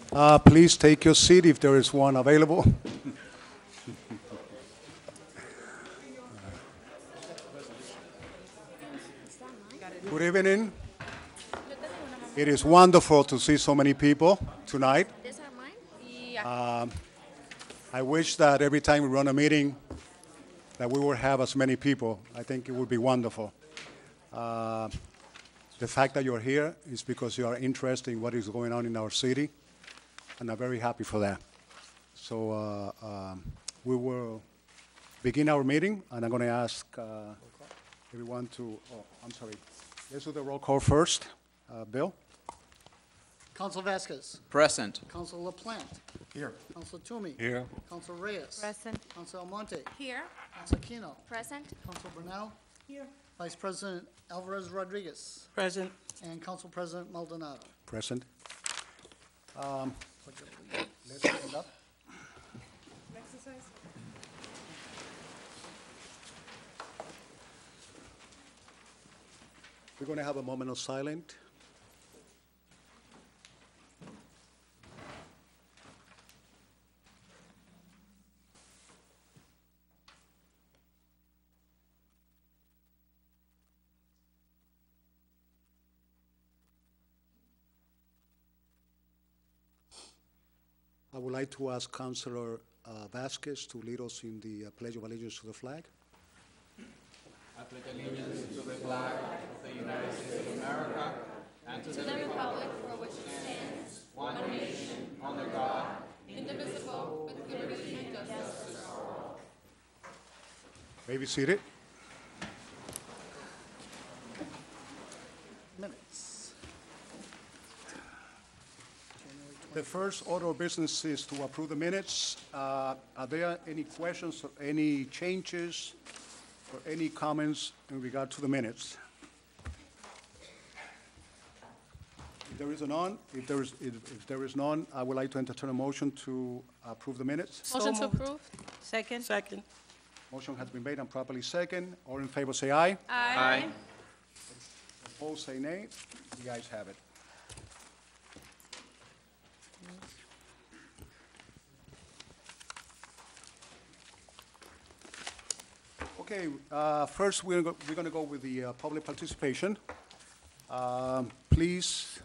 Please take your seat if there is one available. Good evening. It is wonderful to see so many people tonight. I wish that every time we run a meeting that we would have as many people. I think it would be wonderful. The fact that you're here is because you are interested in what is going on in our city, and I'm very happy for that. So we will begin our meeting, and I'm going to ask everyone to, I'm sorry, let's do the roll call first. Bill? Council Vasquez. Present. Council LaPlante. Here. Council Toomey. Here. Council Reyes. Present. Council Almonte. Here. Council Aquino. Present. Council Brunel. Here. Vice President Alvarez Rodriguez. Present. And Council President Maldonado. Present. Let's stand up. We're going to have a moment of silence. I would like to ask Councilor Vasquez to lead us in the Pledge of Allegiance to the flag. I pledge allegiance to the flag of the United States of America and to the republic for which it stands, one nation, under God, indivisible, with liberty and justice for all. May be seated. Minutes. The first order of business is to approve the minutes. Are there any questions or any changes or any comments in regard to the minutes? If there is none, I would like to entertain a motion to approve the minutes. Motion to approve. Second. Second. Motion has been made and properly second. All in favor say aye. Aye. Opposed say nay. The ayes have it. Okay, first we're going to go with the public participation. Please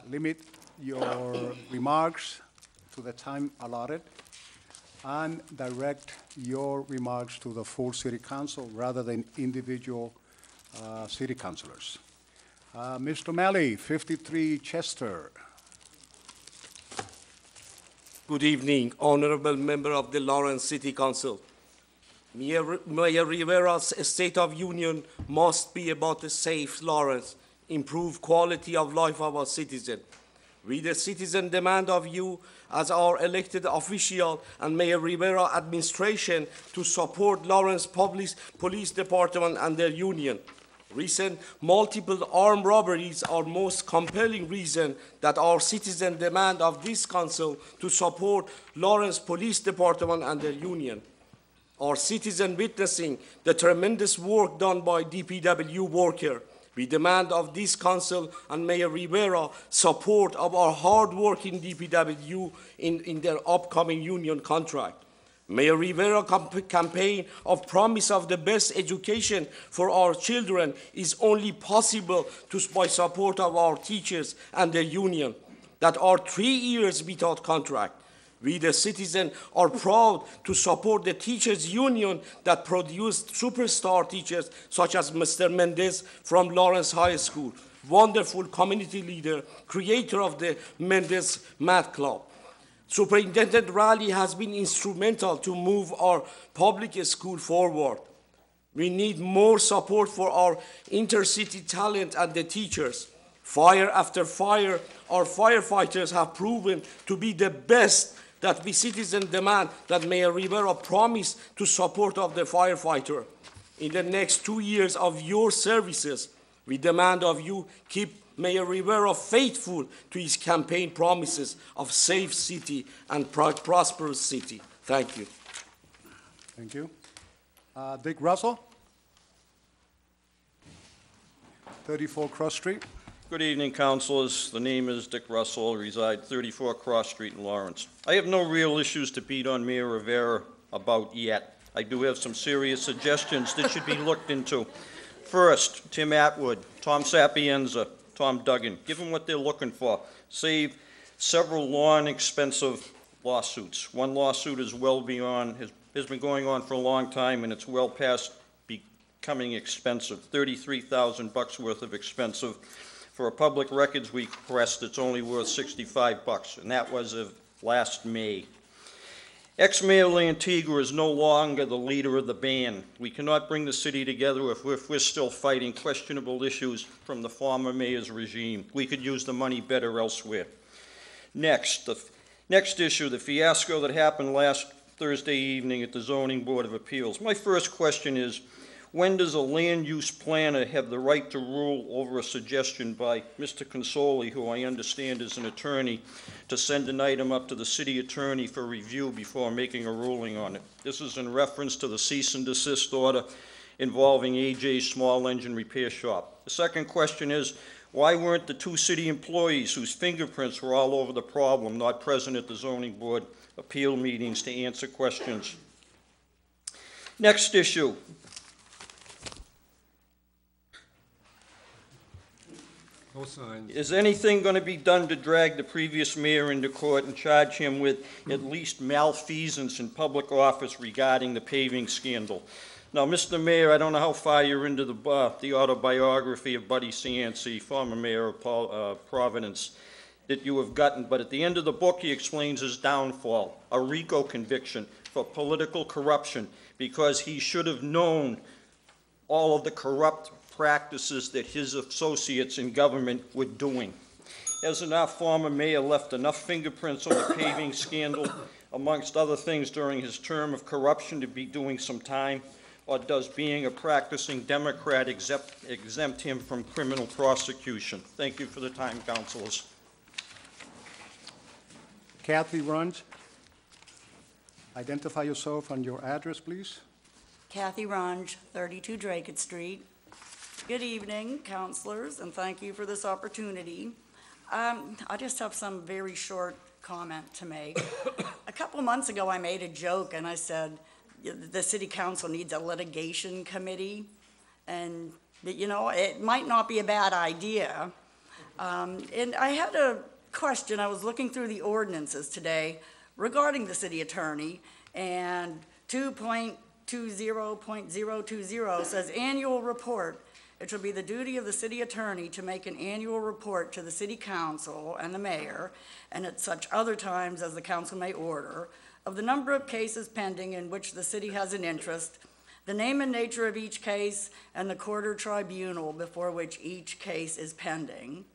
limit your remarks to the time allotted and direct your remarks to the full city council rather than individual city councilors. Mr. O'Malley, 53 Chester. Good evening, honorable member of the Lawrence City Council. Mayor Rivera's State of Union must be about a safe Lawrence, improve quality of life of our citizens. We, the citizen, demand of you as our elected official and Mayor Rivera administration to support Lawrence Police Department and their union. Recent multiple armed robberies are most compelling reason that our citizens demand of this council to support Lawrence Police Department and their union. Our citizens witnessing the tremendous work done by DPW workers. We demand of this council and Mayor Rivera support of our hard-working DPW in their upcoming union contract. Mayor Rivera campaign of promise of the best education for our children is only possible by support of our teachers and their union that are 3 years without contract. We, the citizens, are proud to support the teachers' union that produced superstar teachers such as Mr. Mendez from Lawrence High School, wonderful community leader, creator of the Mendez Math Club. Superintendent Raleigh has been instrumental to move our public school forward. We need more support for our intercity talent and the teachers. Fire after fire, our firefighters have proven to be the best that we citizens demand that Mayor Rivera promise to support of the firefighter. In the next 2 years of your services, we demand of you keep Mayor Rivera faithful to his campaign promises of safe city and prosperous city. Thank you. Thank you. Dick Russell, 34 Cross Street. Good evening, councilors. The name is Dick Russell. I reside 34 Cross Street in Lawrence. I have no real issues to beat on Mayor Rivera about yet. I do have some serious suggestions that should be looked into. First, Tim Atwood, Tom Sapienza, Tom Duggan, give them what they're looking for. Save several long, expensive lawsuits. One lawsuit is well beyond, has been going on for a long time, and it's well past becoming expensive. $33,000 worth of expensive. For a public records request, it's only worth $65, and that was of last May. Ex-Mayor Lantigua is no longer the leader of the band. We cannot bring the city together if we're still fighting questionable issues from the former mayor's regime. We could use the money better elsewhere. Next, the next issue, the fiasco that happened last Thursday evening at the Zoning Board of Appeals. My first question is, when does a land use planner have the right to rule over a suggestion by Mr. Consoli, who I understand is an attorney, to send an item up to the city attorney for review before making a ruling on it? This is in reference to the cease and desist order involving AJ's Small Engine Repair Shop. The second question is, why weren't the two city employees whose fingerprints were all over the problem not present at the zoning board appeal meetings to answer questions? Next issue. No signs. Is anything going to be done to drag the previous mayor into court and charge him with at least malfeasance in public office regarding the paving scandal? Now, Mr. Mayor, I don't know how far you're into the autobiography of Buddy Cianci, former mayor of Providence, that you have gotten, but at the end of the book, he explains his downfall, a RICO conviction for political corruption, because he should have known all of the corrupt practices that his associates in government were doing. Hasn't our former mayor left enough fingerprints on the paving scandal, amongst other things, during his term of corruption to be doing some time? Or does being a practicing Democrat exempt him from criminal prosecution? Thank you for the time, councilors. Kathy Runge, identify yourself and your address, please. Kathy Runge, 32 Drake Street. Good evening, councilors, and thank you for this opportunity. I just have some very short comment to make. A couple months ago, I made a joke and I said, the city council needs a litigation committee, and you know, it might not be a bad idea. And I had a question. I was looking through the ordinances today regarding the city attorney, and 2.20.020 says annual report. It shall be the duty of the city attorney to make an annual report to the city council and the mayor, and at such other times as the council may order, of the number of cases pending in which the city has an interest, the name and nature of each case, and the court or tribunal before which each case is pending,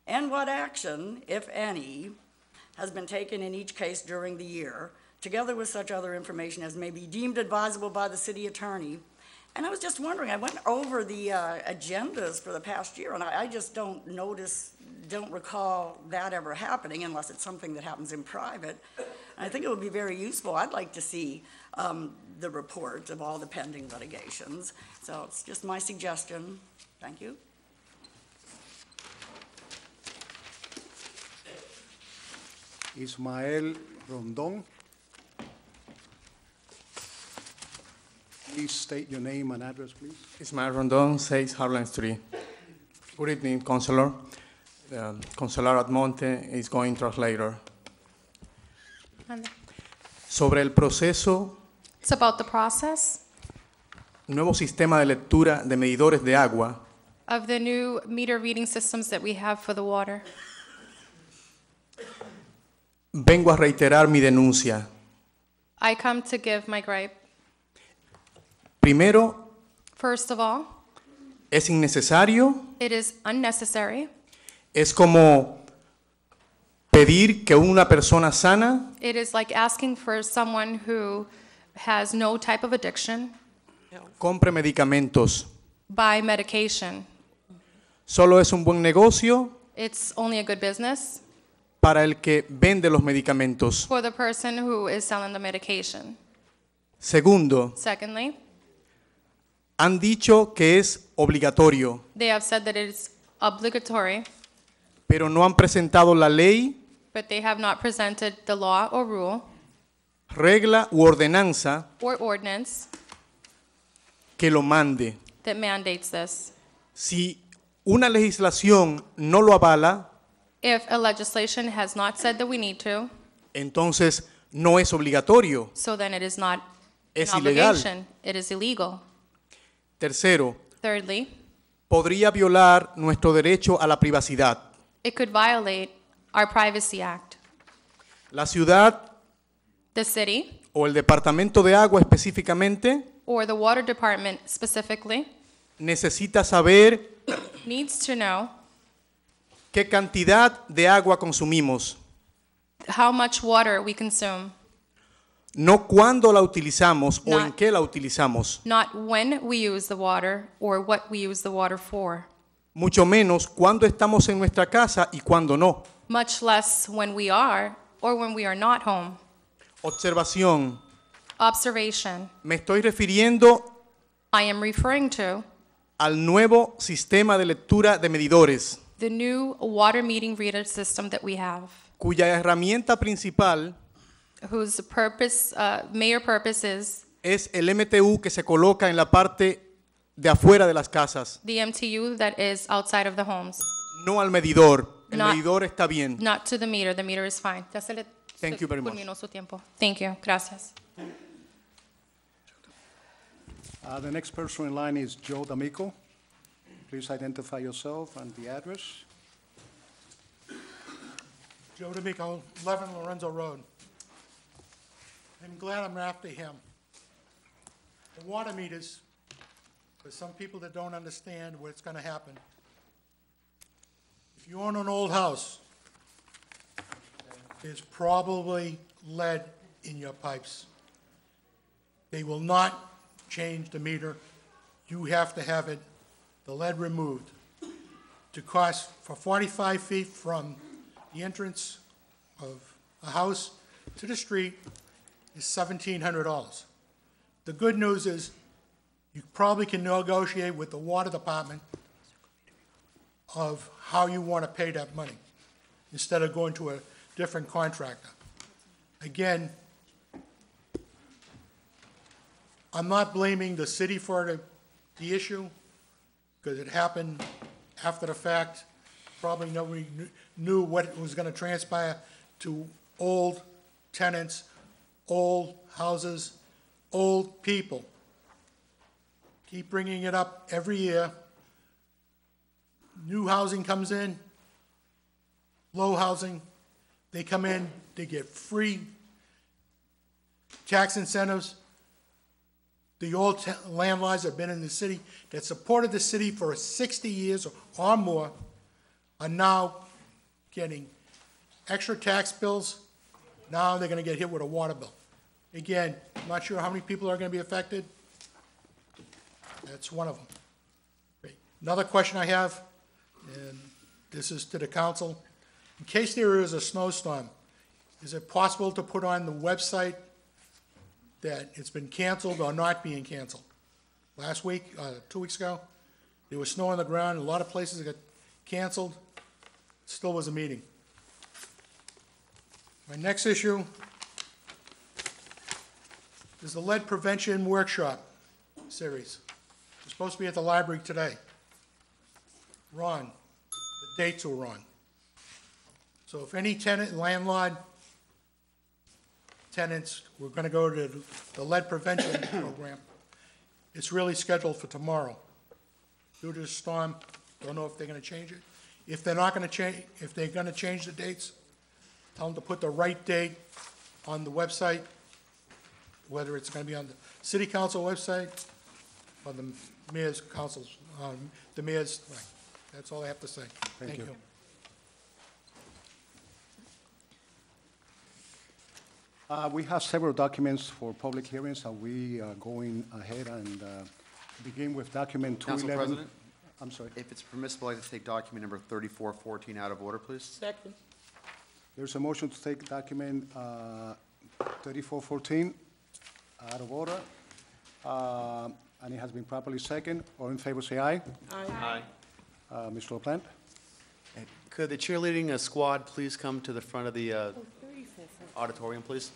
and what action, if any, has been taken in each case during the year, together with such other information as may be deemed advisable by the city attorney. And I was just wondering, I went over the agendas for the past year, and I just don't recall that ever happening unless it's something that happens in private. And I think it would be very useful. I'd like to see the report of all the pending litigations. So it's just my suggestion. Thank you. Ismael Rondon. Please state your name and address, please. Ismael Rondon, 6 Harlan Street. Good evening, Councilor. Councilor Admonte is going translator. Sobre el proceso, It's about the process nuevo sistema de lectura de medidores de agua of the new meter reading systems that we have for the water. vengo a reiterar mi denuncia. I come to give my gripe. Primero, First of all, es innecesario, it is unnecessary. es como pedir que una persona sana It is like asking for someone who has no type of addiction compre medicamentos. buy medication. Solo es un buen negocio It's only a good business para el que vende los medicamentos. for the person who is selling the medication. Segundo, Secondly, han dicho que es obligatorio. they have said that it is obligatory. pero no han presentado la ley, but they have not presented the law or rule regla u ordenanza or ordinance que lo mande. that mandates this. Si una legislación no lo avala, If a legislation has not said that we need to, entonces no es obligatorio, so then it is not an es ilegal. obligation. It is illegal. Tercero, Thirdly, podría violar nuestro derecho a la privacidad. it could violate our Privacy Act. La ciudad The city, o el departamento de agua específicamente or the water department specifically, necesita saber needs to know qué cantidad de agua consumimos, how much water we consume, no cuándo la utilizamos o Not- en qué la utilizamos, not when we use the water or what we use the water for, mucho menos cuándo estamos en nuestra casa y cuándo no. much less when we are or when we are not home. Observación, Observation. me estoy refiriendo I am referring to al nuevo sistema de lectura de medidores, the new water meter reader system that we have, cuya herramienta principal whose purpose, mayor purpose is es el MTU que se coloca en la parte de afuera de las casas, the MTU that is outside of the homes, no al medidor. El Not- medidor está bien. not to the meter. The meter is fine. Ya se le Thank you very much. culminó su tiempo. Thank you. Gracias. The next person in line is Joe D'Amico. Please identify yourself and the address. Joe D'Amico, 11 Lorenzo Road. I'm glad I'm after him. The water meters, for some people that don't understand what's gonna happen. If you own an old house, there's probably lead in your pipes. They will not change the meter. You have to have it, the lead removed. To cost for 45 feet from the entrance of a house to the street is $1,700. The good news is you probably can negotiate with the water department of how you want to pay that money instead of going to a different contractor. Again, I'm not blaming the city for the issue because it happened after the fact. Probably nobody knew what was going to transpire to old tenants, old houses, old people. Keep bringing it up every year. New housing comes in, low housing, they come in, they get free tax incentives. The old landlords that have been in the city, that supported the city for 60 years or more, are now getting extra tax bills. Now they're gonna get hit with a water bill. Again, I'm not sure how many people are gonna be affected. That's one of them. Great. Another question I have, and this is to the council. In case there is a snowstorm, is it possible to put on the website that it's been canceled or not being canceled? Last week, 2 weeks ago, there was snow on the ground, a lot of places got canceled, still was a meeting. My next issue is the lead prevention workshop series. It's supposed to be at the library today. Wrong. The dates were wrong. So if any tenant, landlord, tenants, we're gonna go to the lead prevention program. It's really scheduled for tomorrow. Due to the storm, don't know if they're gonna change it. If they're not gonna change, if they're gonna change the dates, tell them to put the right date on the website, whether it's gonna be on the city council website or the mayor's council's, the mayor's, right. That's all I have to say. Thank you. We have several documents for public hearings, and we are going ahead and begin with document Council 211. President? I'm sorry. If it's permissible, I'd like to take document number 3414 out of order, please. Second. There's a motion to take document 3414 out of order, and it has been properly second. All in favor, say aye. Aye. Mr. LaPlante? Could the cheerleading squad please come to the front of the 34, auditorium, please?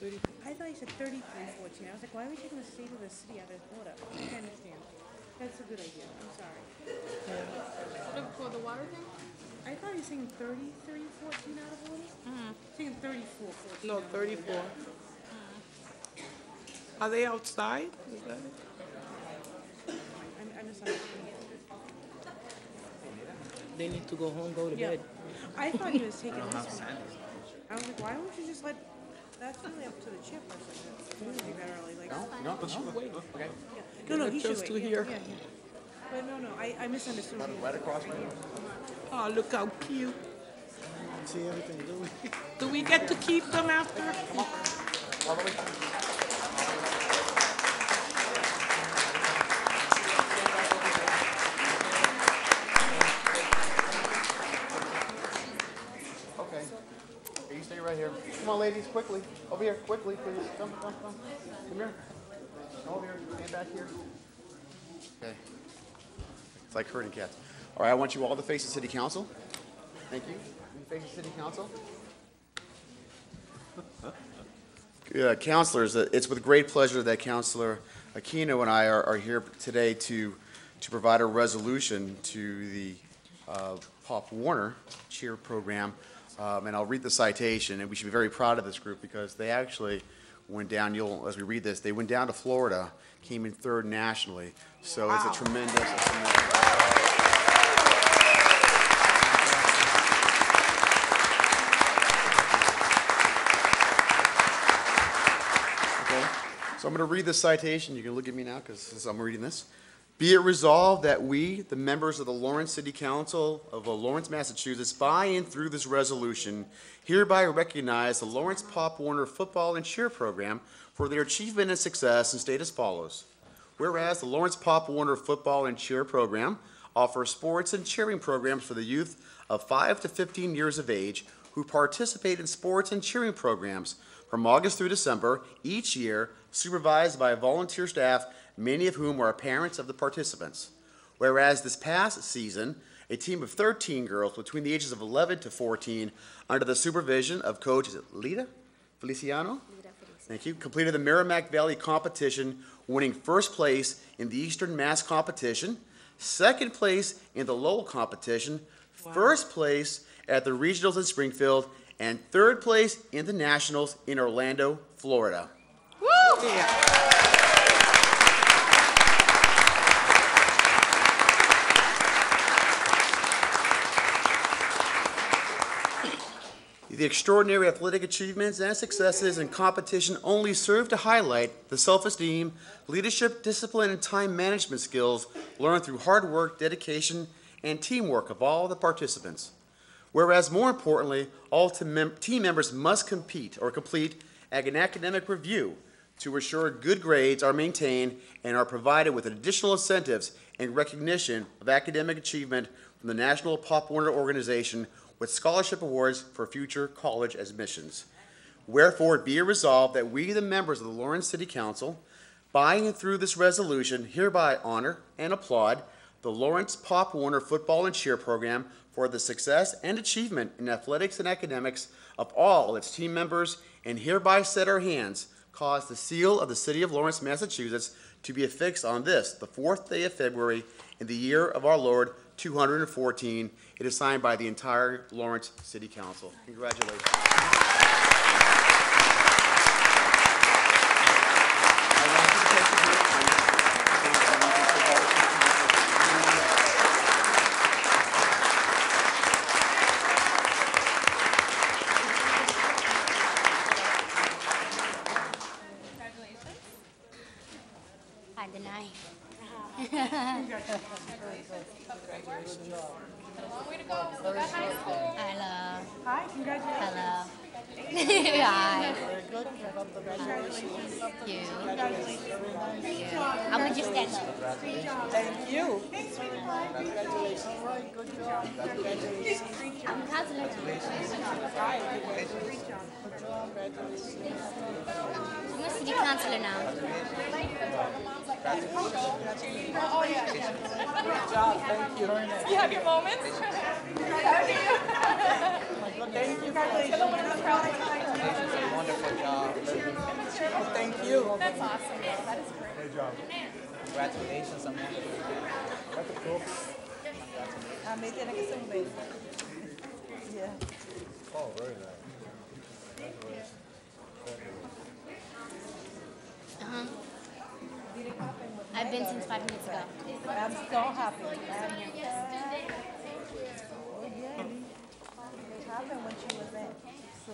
I thought you said 33, 14. I was like, why are we taking the state of the city out of order? I understand. That's a good idea. I'm sorry. For the water thing? I thought you were saying 33, 14 out of order? Saying 34, 14. No, 34. Are they outside? Is that it? I misunderstood. They need to go home, go to Yeah. bed. I thought he was taking this one. I was like, why don't you just let, that's really up to the chairperson. It wouldn't be that early, like. Wait. Yeah. No, no, he should Just wait. to Yeah, hear. yeah, yeah. But no, I misunderstood. Right across from you. Oh, look how cute. See everything, do we? Do we get to keep them after? Okay. You stay right here. Come on, ladies, quickly. Over here, quickly, please. Come. Come here. Come over here. Stand back here. Okay. It's like herding cats. All right, I want you all to face the city council. Thank you. You face the city council. Councilors, it's with great pleasure that Councilor Aquino and I are here today to provide a resolution to the Pop Warner cheer program. And I'll read the citation, and we should be very proud of this group because they actually went down, as we read this, they went down to Florida, came in third nationally. So it's a tremendous. So I'm going to read the citation. You can look at me now because I'm reading this. Be it resolved that we, the members of the Lawrence City Council of Lawrence, Massachusetts, by and through this resolution, hereby recognize the Lawrence Pop Warner Football and Cheer Program for their achievement and success and state as follows. Whereas the Lawrence Pop Warner Football and Cheer Program offers sports and cheering programs for the youth of 5 to 15 years of age who participate in sports and cheering programs from August through December each year, supervised by a volunteer staff, many of whom are parents of the participants. Whereas this past season, a team of 13 girls between the ages of 11 to 14, under the supervision of Coach Lita Feliciano, thank you, completed the Merrimack Valley competition, winning first place in the Eastern Mass competition, second place in the Lowell competition, first place at the regionals in Springfield, and third place in the nationals in Orlando, Florida. Woo! Yeah. The extraordinary athletic achievements and successes in competition only serve to highlight the self-esteem, leadership, discipline, and time management skills learned through hard work, dedication, and teamwork of all the participants. Whereas, more importantly, all team members must complete an academic review to ensure good grades are maintained and are provided with additional incentives in recognition of academic achievement from the National Pop Warner Organization with scholarship awards for future college admissions. Wherefore, be it resolved that we, the members of the Lawrence City Council, by and through this resolution, hereby honor and applaud the Lawrence Pop Warner Football and Cheer Program for the success and achievement in athletics and academics of all its team members, and hereby set our hands, cause the seal of the City of Lawrence, Massachusetts, to be affixed on this, the 4th day of February, in the year of our Lord, 214. It is signed by the entire Lawrence City Council. Congratulations. I deny. Long way to go. Still got high school. Hello. Hi, congratulations. Hello. Hi. Congratulations. Thank you. How would you stand up? Thank you. Thanks, sweetie pie. Congratulations. All right, good job. Congratulations. I'm counselor. Great job. Good job. Congratulations. I'm a city councilor now. Oh, yeah. Good job, thank you. You have your moment? Thank you. Congratulations. Wonderful job. Thank you. That's awesome. That is great. Great job. Congratulations, Amanda. Me tiene que ser un beso. Yeah. Oh, very nice. I've been since 5 minutes ago. I'm so happy. Oh, yeah. It happened when she was in. So,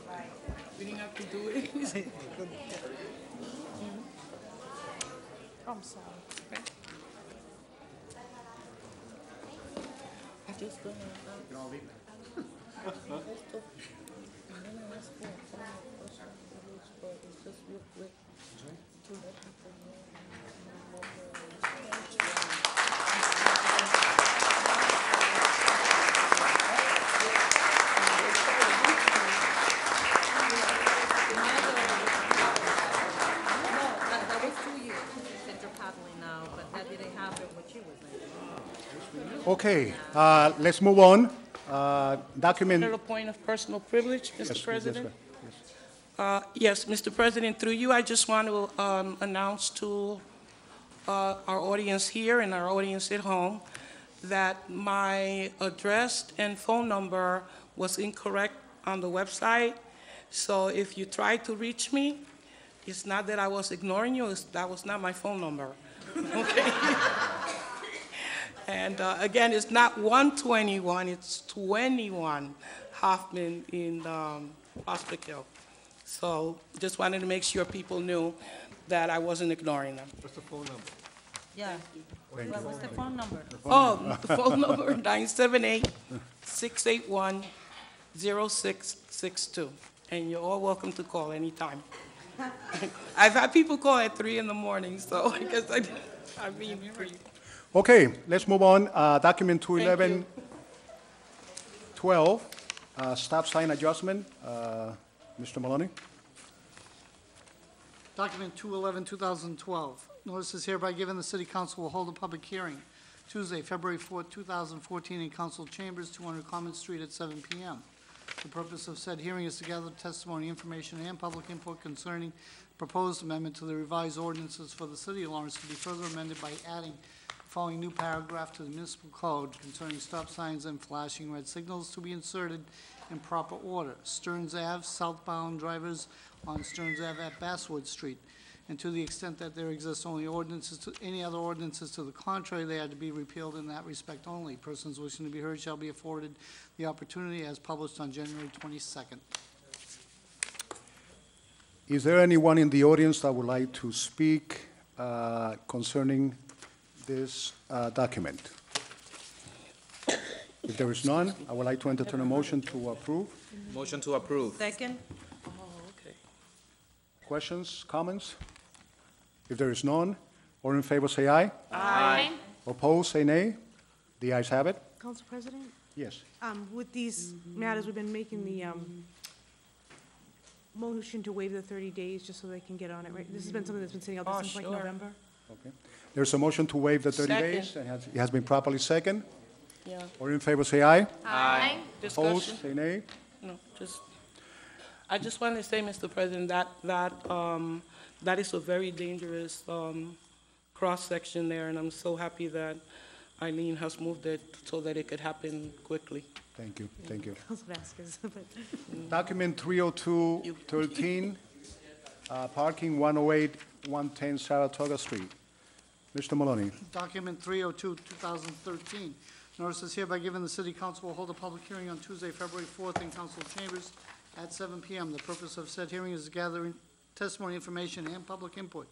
right. We didn't have to do it. I'm sorry. I just gonna. That was 2 years since you're paddling now, but that didn't happen when she was in. Okay, let's move on. Document. Little point of personal privilege, Yes, Mr. President. yes, Yes, Mr. President, through you, I just want to announce to our audience here and our audience at home that my address and phone number was incorrect on the website. So if you try to reach me, it's not that I was ignoring you, that was not my phone number. Okay? And again, it's not 121, it's 21 Hoffman in Prospect Hill. So just wanted to make sure people knew that I wasn't ignoring them. What's the phone number? Yeah. What's the phone number? Oh, the phone number, 978-681-0662. And you're all welcome to call anytime. I've had people call at 3 in the morning, so I guess I mean for you. Okay, let's move on. Document Thank 211-12, stop sign adjustment. Mr. Maloney? Document 211, 2012. Notice is hereby given, the City Council will hold a public hearing Tuesday, February 4, 2014, in Council Chambers, 200 Common Street at 7 p.m. The purpose of said hearing is to gather testimony, information, and public input concerning proposed amendment to the revised ordinances for the City of Lawrence to be further amended by adding the following new paragraph to the municipal code concerning stop signs and flashing red signals to be inserted in proper order. Stearns Ave, southbound drivers on Stearns Ave at Basswood Street. And to the extent that there exists only ordinances, any other ordinances to the contrary, they are to be repealed in that respect only. Persons wishing to be heard shall be afforded the opportunity as published on January 22nd. Is there anyone in the audience that would like to speak concerning this document? If there is none, I would like to entertain a motion to approve. Motion to approve. Second? Questions, comments? If there is none, all in favor say aye. Aye. Opposed, say nay. The ayes have it. Council President? Yes. With these matters, we've been making the motion to waive the 30 days just so they can get on it, right? This has been something that's been sitting out there Oh, since like sure. November. Okay. There's a motion to waive the 30 Second. days, and it has been properly second. Yeah. All in favor say aye. Aye. Opposed, Discussion? say nay. No, I just wanted to say, Mr. President, that is a very dangerous cross-section there, and I'm so happy that Eileen has moved it so that it could happen quickly. Thank you, thank you. Council Vasquez. Document 30213, parking 108, 110 Saratoga Street. Mr. Maloney. Document 302, 2013. Notice is hereby given, the City Council will hold a public hearing on Tuesday, February 4th, in Council Chambers at 7 p.m. The purpose of said hearing is to gather testimony, information, and public input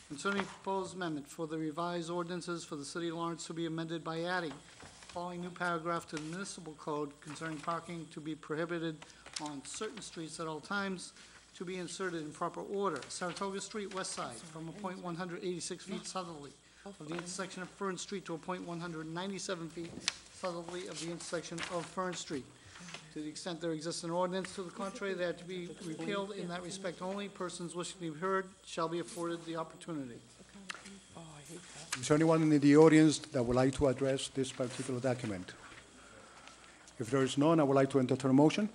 concerning proposed amendment for the revised ordinances for the City of Lawrence to be amended by adding the following new paragraph to the municipal code concerning parking to be prohibited on certain streets at all times, to be inserted in proper order. Saratoga Street, west side, from a point 186 feet southerly of the intersection of Fern Street to a point 197 feet southerly of the intersection of Fern Street. To the extent there exists an ordinance to the contrary, they are to be repealed in that respect only. Persons wishing to be heard shall be afforded the opportunity. Is there anyone in the audience that would like to address this particular document? If there is none, I would like to entertain a motion.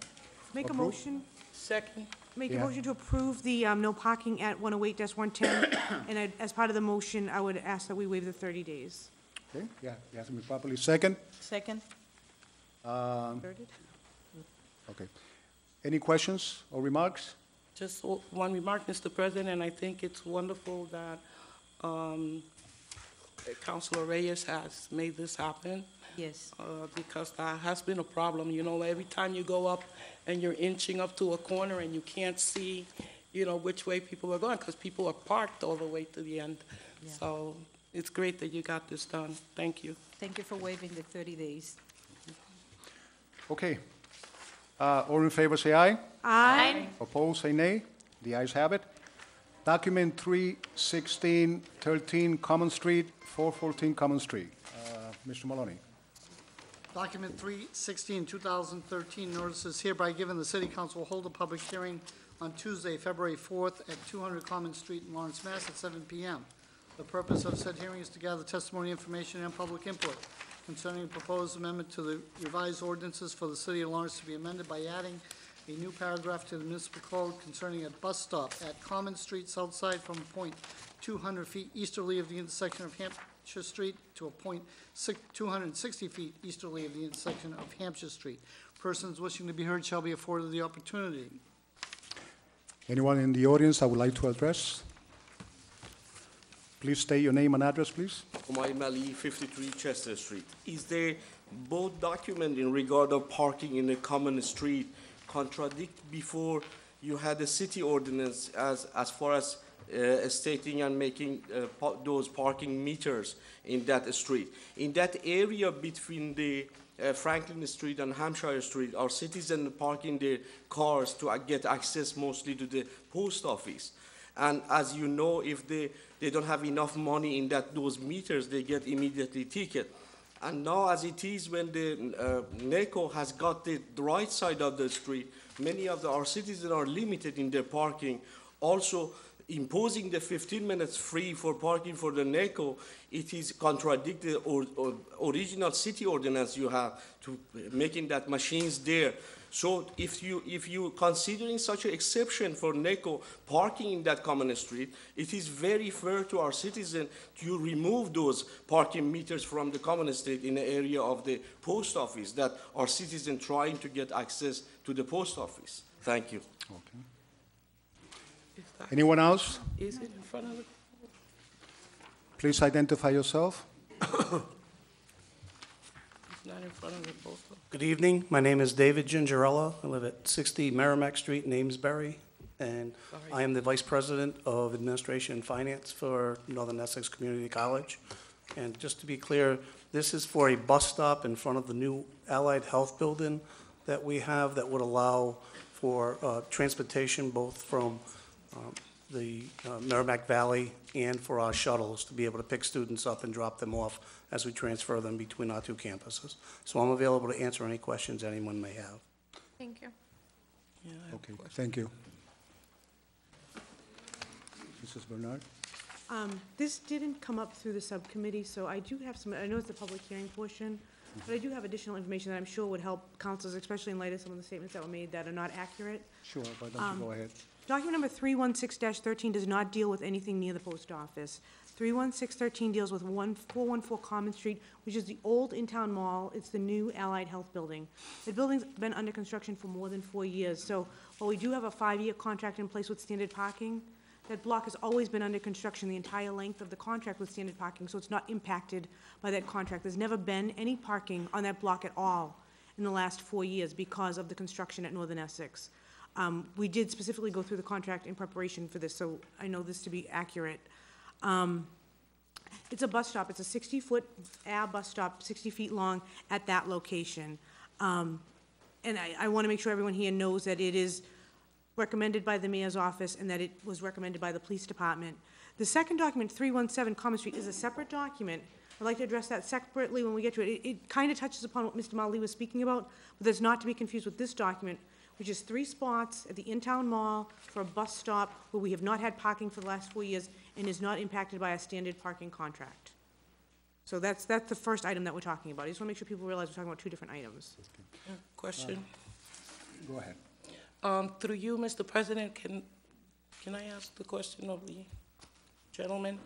Make a Approve. motion, Second. make a Yeah. motion to approve the no parking at 108-110. And as part of the motion, I would ask that we waive the 30 days. Okay, yeah, it has to be properly second. Second. Thirded? Okay. Any questions or remarks? Just one remark, Mr. President, and I think it's wonderful that Councilor Reyes has made this happen, Yes. because that has been a problem. You know, every time you go up and you're inching up to a corner and you can't see, you know, which way people are going, because people are parked all the way to the end. Yeah. So it's great that you got this done. Thank you. Thank you for waiving the 30 days. Okay. All in favor, say aye. Aye. Opposed, say nay. The ayes have it. Document 31613 Common Street, 414 Common Street. Mr. Maloney. Document 316, 2013, notice is hereby given the City Council will hold a public hearing on Tuesday, February 4th at 200 Common Street in Lawrence, Mass. at 7 p.m. The purpose of said hearing is to gather testimony, information, and public input concerning a proposed amendment to the revised ordinances for the City of Lawrence to be amended by adding a new paragraph to the municipal code concerning a bus stop at Common Street, south side from a point 200 feet easterly of the intersection of Hampshire Street to a point 260 feet easterly of the intersection of Hampshire Street. Persons wishing to be heard shall be afforded the opportunity. Anyone in the audience that would like to address? Please state your name and address, please. Humayun Ali, 53 Chester Street. Is there both document in regard of parking in a common street contradict before you had a city ordinance as far as stating and making those parking meters in that street? In that area between the Franklin Street and Hampshire Street, our citizens parking their cars to get access mostly to the post office. And as you know, if they don't have enough money in those meters, they get immediately ticket. And now as it is, when the NACO has got the right side of the street, many of our citizens are limited in their parking. Also, imposing the 15 minutes free for parking for the NACO, it is contradicted or original city ordinance you have to making that machines there. So if you considering such an exception for NACO parking in that common street, it is very fair to our citizens to remove those parking meters from the common street in the area of the post office that our citizens trying to get access to the post office. Thank you. Okay. Anyone else? Is it in front of the? Please identify yourself. It's not in front of the post office. Good evening. My name is David Gingerella. I live at 60 Merrimack Street in Amesbury, and I am the Vice President of Administration and Finance for Northern Essex Community College. And just to be clear, this is for a bus stop in front of the new Allied Health Building that we have that would allow for transportation both from the Merrimack Valley and for our shuttles to be able to pick students up and drop them off as we transfer them between our two campuses. So I'm available to answer any questions anyone may have. Thank you. Okay, thank you. Mrs. Bernard? This didn't come up through the subcommittee, so I do have some, I know it's the public hearing portion, but I do have additional information that I'm sure would help councils, especially in light of some of the statements that were made that are not accurate. Sure, why don't you go ahead? Document number 316-13 does not deal with anything near the post office. 31613 deals with 414 Common Street, which is the old in-town mall. It's the new Allied Health Building. The building's been under construction for more than 4 years, so while we do have a 5-year contract in place with standard parking, that block has always been under construction the entire length of the contract with standard parking, so it's not impacted by that contract. There's never been any parking on that block at all in the last 4 years because of the construction at Northern Essex. We did specifically go through the contract in preparation for this, so I know this to be accurate. It's a bus stop. It's a 60-foot bus stop, 60 feet long at that location. And I want to make sure everyone here knows that it is recommended by the mayor's office and that it was recommended by the police department. The second document, 317 Common Street, is a separate document. I'd like to address that separately when we get to it. It kind of touches upon what Mr. Mali was speaking about, but that's not to be confused with this document, which is 3 spots at the in-town mall for a bus stop where we have not had parking for the last 4 years and is not impacted by a standard parking contract. So that's the first item that we're talking about. I just want to make sure people realize we're talking about two different items. Question. Go ahead. Through you, Mr. President, can I ask the question of the gentleman?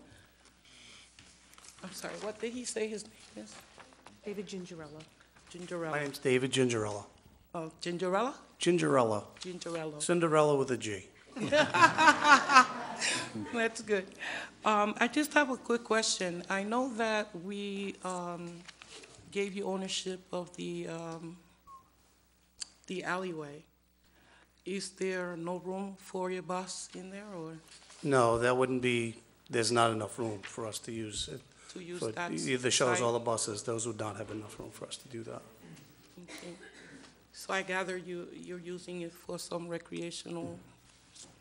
I'm sorry, what did he say his name is? David Gingerella. Gingerella. My name's David Gingerella. Oh, Gingerella? Gingerella. Gingerella. Cinderella with a G. That's good. I just have a quick question. I know that we gave you ownership of the alleyway. Is there no room for your bus in there, or No, that wouldn't be, there's not enough room for us to use it. to use For that? either shuttles site? or the buses, those would not have enough room for us to do that. Okay. So I gather you're using it for some recreational,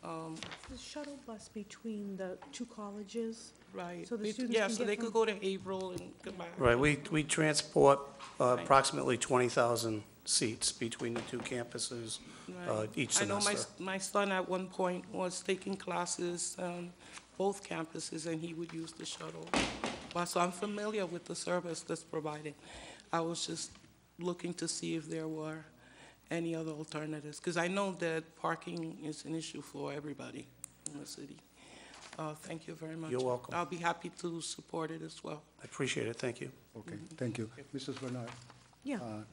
The shuttle bus between the two colleges. right? So the We- students Yeah, can so get they from- could go to April and come back. Right, we transport approximately 20,000 seats between the two campuses Right. each I know semester. my son at one point was taking classes on both campuses, and he would use the shuttle bus. So I'm familiar with the service that's provided. I was just looking to see if there were any other alternatives, because I know that parking is an issue for everybody in the city. Thank you very much. You're welcome. I'll be happy to support it as well. I appreciate it, thank you. Okay, thank you. Mrs. Bernard? Yeah.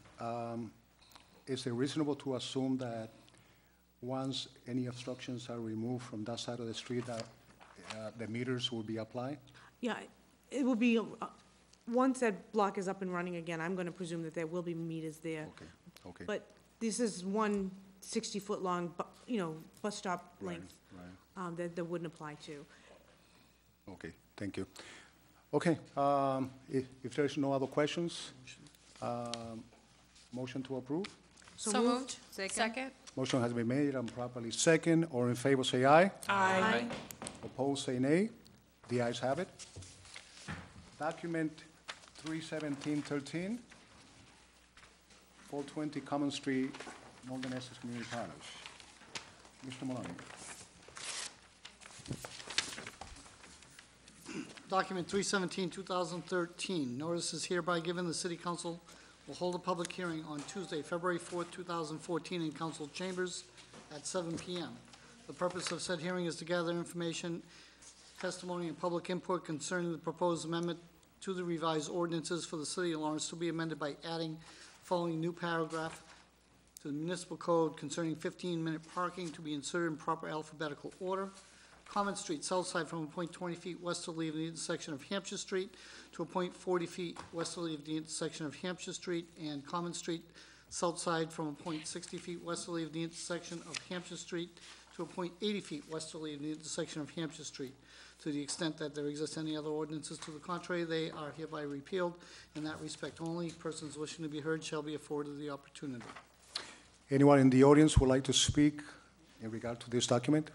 Is it reasonable to assume that once any obstructions are removed from that side of the street, that the meters will be applied? Yeah, it will be, once that block is up and running again, I'm going to presume that there will be meters there. Okay. But this is one 60-foot long, bus stop length Right. that wouldn't apply to. Okay, thank you. Okay, if there's no other questions, motion to approve? So moved. Second. Motion has been made and properly second. All in favor, say aye. Aye. Opposed, say nay. The ayes have it. Document 31713, 420 Common Street, Northern Essex Community College. Mr. Maloney. Document 317, 2013. Notice is hereby given, the City Council will hold a public hearing on Tuesday, February 4th, 2014, in council chambers at 7 p.m. The purpose of said hearing is to gather information, testimony, and public input concerning the proposed amendment to the revised ordinances for the City of Lawrence to be amended by adding following new paragraph to the municipal code concerning 15-minute parking to be inserted in proper alphabetical order. Common Street, south side from a point 20 feet westerly of the intersection of Hampshire Street to a point 40 feet westerly of the intersection of Hampshire Street, and Common Street, south side from a point 60 feet westerly of the intersection of Hampshire Street to a point 80 feet westerly of the intersection of Hampshire Street. To the extent that there exists any other ordinances to the contrary, they are hereby repealed. In that respect only, persons wishing to be heard shall be afforded the opportunity. Anyone in the audience would like to speak in regard to this document?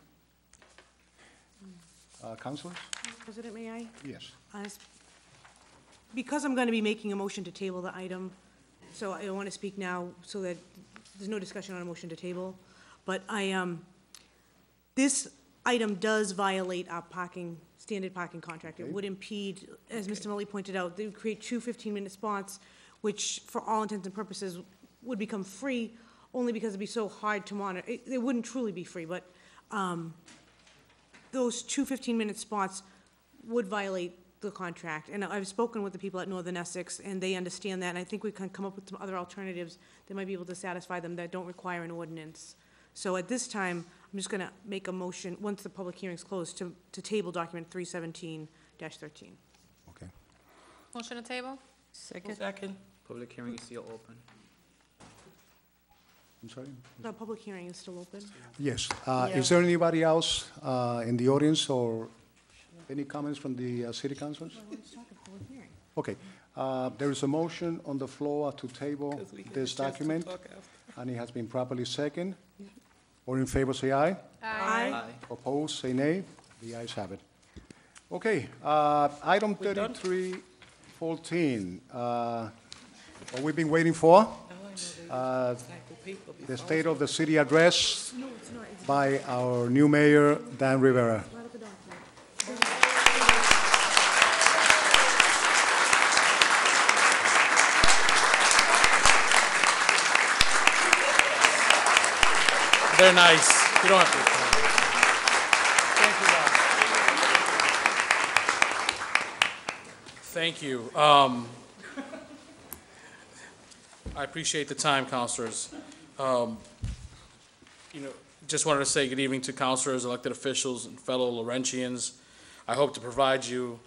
Councilors? President, may I? Yes. Because I'm going to be making a motion to table the item, so I want to speak now so that there's no discussion on a motion to table. But this item does violate our standard parking contract. It would impede, as Mr. Mully pointed out, they would create two 15-minute spots, which for all intents and purposes would become free, only because it'd be so hard to monitor. It wouldn't truly be free, but those two 15-minute spots would violate the contract. And I've spoken with the people at Northern Essex, and they understand that, and I think we can come up with some other alternatives that might be able to satisfy them that don't require an ordinance. So at this time, I'm just going to make a motion, once the public hearing's closed, to table document 317-13. Okay. Motion to table? Second. Public hearing is still open. I'm sorry? The public hearing is still open? Yes. Is there anybody else in the audience or any comments from the city councilors? Okay. There is a motion on the floor to table this document, and it has been properly seconded. All in favor, say aye. Aye. Opposed, say nay. The ayes have it. Okay, item 3314. What we've been waiting for, the State of the City address by our new mayor, Dan Rivera. They're nice. You don't have to. Thank you, Bob. Thank you. I appreciate the time, councilors. Just wanted to say good evening to councilors, elected officials, and fellow Laurentians. I hope to provide you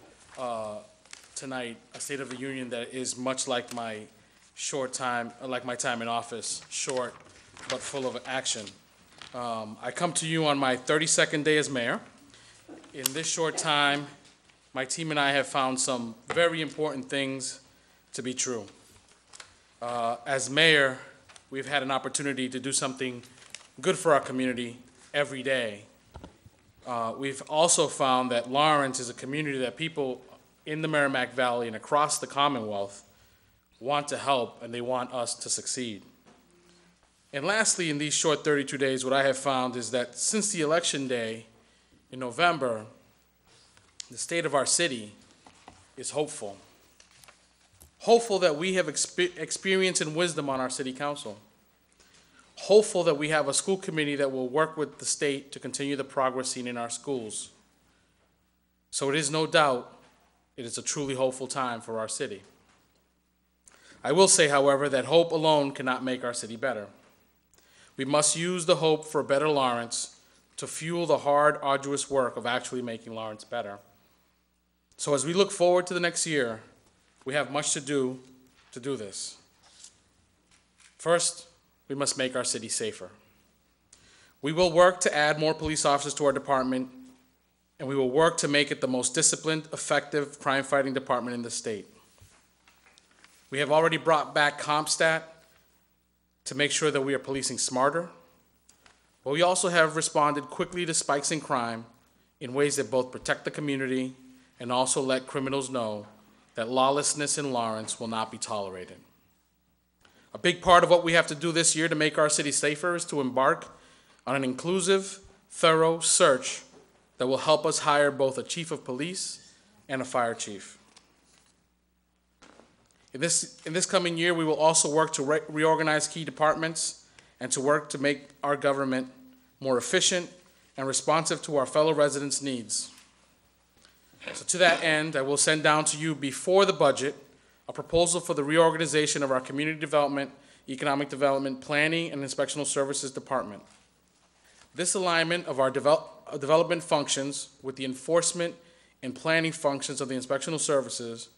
tonight a State of the Union that is much like my time in office, short but full of action. I come to you on my 32nd day as mayor. In this short time, my team and I have found some very important things to be true. As mayor, we've had an opportunity to do something good for our community every day. We've also found that Lawrence is a community that people in the Merrimack Valley and across the Commonwealth want to help, and they want us to succeed. And lastly, in these short 32 days, what I have found is that since the election day in November, the state of our city is hopeful. Hopeful that we have experience and wisdom on our city council. Hopeful that we have a school committee that will work with the state to continue the progress seen in our schools. So it is no doubt, it is a truly hopeful time for our city. I will say, however, that hope alone cannot make our city better. We must use the hope for a better Lawrence to fuel the hard, arduous work of actually making Lawrence better. So as we look forward to the next year, we have much to do this. First, we must make our city safer. We will work to add more police officers to our department, and we will work to make it the most disciplined, effective crime-fighting department in the state. We have already brought back CompStat to make sure that we are policing smarter, but we also have responded quickly to spikes in crime in ways that both protect the community and also let criminals know that lawlessness in Lawrence will not be tolerated. A big part of what we have to do this year to make our city safer is to embark on an inclusive, thorough search that will help us hire both a chief of police and a fire chief. In this coming year, we will also work to reorganize key departments and to work to make our government more efficient and responsive to our fellow residents' needs. So to that end, I will send down to you before the budget a proposal for the reorganization of our community development, economic development, planning, and inspectional services department. This alignment of our development functions with the enforcement and planning functions of the inspectional services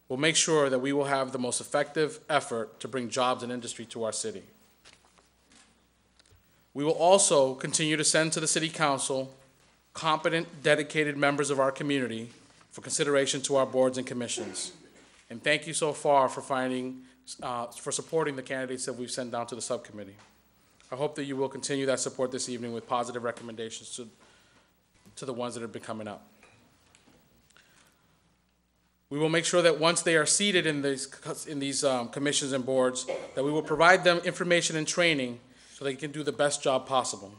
will make sure that we will have the most effective effort to bring jobs and industry to our city. We will also continue to send to the City Council competent, dedicated members of our community for consideration to our boards and commissions. And thank you so far for supporting the candidates that we've sent down to the subcommittee. I hope that you will continue that support this evening with positive recommendations to the ones that have been coming up. We will make sure that once they are seated in these commissions and boards, that we will provide them information and training so they can do the best job possible.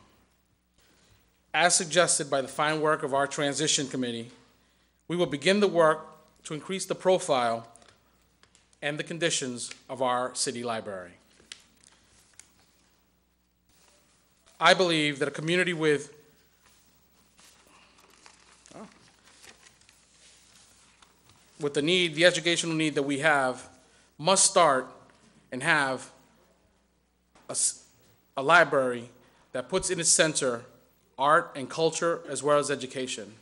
As suggested by the fine work of our transition committee, we will begin the work to increase the profile and the conditions of our city library. I believe that a community with the educational need that we have must start and have a library that puts in its center art and culture as well as education.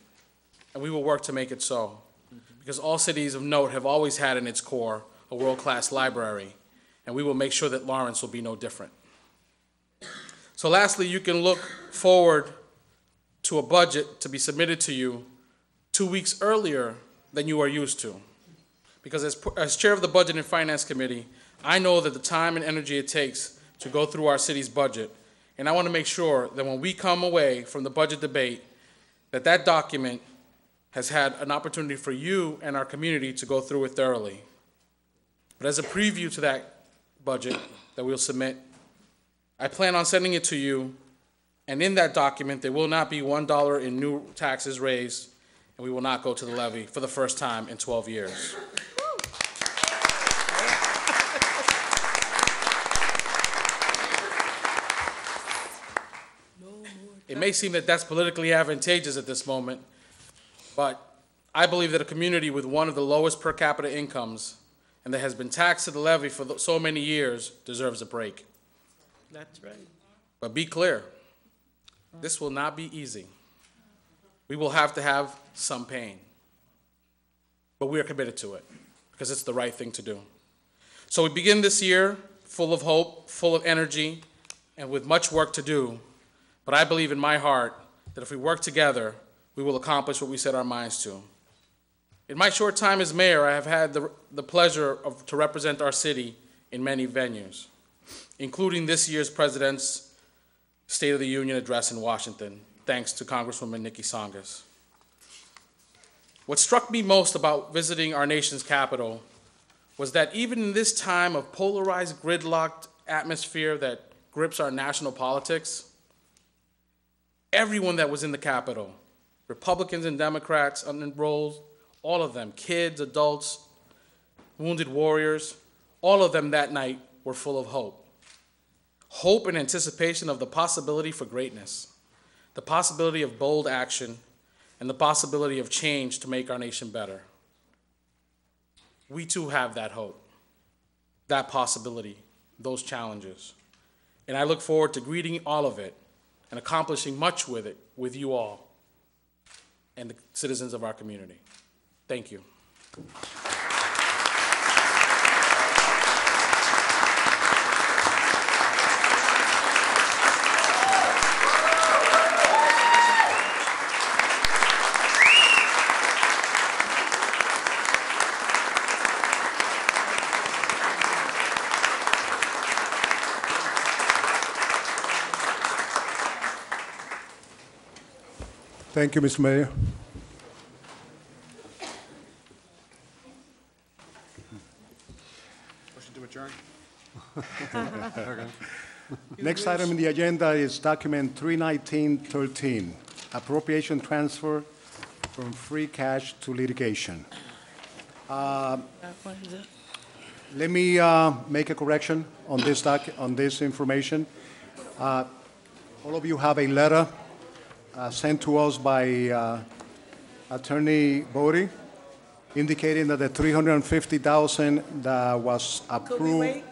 And we will work to make it so. Because all cities of note have always had in its core a world-class library, and we will make sure that Lawrence will be no different. So lastly, you can look forward to a budget to be submitted to you 2 weeks earlier than you are used to. Because as chair of the Budget and Finance Committee, I know that the time and energy it takes to go through our city's budget, and I want to make sure that when we come away from the budget debate, that document has had an opportunity for you and our community to go through it thoroughly. But as a preview to that budget that we'll submit, I plan on sending it to you, and in that document, there will not be $1 in new taxes raised, and we will not go to the levy for the first time in 12 years. It may seem that that's politically advantageous at this moment, but I believe that a community with one of the lowest per capita incomes and that has been taxed to the levy for so many years deserves a break. That's right. But be clear, this will not be easy. We will have to have some pain. But we are committed to it because it's the right thing to do. So we begin this year full of hope, full of energy, and with much work to do. But I believe in my heart that if we work together, we will accomplish what we set our minds to. In my short time as mayor, I have had the pleasure to represent our city in many venues, including this year's President's State of the Union address in Washington, thanks to Congresswoman Nikki Tsongas. What struck me most about visiting our nation's capital was that even in this time of polarized, gridlocked atmosphere that grips our national politics, everyone that was in the Capitol, Republicans and Democrats, unenrolled, all of them, kids, adults, wounded warriors, all of them that night were full of hope. Hope and anticipation of the possibility for greatness, the possibility of bold action, and the possibility of change to make our nation better. We too have that hope, that possibility, those challenges. And I look forward to greeting all of it and accomplishing much with it with you all and the citizens of our community. Thank you. Thank you, Mr. Mayor. Motion to adjourn. Next item on the agenda is document 31913, appropriation transfer from free cash to litigation. Let me make a correction on this information. All of you have a letter sent to us by Attorney Bodie indicating that the $350,000 that was approved. Could we wait?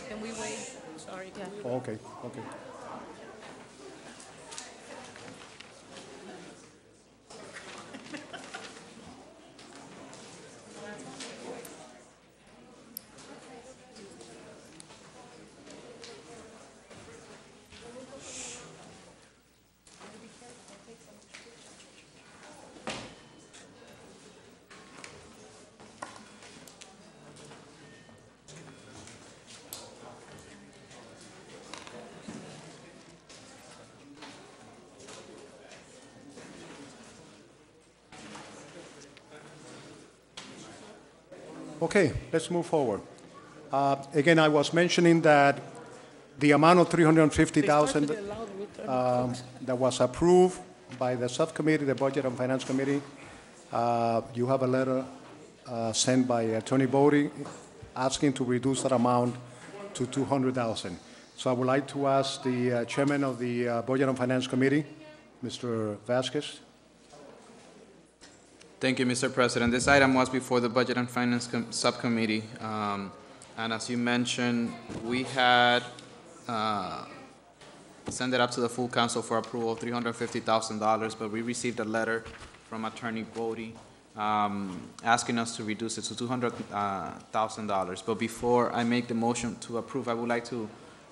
Can we wait? Sorry. Can we wait? Okay, okay. Okay, let's move forward. Again, I was mentioning that the amount of $350,000 that was approved by the subcommittee, the Budget and Finance Committee, you have a letter sent by Attorney Bodie asking to reduce that amount to $200,000. So I would like to ask the chairman of the Budget and Finance Committee, Mr. Vasquez. Thank you, Mr. President. This item was before the Budget and Finance Subcommittee. And as you mentioned, we had sent it up to the full council for approval of $350,000, but we received a letter from Attorney Bodie asking us to reduce it to $200,000. But before I make the motion to approve, I would like to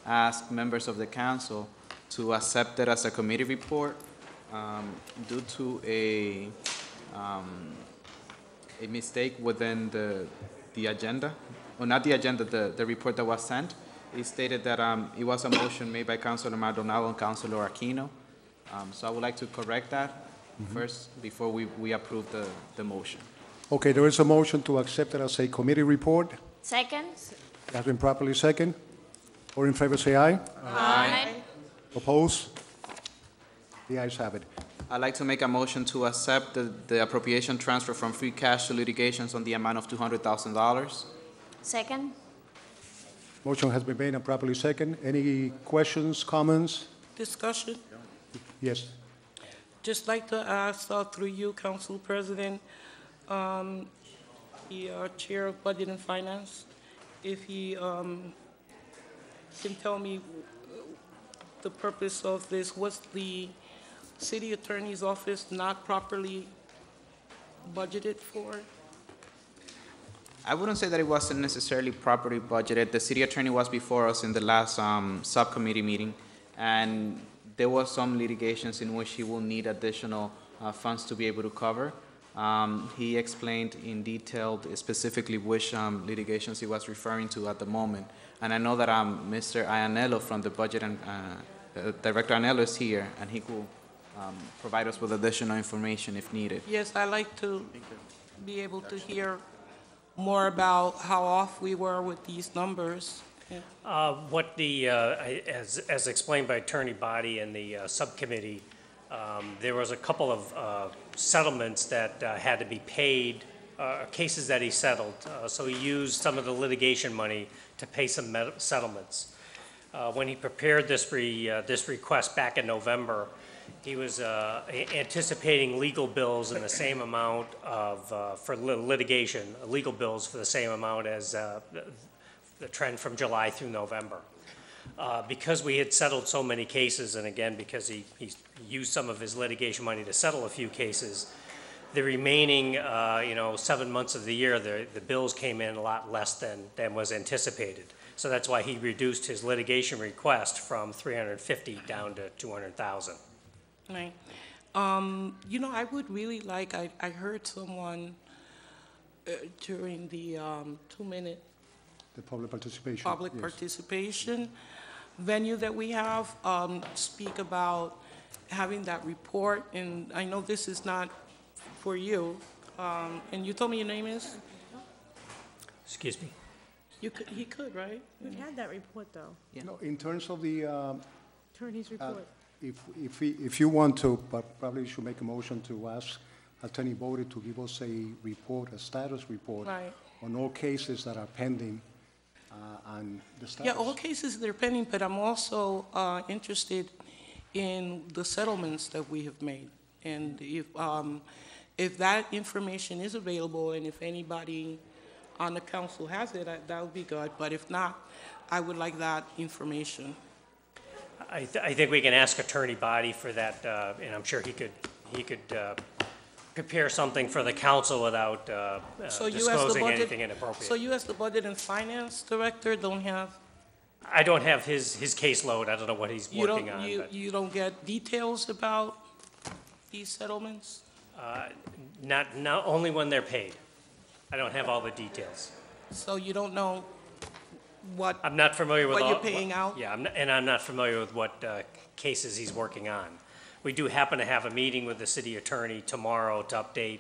ask members of the council to accept it as a committee report due to a mistake within the agenda, or not the agenda, the report that was sent. It stated that it was a motion made by Councilor Maldonado and Councilor Aquino. So I would like to correct that first before we approve the motion. Okay, there is a motion to accept it as a committee report. Second? It has been properly second. All in favor, say aye. Aye. Oppose? The ayes have it. I'd like to make a motion to accept the appropriation transfer from free cash to litigations on the amount of $200,000. Second? Motion has been made and properly second. Any questions, comments? Discussion? Yes. Just like to ask, through you, Council President, the Chair of Budget and Finance, if he can tell me the purpose of this. Was the City Attorney's Office not properly budgeted for? I wouldn't say that it wasn't necessarily properly budgeted. The city attorney was before us in the last subcommittee meeting, and there was some litigations in which he will need additional funds to be able to cover. He explained in detail specifically which litigations he was referring to at the moment. And I know that Mr. Ianello from the budget and Director Ianello is here, and he could provide us with additional information if needed. Yes, I'd like to be able to hear more about how off we were with these numbers. What the, as explained by Attorney Body in the subcommittee, there was a couple of settlements that had to be paid, cases that he settled. So he used some of the litigation money to pay some settlements. When he prepared this request back in November, he was anticipating legal bills in the same amount of, for litigation, legal bills for the same amount as the trend from July through November. Because we had settled so many cases, and again, because he used some of his litigation money to settle a few cases, the remaining 7 months of the year, the bills came in a lot less than was anticipated. So that's why he reduced his litigation request from 350 down to 200,000. Right. I would really like, I heard someone during the 2-minute The public participation. public yes. participation venue that we have, speak about having that report. And I know this is not for you. And you told me your name is? Excuse me. He could, right? We've had that report, though. No, in terms of the, Attorney's report. if you want to, but probably you should make a motion to ask Attorney Bodie to give us a report, a status report Right. on all cases that are pending and the status. Yeah, all cases they're pending, but I'm also interested in the settlements that we have made. And if that information is available, and if anybody on the council has it, that would be good. But if not, I would like that information. I think we can ask Attorney Body for that, and I'm sure he could prepare something for the council without disclosing anything inappropriate. So you as the Budget and Finance Director don't have? I don't have his caseload. I don't know what he's working on. You don't get details about these settlements? Not only when they're paid. I don't have all the details. So you don't know what? I'm not familiar with what all, you're paying out? Yeah, I'm not familiar with what cases he's working on. We do happen to have a meeting with the city attorney tomorrow to update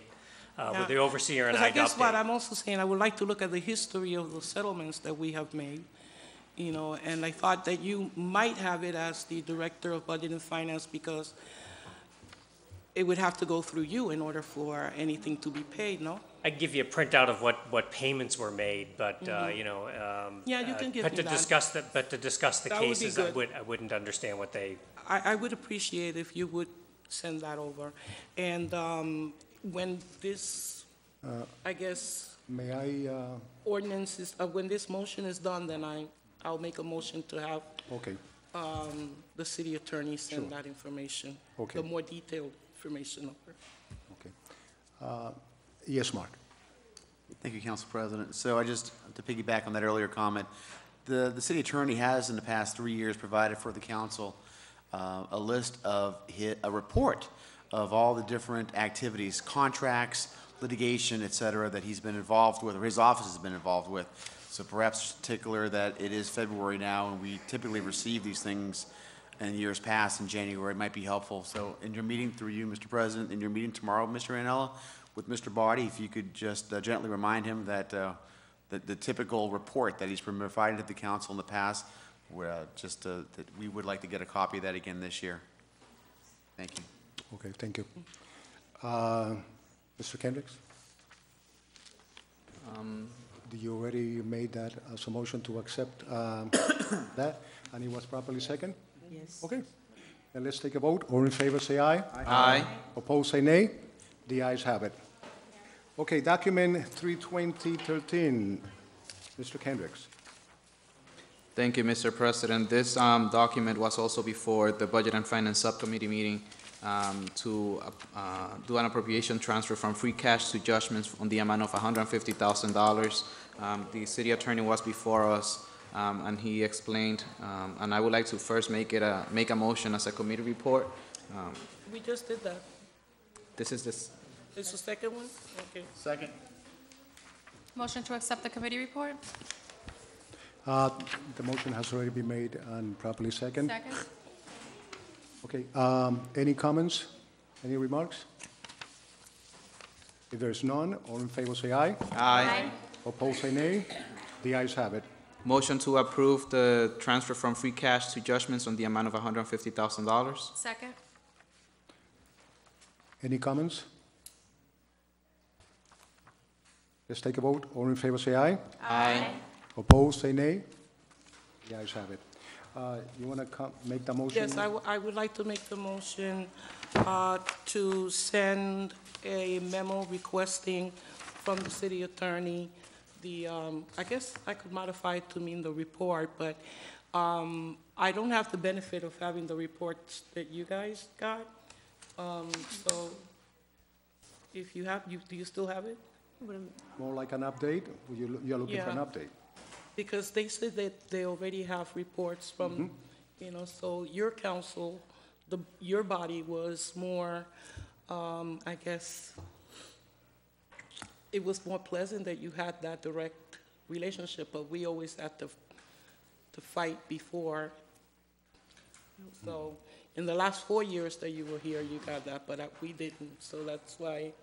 with the overseer and I to guess update. what I'm also saying, I would like to look at the history of the settlements that we have made, and I thought that you might have it as the Director of Budget and Finance, because it would have to go through you in order for anything to be paid, no? I'd give you a printout of what payments were made, but, Yeah, you can give but me to that. discuss the That would be cases, good. I wouldn't understand what they. I would appreciate if you would send that over. And when this, I guess, May I, ordinance is, when this motion is done, then I'll make a motion to have okay, the city attorney send Sure. that information. Okay. The more detailed information over. okay. Yes, Mark. Thank you, Council President. So to piggyback on that earlier comment, the city attorney has in the past 3 years provided for the council a list of a report of all the different activities, contracts, litigation, et cetera, that he's been involved with, or his office has been involved with. So perhaps particular that it is February now, and we typically receive these things in years past in January, it might be helpful. So in your meeting, through you, Mr. President, in your meeting tomorrow, Mr. Anella, with Mr. Body, if you could just gently remind him that the typical report that he's provided to the council in the past, that we would like to get a copy of that again this year. Thank you. Okay, thank you. Mr. Kendricks? Do you already made that as a motion to accept that, and it was properly second? Yes. Okay. And let's take a vote. All in favor, say aye. Aye. Opposed, say nay. The ayes have it. Okay, document 32013, Mr. Kendricks. Thank you, Mr. President. This document was also before the Budget and Finance Subcommittee meeting to do an appropriation transfer from free cash to judgments on the amount of $150,000. The city attorney was before us, and he explained, and I would like to first make a motion as a committee report. We just did that. This is this. It's the second one? Okay. Second. Motion to accept the committee report? The motion has already been made and properly second. Second. Okay, any comments? Any remarks? If there's none, all in favor say aye. Aye. Opposed say nay. The ayes have it. Motion to approve the transfer from free cash to judgments on the amount of $150,000. Second. Any comments? Let's take a vote. All in favor say aye. Aye. Opposed say nay. The ayes have it. You want to make the motion? Yes, I would like to make the motion to send a memo requesting from the city attorney the, I guess I could modify it to mean the report, but I don't have the benefit of having the reports that you guys got. So if you have, do you still have it? More like an update? You're looking for an Yeah. update? Because they said that they already have reports from, you know, so your council, your body was more, I guess, it was more pleasant that you had that direct relationship, but we always had to fight before. So in the last 4 years that you were here, you got that, but we didn't, so that's why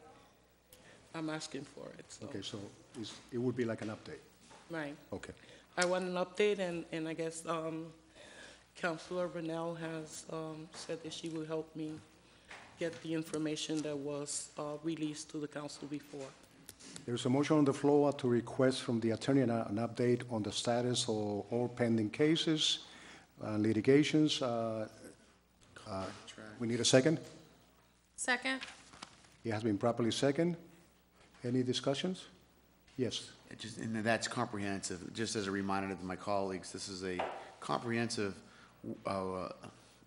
I'm asking for it, so. Okay, so it would be like an update? Right. Okay. I want an update, and I guess Councilor Brunel has said that she will help me get the information that was released to the council before. There's a motion on the floor to request from the attorney an update on the status of all pending cases, litigations. We need a second. Second. It has been properly second. Any discussions? Yes. And that's comprehensive. Just as a reminder to my colleagues, this is a comprehensive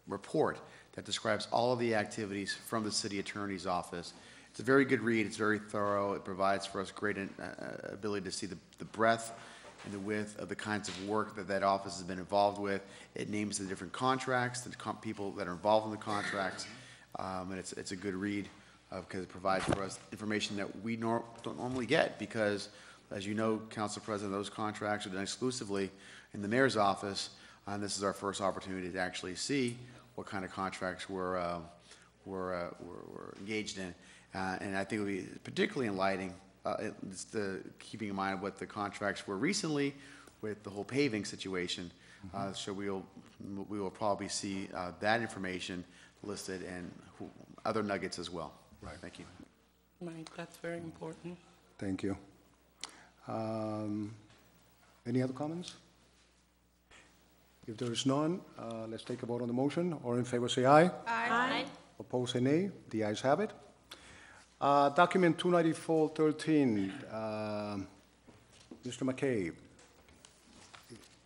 report that describes all of the activities from the city attorney's office. It's a very good read. It's very thorough. It provides for us great ability to see the breadth and the width of the kinds of work that office has been involved with. It names the different contracts, the people that are involved in the contracts, and it's a good read because it provides for us information that we don't normally get because, as you know, Council President, those contracts are done exclusively in the mayor's office, and this is our first opportunity to actually see what kind of contracts we're engaged in. And I think it would be particularly enlightening, keeping in mind what the contracts were recently with the whole paving situation. So we will probably see that information listed and other nuggets as well. Right. Thank you. Right, that's very important. Thank you. Any other comments? If there is none, let's take a vote on the motion. All in favor say aye. Aye. Opposed say nay. The ayes have it. Document 29413, Mr. McCabe.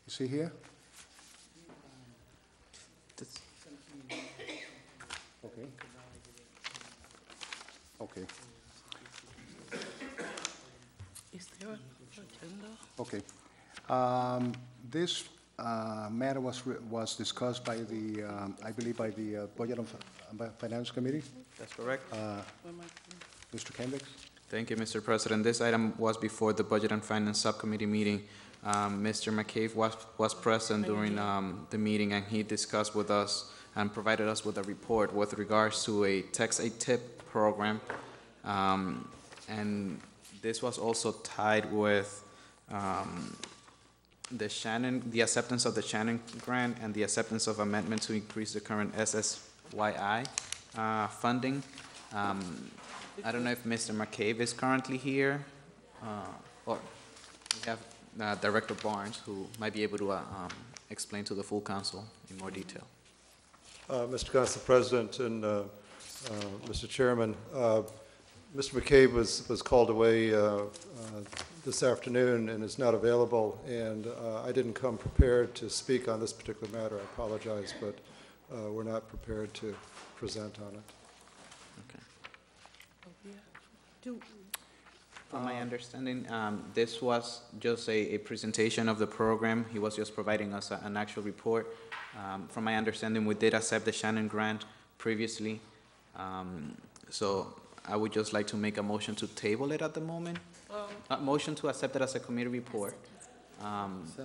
Is he here? Okay. Okay. Is there an agenda? Okay. This matter was discussed by the, I believe, by the Budget and Finance Committee. That's correct. Mr. Kendricks? Thank you, Mr. President. This item was before the Budget and Finance Subcommittee meeting. Mr. McCabe was present during the meeting, and he discussed with us and provided us with a report with regards to a Tax Aid Tip program. And this was also tied with the acceptance of the Shannon grant and the acceptance of amendment to increase the current SSYI funding. I don't know if Mr. McCabe is currently here. Well, we have Director Barnes, who might be able to explain to the full council in more detail. Mr. Council President and Mr. Chairman, Mr. McCabe was called away this afternoon and is not available, and I didn't come prepared to speak on this particular matter. I apologize, but we're not prepared to present on it. From my understanding, this was just a presentation of the program. He was just providing us an actual report. From my understanding, we did accept the Shannon grant previously. So I would just like to make a motion to table it at the moment. A motion to accept it as a committee report.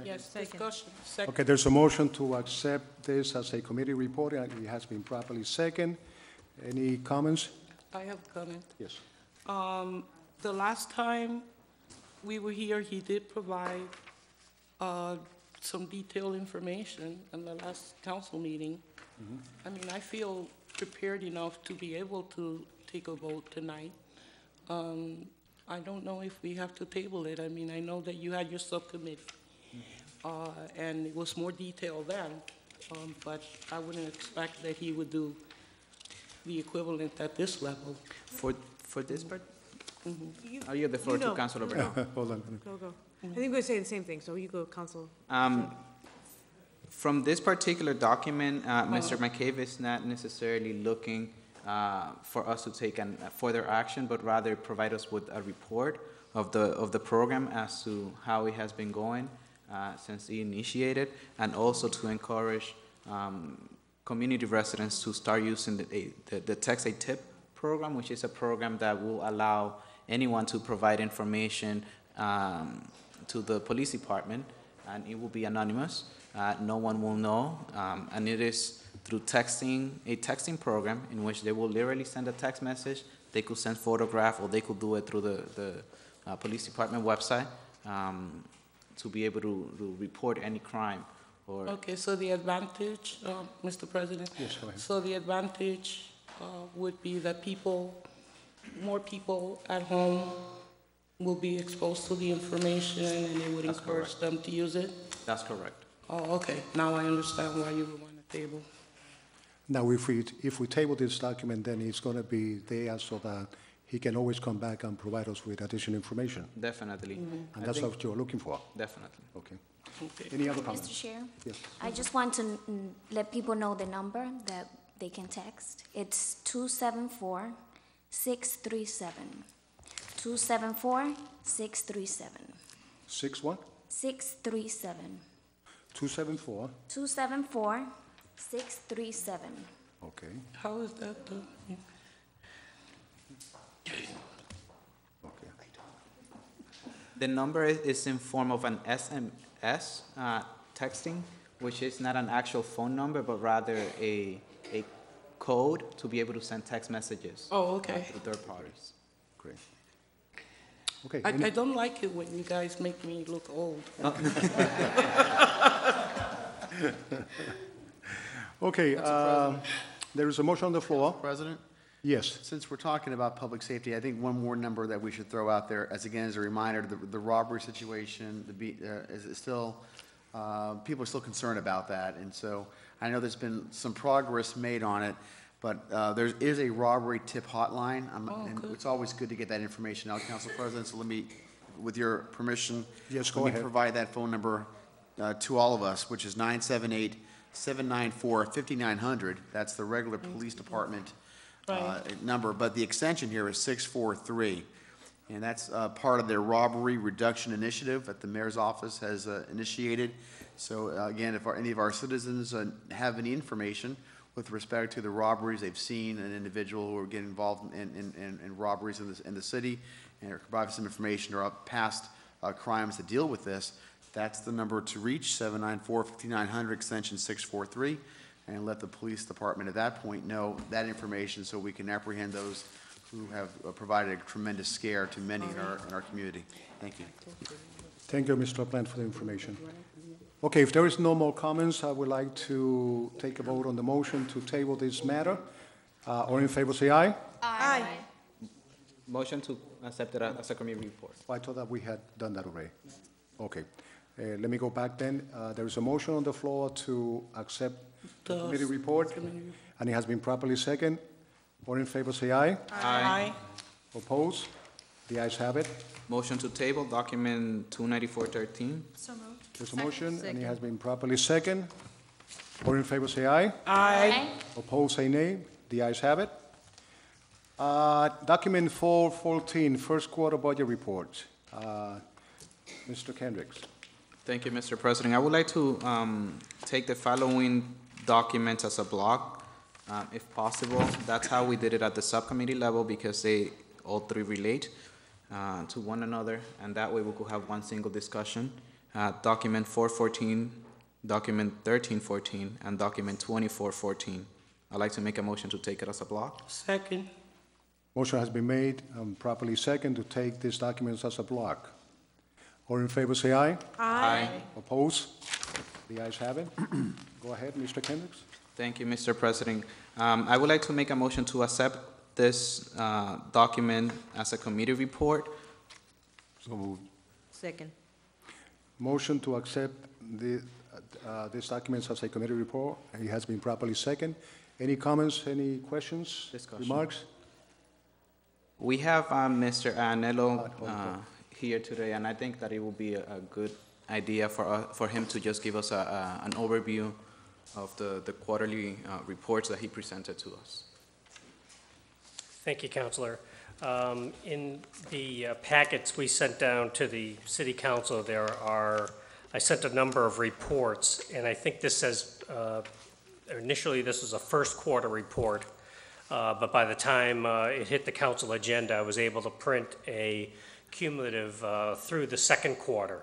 Yes, discussion. Second. Okay, there's a motion to accept this as a committee report, and it has been properly second. Any comments? I have a comment. Yes. The last time we were here, he did provide some detailed information in the last council meeting. I mean, I feel prepared enough to be able to take a vote tonight. I don't know if we have to table it. I mean, I know that you had your subcommittee, and it was more detailed then, but I wouldn't expect that he would do the equivalent at this level. For this part? I'll yield the floor to Councilor Bernal. Hold on. Go. I think we're going to say the same thing, so you go, Council. From this particular document, Mr. McCabe is not necessarily looking for us to take further action, but rather provide us with a report of the program as to how it has been going since he initiated, and also to encourage community residents to start using the Text a Tip program, which is a program that will allow anyone to provide information to the police department, and it will be anonymous. No one will know, and it is through a texting program in which they will literally send a text message. They could send photograph, or they could do it through the police department website to be able to report any crime. Okay, so the advantage, Mr. President? Yes, go ahead. So the advantage would be that more people at home will be exposed to the information, and it would encourage them to use it? That's correct. Oh, okay. Now I understand why you would want to table. Now, if we table this document, then it's going to be there so that he can always come back and provide us with additional information. Definitely. And that's what you're looking for. Definitely. Okay. Any other comments? Mr. Chair? Yes. I just want to let people know the number that they can text. It's 274-637. 274-637. 6 what? 637. 274. 274-637. Okay. How is that done? Yeah. The number is in form of an SMS texting, which is not an actual phone number, but rather a code to be able to send text messages. Oh, okay. To third parties. Great. Okay. I don't like it when you guys make me look old. Okay, there is a motion on the floor. President? Yes. Since we're talking about public safety, I think one more number that we should throw out there, as a reminder, the robbery situation is still, people are still concerned about that. And so I know there's been some progress made on it, but there is a robbery tip hotline. And it's always good to get that information out, Council President. So let me, with your permission, yes, go let ahead. me provide that phone number to all of us, which is 978-794-5900. That's the regular police department number, but the extension here is 643. And that's part of their robbery reduction initiative that the mayor's office has initiated. So again, if any of our citizens have any information with respect to the robberies they've seen, an individual who are getting involved in robberies in the city, and provide some information or past crimes that deal with this, that's the number to reach, 794-5900, extension 643, and let the police department at that point know that information so we can apprehend those who have provided a tremendous scare to many in our community. Thank you. Thank you, Mr. Plant, for the information. Okay, if there is no more comments, I would like to take a vote on the motion to table this matter. All in favor, say aye. Aye. Motion to accept it as a committee report. I thought that we had done that already. Okay. Let me go back then. There is a motion on the floor to accept The committee report, and it has been properly second. All in favor, say aye. Aye. Oppose? The ayes have it. Motion to table document 29413. So moved. There's a motion, and it has been properly second. All in favor, say aye. Aye. Oppose, say nay. The ayes have it. Document 414, first quarter budget report. Mr. Kendricks. Thank you, Mr. President. I would like to take the following documents as a block, if possible. That's how we did it at the subcommittee level because they all three relate to one another, and that way we could have one single discussion. Document 414, document 1314, and document 2414. I'd like to make a motion to take it as a block. Second. Motion has been made and properly second to take these documents as a block. All in favor, say aye. Aye. Oppose? The ayes have it. Go ahead, Mr. Kendricks. Thank you, Mr. President. I would like to make a motion to accept this document as a committee report. So moved. Second. Motion to accept these documents as a committee report. It has been properly second. Any comments, any questions, Discussion. remarks? We have Mr. Anello here today, and I think that it will be a good idea for him to just give us an overview of the quarterly reports that he presented to us. Thank you, Councilor. In the packets we sent down to the City Council, I sent a number of reports, and I think this says, initially this was a first quarter report, but by the time it hit the council agenda, I was able to print a cumulative through the second quarter.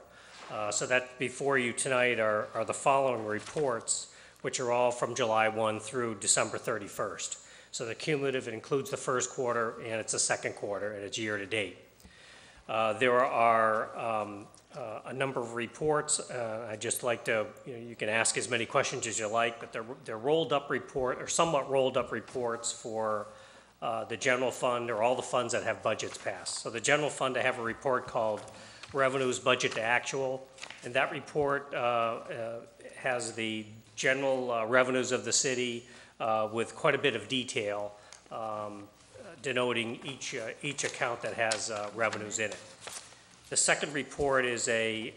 So that before you tonight are the following reports, which are all from July 1 through December 31st. So the cumulative, it includes the first quarter, and it's the second quarter, and it's year to date. There are a number of reports. I'd just like to, you can ask as many questions as you like, but they're rolled up report, or somewhat rolled up reports for the general fund, or all the funds that have budgets passed. So the general fund, I have a report called Revenues Budget to Actual, and that report has the general revenues of the city with quite a bit of detail, denoting each account that has revenues in it. The second report is a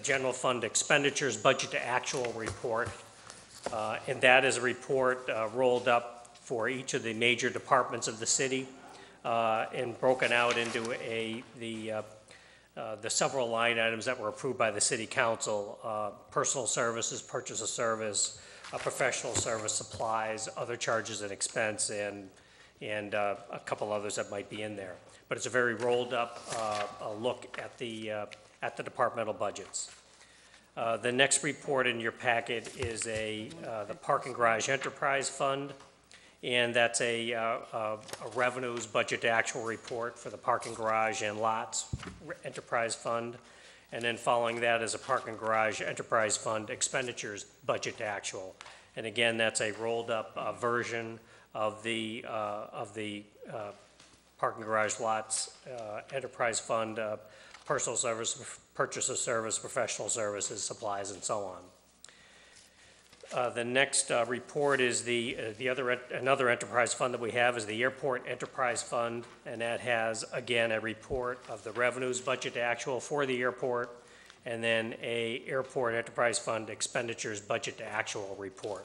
general fund expenditures budget to actual report, and that is a report rolled up for each of the major departments of the city and broken out into the several line items that were approved by the City Council: personal services, purchase of service, professional service, supplies, other charges and expense, and a couple others that might be in there. But it's a very rolled up look at the departmental budgets. The next report in your packet is the Parking Garage Enterprise Fund, and that's a revenues budget to actual report for the parking garage and lots enterprise fund. And then following that is a Parking Garage Enterprise Fund expenditures budget to actual. And again, that's a rolled up version of the Parking Garage Lots Enterprise Fund, personal service, purchase of service, professional services, supplies, and so on. The next report is another enterprise fund that we have is the Airport Enterprise Fund, and that has, again, a report of the revenues budget to actual for the airport, and then a Airport Enterprise Fund expenditures budget to actual report,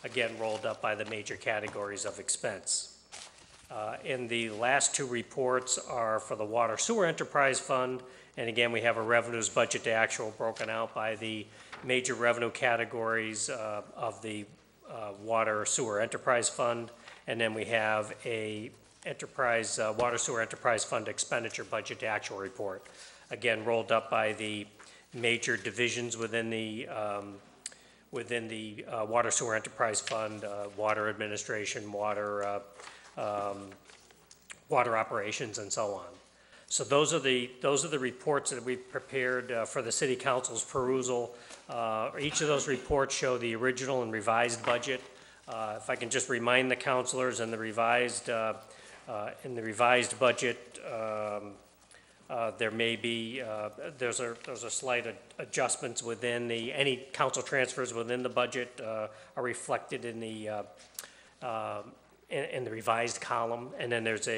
again, rolled up by the major categories of expense. And the last two reports are for the Water Sewer Enterprise Fund, and again, we have a revenues budget to actual broken out by the major revenue categories of the Water Sewer Enterprise Fund, and then we have a Water Sewer Enterprise Fund expenditure budget to actual report, again rolled up by the major divisions within the Water Sewer Enterprise Fund: water administration, water operations, and so on. So those are the reports that we've prepared for the City Council's perusal. Each of those reports show the original and revised budget. If I can just remind the councilors, in the revised budget, There may be, there's a slight adjustments within any council transfers within the budget are reflected in the revised column, and then there's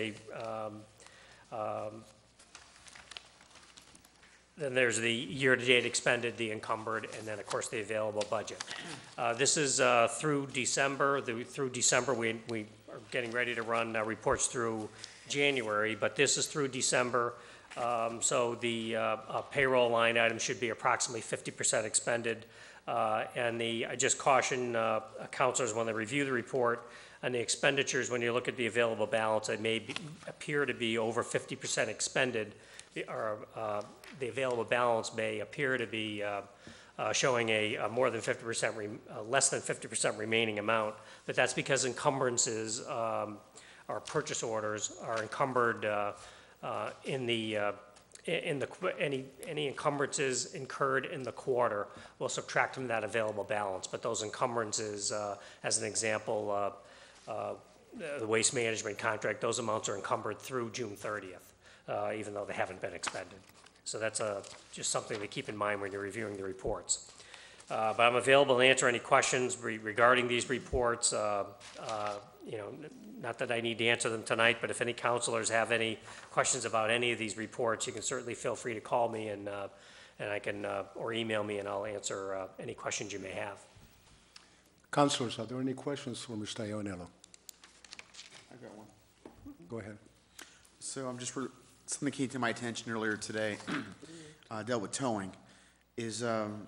then there's the year-to-date expended, the encumbered, and then, of course, the available budget. This is through December. Through December, we are getting ready to run reports through January, but this is through December. So the payroll line item should be approximately 50% expended. I just caution counselors when they review the report and the expenditures, when you look at the available balance, it may appear to be over 50% expended, or the available balance may appear to be showing a more than 50%, less than 50% remaining amount, but that's because encumbrances or purchase orders are encumbered any encumbrances incurred in the quarter will subtract from that available balance. But those encumbrances, as an example, the waste management contract, those amounts are encumbered through June 30th, even though they haven't been expended. So that's just something to keep in mind when you're reviewing the reports. But I'm available to answer any questions regarding these reports. Not that I need to answer them tonight, but if any counselors have any questions about any of these reports, you can certainly feel free to call me and I can, or email me, and I'll answer any questions you may have. Councilors, are there any questions for Mr. Ionello? I've got one. Go ahead. So something came to my attention earlier today, dealt with towing. Can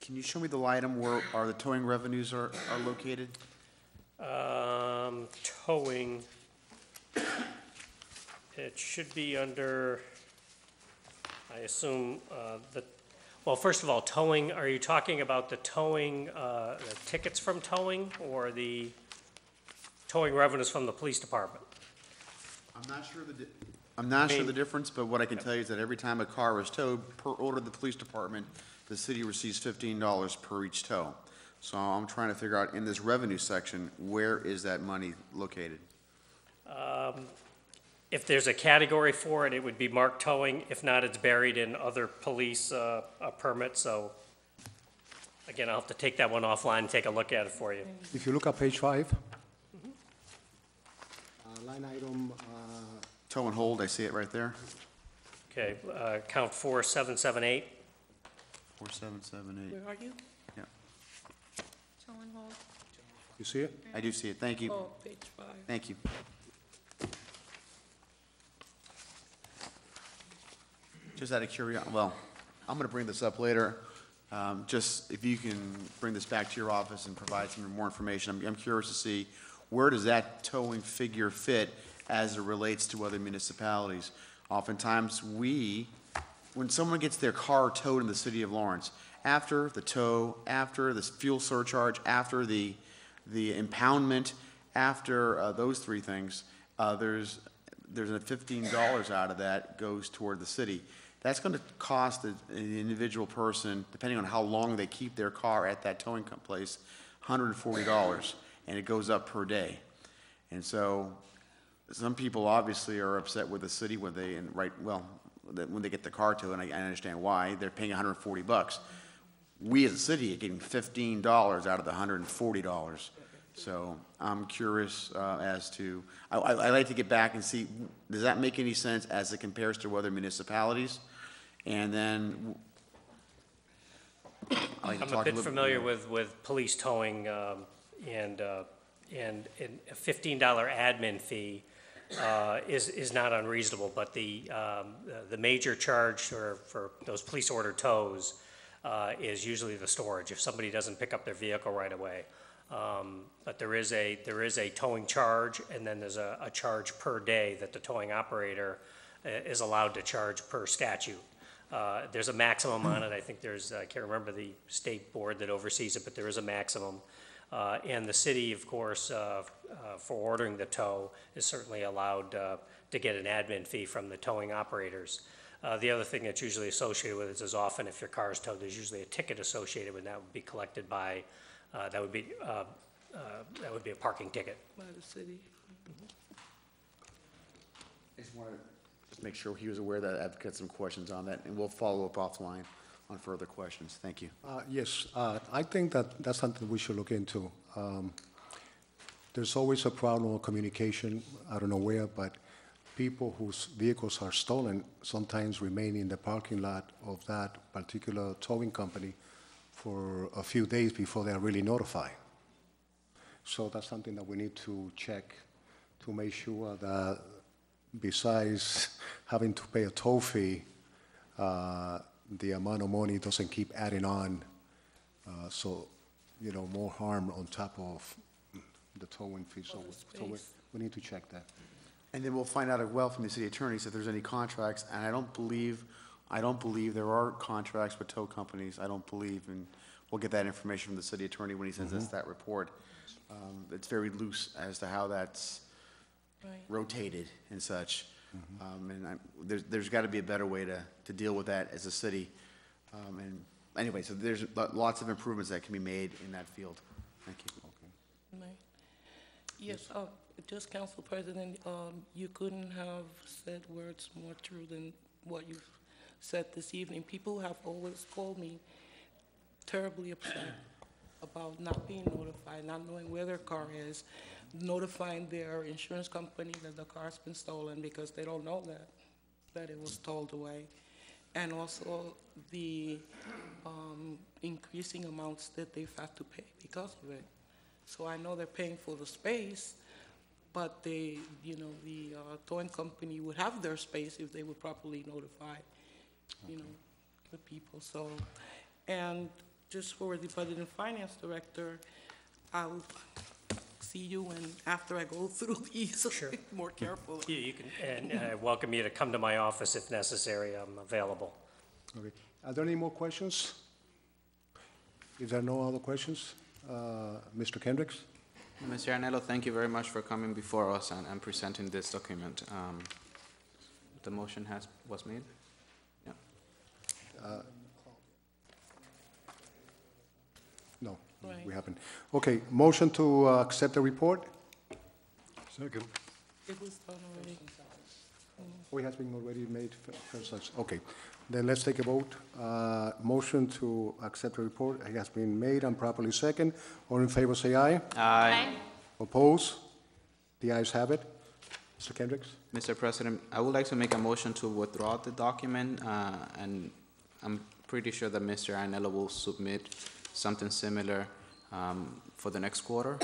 you show me the item where the towing revenues are located? Towing, it should be under, I assume, well, first of all, towing, are you talking about the towing, the tickets from towing, or the towing revenues from the police department? I'm not sure the difference, but what I can tell you is that every time a car is towed, per order of the police department, the city receives $15 per each tow. So I'm trying to figure out in this revenue section, where is that money located? If there's a category for it, it would be marked towing. If not, it's buried in other police permits. So again, I'll have to take that one offline and take a look at it for you. If you look at page 5, line item. Tow and hold, I see it right there. Okay, count 4778. 4778. Where are you? Yeah. Tow and hold. You see it? I do see it. Thank you. Oh, page 5. Thank you. Just out of curiosity, well, I'm going to bring this up later. Just if you can bring this back to your office and provide some more information. I'm curious to see where does that towing figure fit as it relates to other municipalities. Oftentimes when someone gets their car towed in the city of Lawrence, after the tow, after the fuel surcharge, after the impoundment, after those three things, there's a $15 out of that goes toward the city. That's going to cost the individual person, depending on how long they keep their car at that towing place, $140, and it goes up per day. And so some people obviously are upset with the city when they get the car towed, and I understand why. They're paying $140. We as a city are getting $15 out of the $140. So I'm curious as to, I'd like to get back and see, does that make any sense as it compares to other municipalities? And then I'm a bit familiar with police towing, and a $15 admin fee is not unreasonable, but the major charge for those police order tows is usually the storage, if somebody doesn't pick up their vehicle right away. But there is a towing charge, and then there's a charge per day that the towing operator is allowed to charge per statute. There's a maximum on it. I think I can't remember the state board that oversees it, but there is a maximum. And the city, of course, for ordering the tow, is certainly allowed to get an admin fee from the towing operators. The other thing that's usually associated with it is often if your car is towed, there's usually a ticket associated with that would be collected by, that would be a parking ticket. By the city. I just wanted just make sure he was aware that I've got some questions on that, and we'll follow up offline on further questions. Thank you. Yes, I think that that's something we should look into. There's always a problem with communication, I don't know where, but people whose vehicles are stolen sometimes remain in the parking lot of that particular towing company for a few days before they are really notified. So that's something that we need to check to make sure that besides having to pay a toll fee, the amount of money doesn't keep adding on. So, more harm on top of the towing fee. So we need to check that. And then we'll find out as well from the city attorneys if there's any contracts, and I don't believe there are contracts with tow companies, I don't believe, and we'll get that information from the city attorney when he sends us that report. It's very loose as to how that's rotated and such. And there's got to be a better way to deal with that as a city. And anyway, so there's lots of improvements that can be made in that field. Thank you. Yes, just Council President, you couldn't have said words more true than what you've said this evening. People have always called me terribly upset about not being notified, not knowing where their car is, notifying their insurance company that the car's been stolen because they don't know that it was towed away. And also the increasing amounts that they've had to pay because of it. So I know they're paying for the space, but the towing company would have their space if they would properly notify, the people. So, and just for the Budget and Finance Director, I'll see you after I go through these more carefully. You can, and I welcome you to come to my office if necessary. I'm available. Okay. Are there any more questions? If there are no other questions, Mr. Kendricks? Mr. Arnello, thank you very much for coming before us and presenting this document. The motion was made? Yeah. No, we haven't. Okay, motion to accept the report? Second. It was done already. Oh, it has been already made first. Okay, then let's take a vote. Motion to accept the report has been made and properly second. All in favor, say aye. Aye. Oppose? The ayes have it. Mr. Kendricks? Mr. President, I would like to make a motion to withdraw the document, and I'm pretty sure that Mr. Arnello will submit something similar for the next quarter,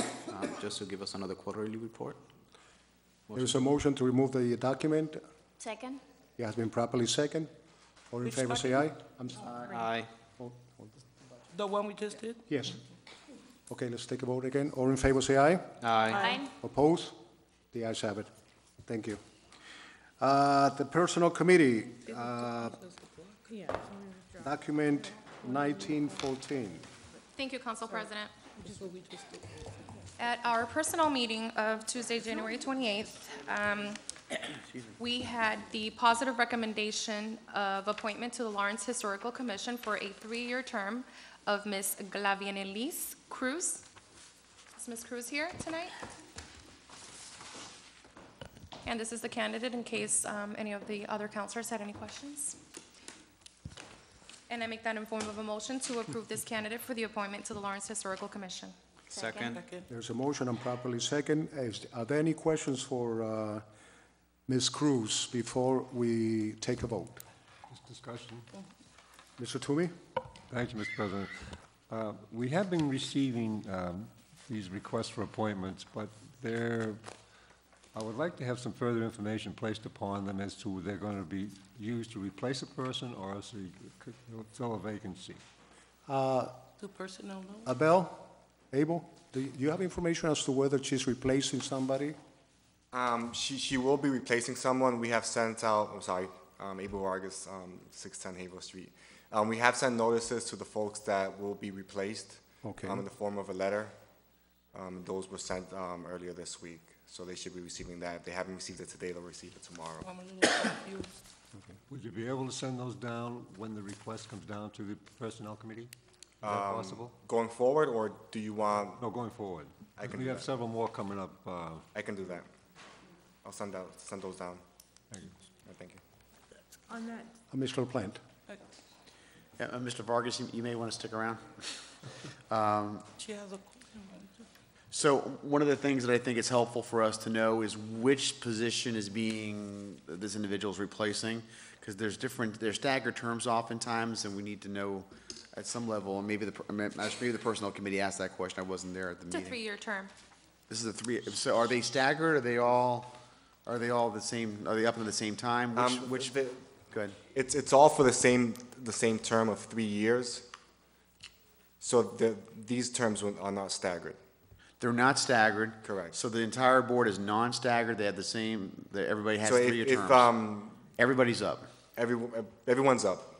just to give us another quarterly report. There is a motion to remove the document. Second? It has been properly second. All in Which favor, say aye. I'm sorry. Aye. The one we just did? Yes. Okay, let's take a vote again. All in favor, say aye. Aye. Oppose? The ayes have it. Thank you. The Personnel Committee, document 1914. Thank you, Council President. At our personnel meeting of Tuesday, January 28th, we had the positive recommendation of appointment to the Lawrence Historical Commission for a 3-year term of Ms. Glavianelise Cruz. Is Ms. Cruz here tonight? And this is the candidate in case any of the other councilors had any questions. And I make that in form of a motion to approve this candidate for the appointment to the Lawrence Historical Commission. Second. There's a motion and properly second. Are there any questions for Ms. Cruz before we take a vote? Discussion. Mr. Toomey? Thank you, Mr. President. We have been receiving these requests for appointments, but I would like to have some further information placed upon them as to they're going to be used to replace a person or as to fill a vacancy. Do personnel know? Abel, do you have information as to whether she's replacing somebody? She will be replacing someone. We have sent out, Abel Vargas, 610 Havel Street. We have sent notices to the folks that will be replaced in the form of a letter. Those were sent earlier this week, so they should be receiving that. If they haven't received it today, they'll receive it tomorrow. I'm a little confused. Okay. Would you be able to send those down when the request comes down to the Personnel Committee? Is that possible? Going forward, or do you want? No, going forward. I can We do have that. several more coming up. I can do that. I'll send those down. Thank you. Thank you. On that, Mr. LaPlante. Yeah, Mr. Vargas, you may want to stick around. She has a, So one of the things that I think is helpful for us to know is which position is this individual's replacing, because there's staggered terms oftentimes, and we need to know at some level, and maybe the Personnel Committee asked that question, I wasn't there at the It's a meeting. 3-year term. This is so are they staggered, are they all the same, are they up at the same time? Go ahead. It's all for the same term of 3 years. So these terms are not staggered. They're not staggered. Correct. So the entire board is non-staggered, they have the same, everybody has So 3-year if terms. Everybody's up. Everyone's up.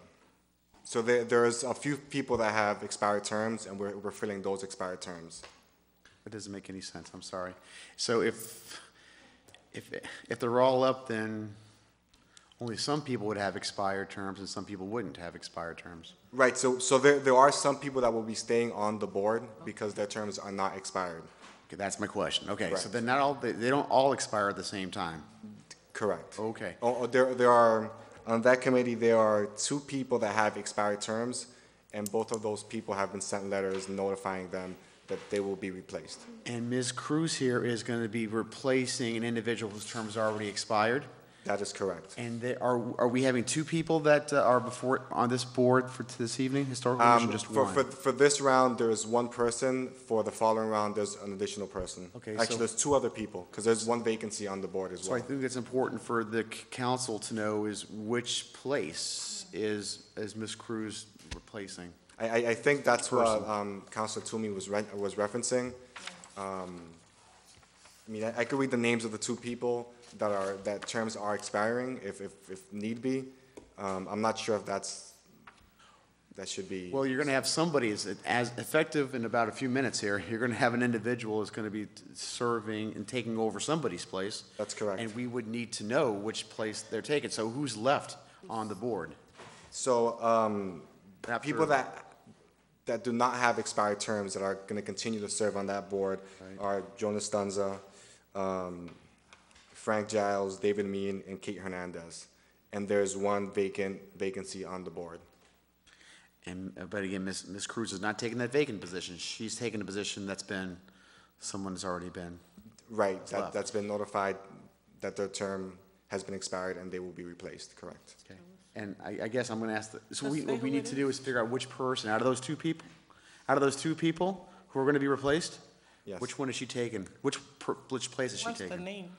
So there's a few people that have expired terms, and we're filling those expired terms. That doesn't make any sense, I'm sorry. So if they're all up, then only some people would have expired terms and some people wouldn't have expired terms. Right, so there are some people that will be staying on the board because their terms are not expired. Okay, that's my question. Okay, so Correct. then they don't all expire at the same time. Correct. Okay. There are, on that committee, there are 2 people that have expired terms, and both of those people have been sent letters notifying them that they will be replaced. And Ms. Cruz here is going to be replacing an individual whose term has already expired? That is correct. And are we having 2 people that are on this board for this evening, Historical Commission, just one? For this round, there is 1 person. For the following round, there's an additional person. Okay, Actually, so- there's 2 other people, because there's 1 vacancy on the board as So I well. think it's important for the council to know is which place is Ms. Cruz replacing? I think that's what Person. Councilor Toomey was referencing. I mean, I could read the names of the 2 people that terms are expiring if need be. I'm not sure if that should be. Well, you're going to have somebody as effective in about a few minutes here. You're going to have an individual who's going to be serving and taking over somebody's place. That's correct. And we would need to know which place they're taking. So who's left on the board? So people that do not have expired terms that are going to continue to serve on that board are Jonas Stunza, Frank Giles, David Mean, and Kate Hernandez. And there's 1 vacancy on the board. But again, Ms. Cruz is not taking that vacant position. She's taking a position someone's already been. Right, left. that's been notified that their term has been expired and they will be replaced, correct. Okay. And I guess I'm going to ask, so what we need to do is figure out which person, out of those two people who are going to be replaced? Yes. Which one is she taking? Which place is she what's taking? the name?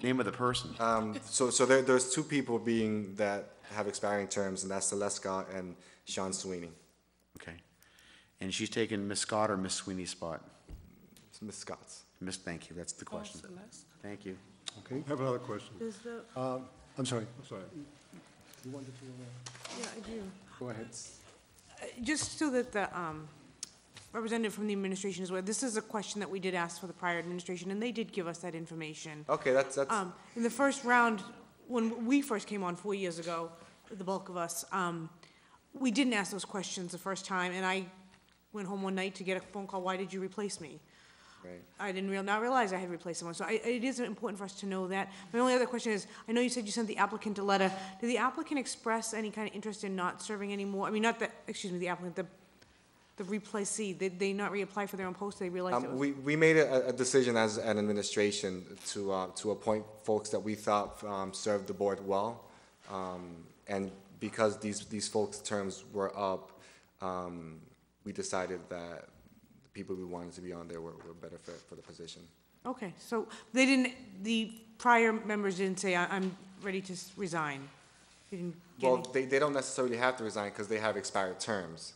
Name of the person. So there's 2 people that have expiring terms, and that's Celeste Scott and Sean Sweeney. Okay. And she's taking Miss Scott or Miss Sweeney's spot? It's Miss Scott's. Thank you, that's the question. Celeste. Thank you. Okay. I have another question. does the, I'm sorry. I'm sorry. You wanted to, yeah, I do. go ahead. Just so that the representative from the administration is aware, this is a question that we did ask for the prior administration, and they did give us that information. Okay, that's In the first round, when we first came on 4 years ago, the bulk of us, we didn't ask those questions the first time, and I went home one night to get a phone call, why did you replace me? right. I didn't not realize I had replaced someone, so it is important for us to know that. My only other question is, I know you said you sent the applicant a letter. Did the applicant express any kind of interest in not serving anymore? I mean, not the, excuse me, the applicant, the replacee, did they not reapply for their own post? They realized it was... We made a decision as an administration to appoint folks that we thought served the board well. And because these folks' terms were up, we decided that the people we wanted to be on there were better fit for the position. Okay, so they didn't, the prior members didn't say, I'm ready to resign? They didn't get Well, they don't necessarily have to resign because they have expired terms.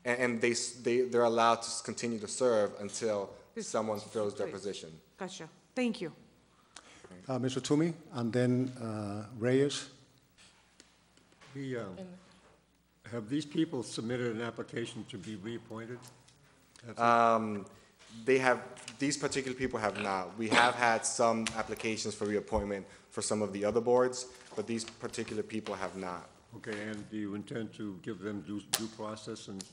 And they're allowed to continue to serve until someone fills their position. Gotcha. Thank you. Mr. Toomey, and then Reyes. Have these people submitted an application to be reappointed? These particular people have not. We have had some applications for reappointment for some of the other boards, but these particular people have not. Okay, and do you intend to give them due process and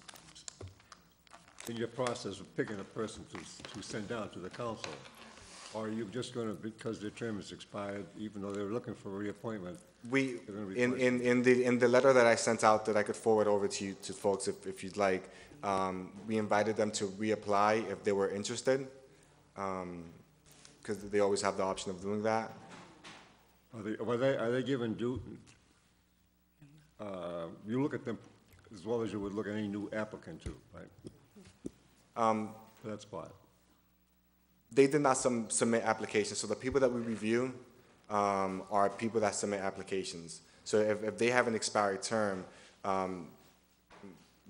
in your process of picking a person to send down to the council? Or are you just going to, because their term is expired, even though they're looking for a reappointment? We, they're gonna in the letter that I sent out that I could forward over to you, to folks if you'd like, we invited them to reapply if they were interested, because they always have the option of doing that. Are they given due, you look at them as well as you would look at any new applicant too, right? For that spot. They did not submit applications, so the people that we review are people that submit applications. So if they have an expired term,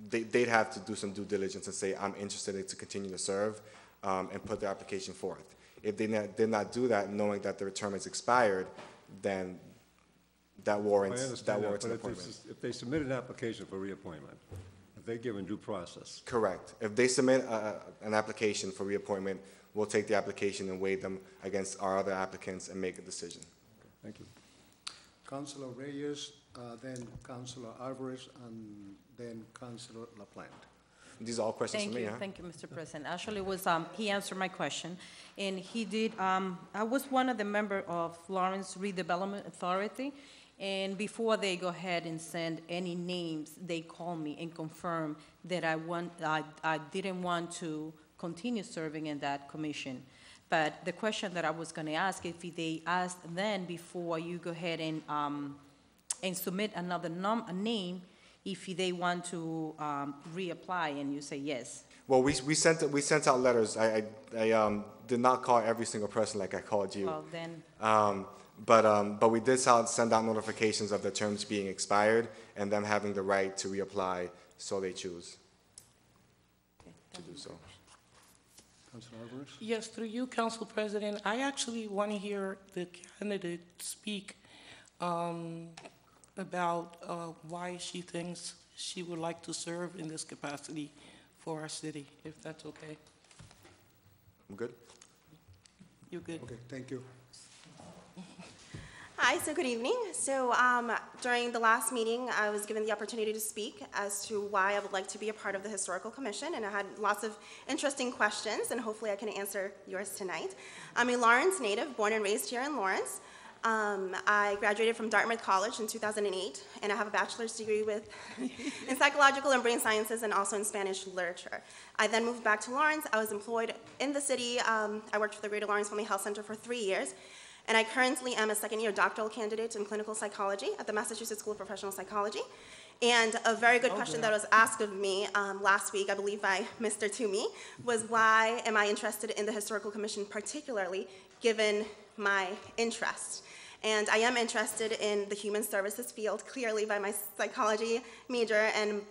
they'd have to do some due diligence and say, I'm interested to continue to serve, and put their application forth. If they did not do that, knowing that their term is expired, then that warrants an appointment. If they submit an application for reappointment, if they're given due process. Correct. If they submit an application for reappointment, we'll take the application and weigh them against our other applicants and make a decision. Thank you. Councilor Reyes, then Councilor Alvarez, and then Councilor LaPlante. These are all questions for me, huh? Thank you, Mr. President. Actually, he answered my question, and he did, I was one of the members of Lawrence Redevelopment Authority, and before they go ahead and send any names, they call me and confirm that I didn't want to continue serving in that commission. But the question that I was going to ask, if they asked then before you go ahead and submit another name, if they want to reapply, and you say yes. Well, we sent out letters. I did not call every single person like I called you. Well, then. But we did send out notifications of the terms being expired and them having the right to reapply, so they choose to do so. Councilor Alvarez? Yes, through you, Council President, I actually want to hear the candidate speak about why she thinks she would like to serve in this capacity for our city, if that's okay. I'm good. You're good. Okay, thank you. Hi, so good evening. So during the last meeting, I was given the opportunity to speak as to why I would like to be a part of the Historical Commission, and I had lots of interesting questions, and hopefully I can answer yours tonight. I'm a Lawrence native, born and raised here in Lawrence. I graduated from Dartmouth College in 2008, and I have a bachelor's degree in psychological and brain sciences and also in Spanish literature. I then moved back to Lawrence. I was employed in the city. I worked for the Greater Lawrence Family Health Center for 3 years. And I currently am a second-year doctoral candidate in clinical psychology at the Massachusetts School of Professional Psychology. And a very good question that was asked of me last week, I believe by Mr. Toomey, was why am I interested in the Historical Commission particularly, given my interest? And I am interested in the human services field, clearly by my psychology major, and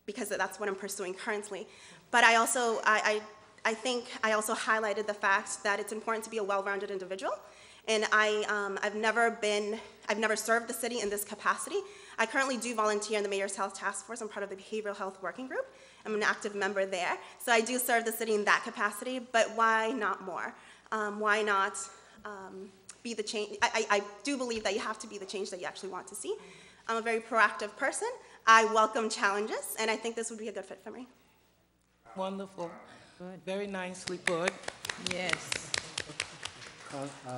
because that's what I'm pursuing currently. But I also, I think I also highlighted the fact that it's important to be a well-rounded individual. And I've never served the city in this capacity. I currently do volunteer in the Mayor's Health Task Force. I'm part of the Behavioral Health Working Group. I'm an active member there. So I do serve the city in that capacity, but why not more? Why not be the change? I do believe that you have to be the change that you actually want to see. I'm a very proactive person. I welcome challenges, and I think this would be a good fit for me. Wonderful. Good. Very nicely put. Yes.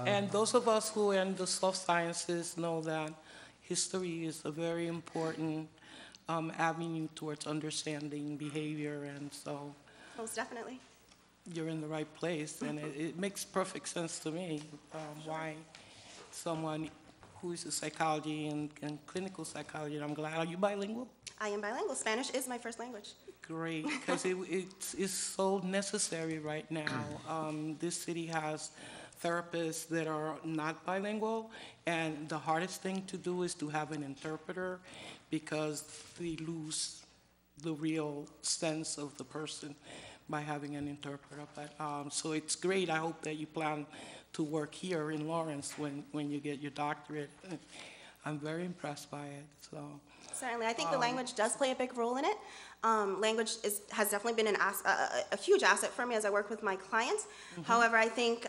And those of us who are in the soft sciences know that history is a very important avenue towards understanding behavior, and so most definitely you're in the right place, and it makes perfect sense to me why someone who is a psychology and clinical psychology, and I'm glad. Are you bilingual? I am bilingual. Spanish is my first language. Great, because it is so necessary right now. This city has therapists that are not bilingual, and the hardest thing to do is to have an interpreter because they lose the real sense of the person by having an interpreter. But so it's great. I hope that you plan to work here in Lawrence when you get your doctorate. I'm very impressed by it. So certainly, I think the language does play a big role in it. Language has definitely been a huge asset for me as I work with my clients. Mm-hmm. However, I think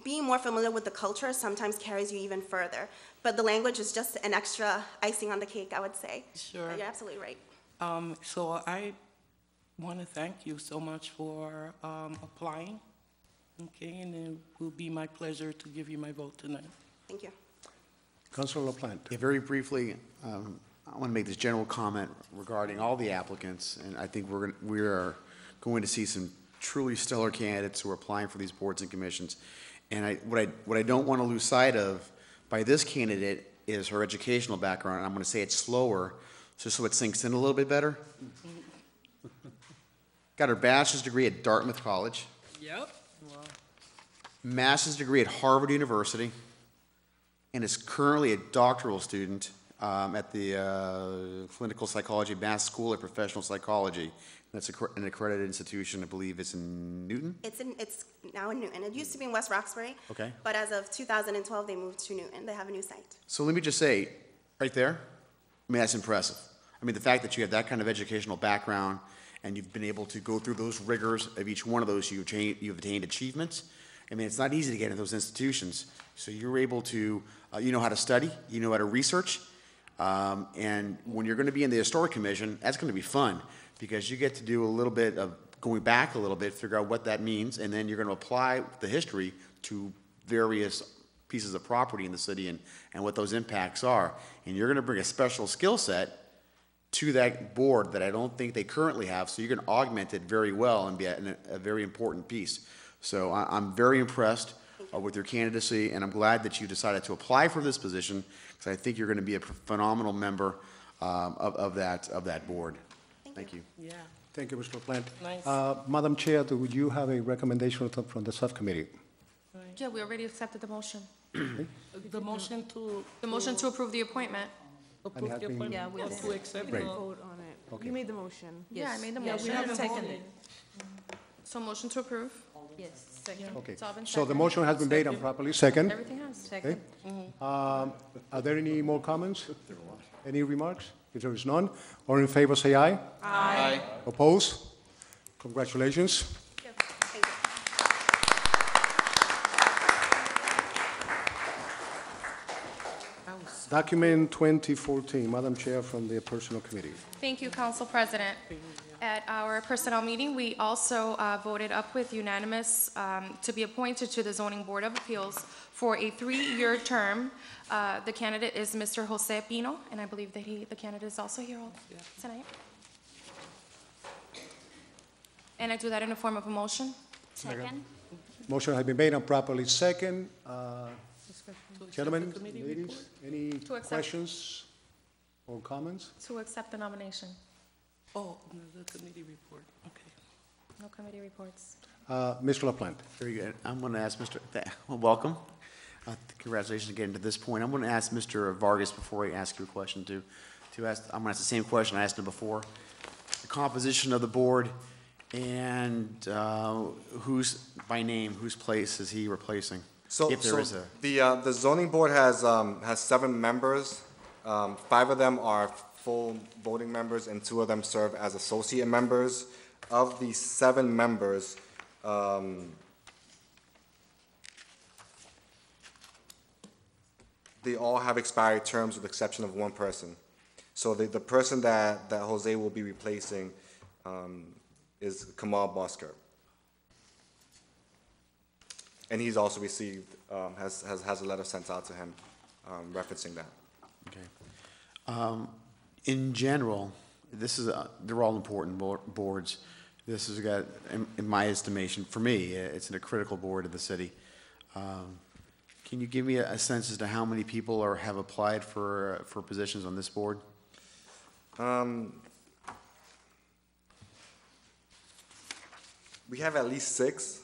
being more familiar with the culture sometimes carries you even further. But the language is just an extra icing on the cake, I would say. Sure. But you're absolutely right. So I want to thank you so much for applying. Okay, and it will be my pleasure to give you my vote tonight. Thank you. Councilor LaPlante. Yeah, very briefly, I want to make this general comment regarding all the applicants, and I think we are going to see some truly stellar candidates who are applying for these boards and commissions. And what I don't want to lose sight of by this candidate is her educational background, and I'm going to say it slower, just so it sinks in a little bit better. Got her bachelor's degree at Dartmouth College. Yep. Master's degree at Harvard University, and is currently a doctoral student at the Clinical Psychology Mass School of Professional Psychology. That's an accredited institution, I believe it's in Newton? It's now in Newton. It used to be in West Roxbury. Okay. But as of 2012, they moved to Newton. They have a new site. So let me just say, right there, I mean, that's impressive. I mean, the fact that you have that kind of educational background and you've been able to go through those rigors of each one of those, you've attained achievements. I mean, it's not easy to get into those institutions. So you're able to, you know how to study, you know how to research, and when you're going to be in the Historic Commission, that's going to be fun because you get to do a little bit of going back a little bit, figure out what that means, and then you're going to apply the history to various pieces of property in the city and what those impacts are. And you're going to bring a special skill set to that board that I don't think they currently have, so you're going to augment it very well and be a very important piece. So I'm very impressed with your candidacy, and I'm glad that you decided to apply for this position because I think you're going to be a phenomenal member of that board. Thank you. Yeah. Thank you, Mr. LaPlante. Nice. Madam Chair, do you have a recommendation from the subcommittee? Yeah, we already accepted the motion. The motion to. The motion to approve the appointment. Approve has the been- appointment Yeah, we or did. to accept. We Great. didn't vote on it. Okay. You made the motion. Yeah, I made the Yeah, we motion. haven't Seconded. voted. So motion to approve? Yes, second. Okay. It's all been So the seconded. motion has been made and properly second. Everything has. Okay. Are there any more comments? Any remarks? If there is none, all in favor say aye. Aye. Oppose? Congratulations. Document 2014, Madam Chair from the Personnel Committee. Thank you, Council President. At our personnel meeting, we also voted up with unanimous to be appointed to the Zoning Board of Appeals for a 3-year term. The candidate is Mr. Jose Pino, and I believe that the candidate is also here tonight. And I do that in the form of a motion. Second. Motion has been made and properly second. To accept Gentlemen, the committee ladies, report? any To accept. questions or comments? To accept the nomination. Oh, no, the committee report, okay. No committee reports. Mr. LaPlante. Very good. I'm going to ask welcome. Congratulations on getting to this point. I'm going to ask Mr. Vargas before I ask you a question to ask, I'm going to ask the same question I asked him before. The composition of the board and by name, whose place is he replacing? If there is a. The zoning board has 7 members. 5 of them are full voting members and 2 of them serve as associate members. Of the 7 members, they all have expired terms with the exception of 1 person. So the person that Jose will be replacing is Kamal Bosker. And he's also received, has a letter sent out to him referencing that. Okay. In general, they're all important boards. This has got, in my estimation, for me, it's a critical board of the city. Can you give me a sense as to how many people have applied for positions on this board? We have at least 6.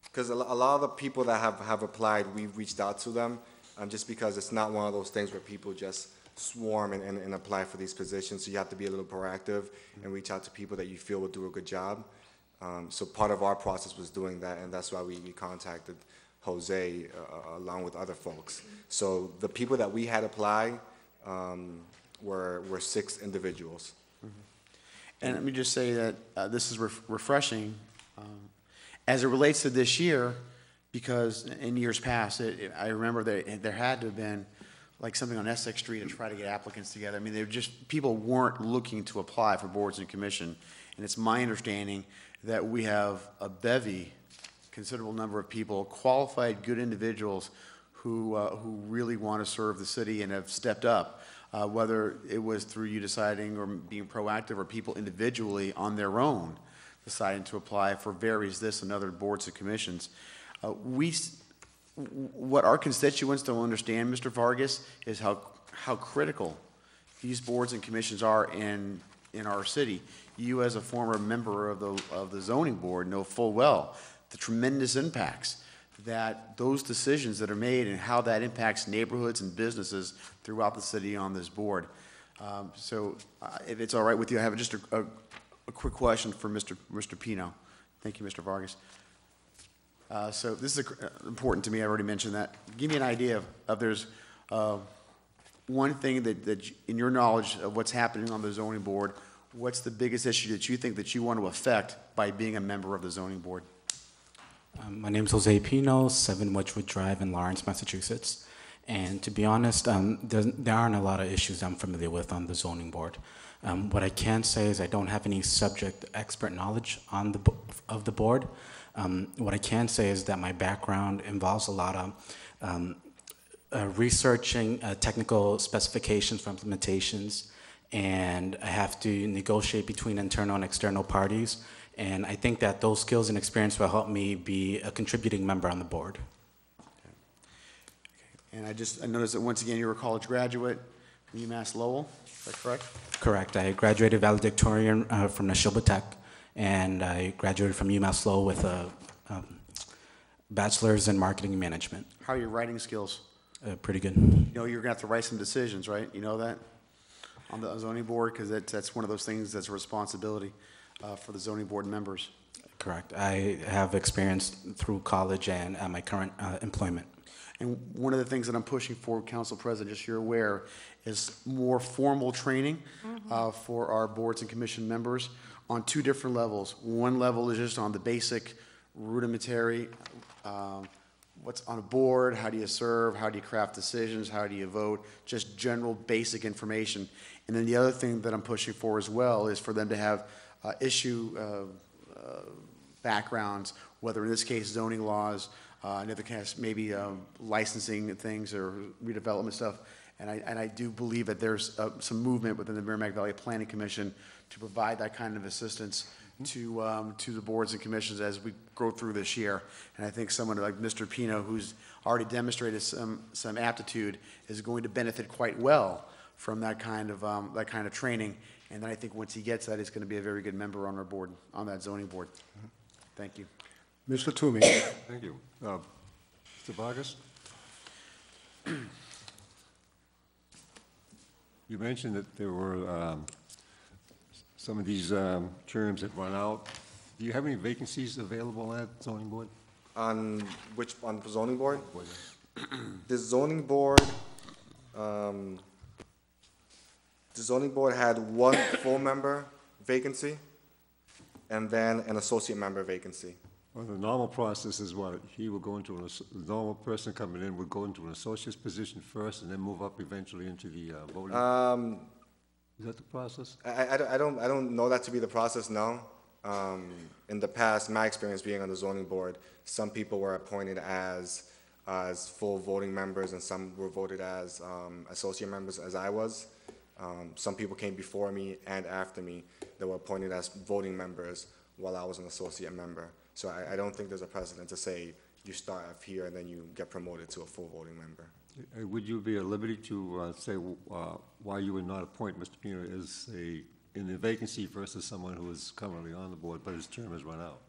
Because a lot of the people that have applied, we've reached out to them, just because it's not one of those things where people just swarm and apply for these positions. So you have to be a little proactive and reach out to people that you feel will do a good job. So part of our process was doing that, and that's why we contacted Jose along with other folks. So the people that we had apply were 6 individuals. And let me just say that this is refreshing as it relates to this year, because in years past, I remember there had to have been like something on Essex Street to try to get applicants together. I mean, people weren't looking to apply for boards and commission. And it's my understanding that we have a bevy, considerable number of people, qualified, good individuals who really want to serve the city and have stepped up, whether it was through you deciding or being proactive or people individually on their own deciding to apply for various this and other boards and commissions. What our constituents don't understand, Mr. Vargas, is how critical these boards and commissions are in our city. You, as a former member of the zoning board, know full well the tremendous impacts that those decisions that are made and how that impacts neighborhoods and businesses throughout the city on this board. So if it's all right with you, I have just a quick question for Mr. Pino. Thank you, Mr. Vargas. So this is important to me. I already mentioned that. Give me an idea of there's one thing that in your knowledge of what's happening on the zoning board, what's the biggest issue that you think that you want to affect by being a member of the zoning board? My name is Jose Pino, 7 Wedgewood Drive in Lawrence, Massachusetts. And to be honest, there aren't a lot of issues I'm familiar with on the zoning board. What I can say is I don't have any subject expert knowledge on of the board. What I can say is that my background involves a lot of researching technical specifications for implementations, and I have to negotiate between internal and external parties. And I think that those skills and experience will help me be a contributing member on the board. And I noticed that once again you're a college graduate from UMass Lowell. Is that correct? Correct. I graduated valedictorian from Neshoba Tech, and I graduated from UMass Lowell with a bachelor's in marketing and management. How are your writing skills? Pretty good. You know you're going to have to write some decisions, right? You know that? On the zoning board, because that's one of those things that's a responsibility for the zoning board members. Correct. I have experience through college and at my current employment. And one of the things that I'm pushing for, Council President, just so you're aware, is more formal training for our boards and commission members on 2 different levels. One level is just on the basic rudimentary, what's on a board, how do you serve, how do you craft decisions, how do you vote, just general basic information. And then the other thing that I'm pushing for as well is for them to have issue backgrounds, whether in this case zoning laws, in other cases maybe licensing things or redevelopment stuff. And I do believe that there's some movement within the Merrimack Valley Planning Commission to provide that kind of assistance to the boards and commissions as we go through this year. And I think someone like Mr. Pino, who's already demonstrated some aptitude, is going to benefit quite well from that kind of training. And then I think once he gets that, he's going to be a very good member on our board, on that zoning board. Thank you. Mr. Toomey. Thank you. Mr. Vargas? You mentioned that there were some of these terms that run out. Do you have any vacancies available at zoning board? On the zoning board? The zoning board, had 1 full member vacancy and then an associate member vacancy. Well, the normal process is what? He will go into the normal person coming in would go into an associate's position first and then move up eventually into the voting? Is that the process? I don't know that to be the process, no. In the past, my experience being on the zoning board, some people were appointed as full voting members and some were voted as associate members, as I was. Some people came before me and after me that were appointed as voting members while I was an associate member. So I don't think there's a precedent to say you start up here and then you get promoted to a full voting member. Would you be at liberty to say why you would not appoint Mr. Pino as in the vacancy versus someone who is currently on the board but his term has run out?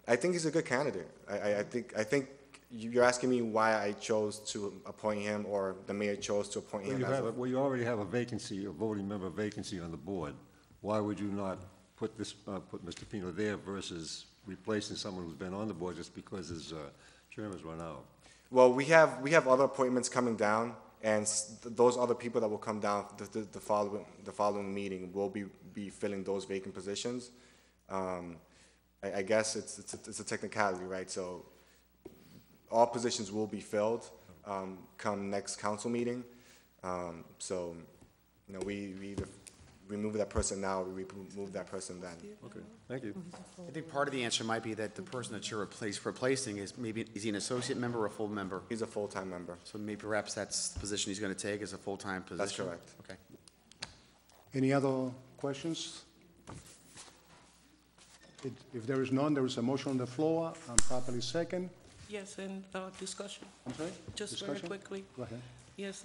I think he's a good candidate. I think you're asking me why I chose to appoint him or the mayor chose to appoint him. Well, you already have a vacancy, a voting member vacancy on the board. Why would you not put Mr. Pino there versus replacing someone who's been on the board just because his term has run out? Well, we have other appointments coming down, and those other people that will come down the following meeting will be filling those vacant positions. I guess it's a technicality, right? So all positions will be filled come next council meeting. So we remove that person now, we remove that person then. Okay, thank you. I think part of the answer might be that the person that you're replacing is he an associate member or a full member? He's a full-time member. So maybe perhaps that's the position he's going to take as a full-time position? That's correct. Okay. Any other questions? If there is none, there is a motion on the floor, and properly second. Yes, and discussion. I'm sorry? Just Discussion? very quickly. Go ahead. Yes,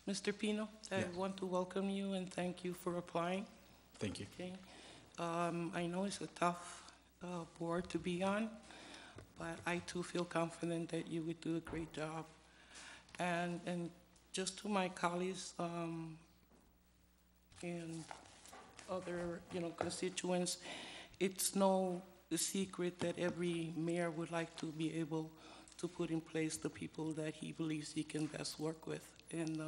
Mr. Pino, I want to welcome you and thank you for applying. Thank you. Okay. I know it's a tough board to be on, but I too feel confident that you would do a great job. And just to my colleagues and other, constituents, it's no secret that every mayor would like to be able to put in place the people that he believes he can best work with. And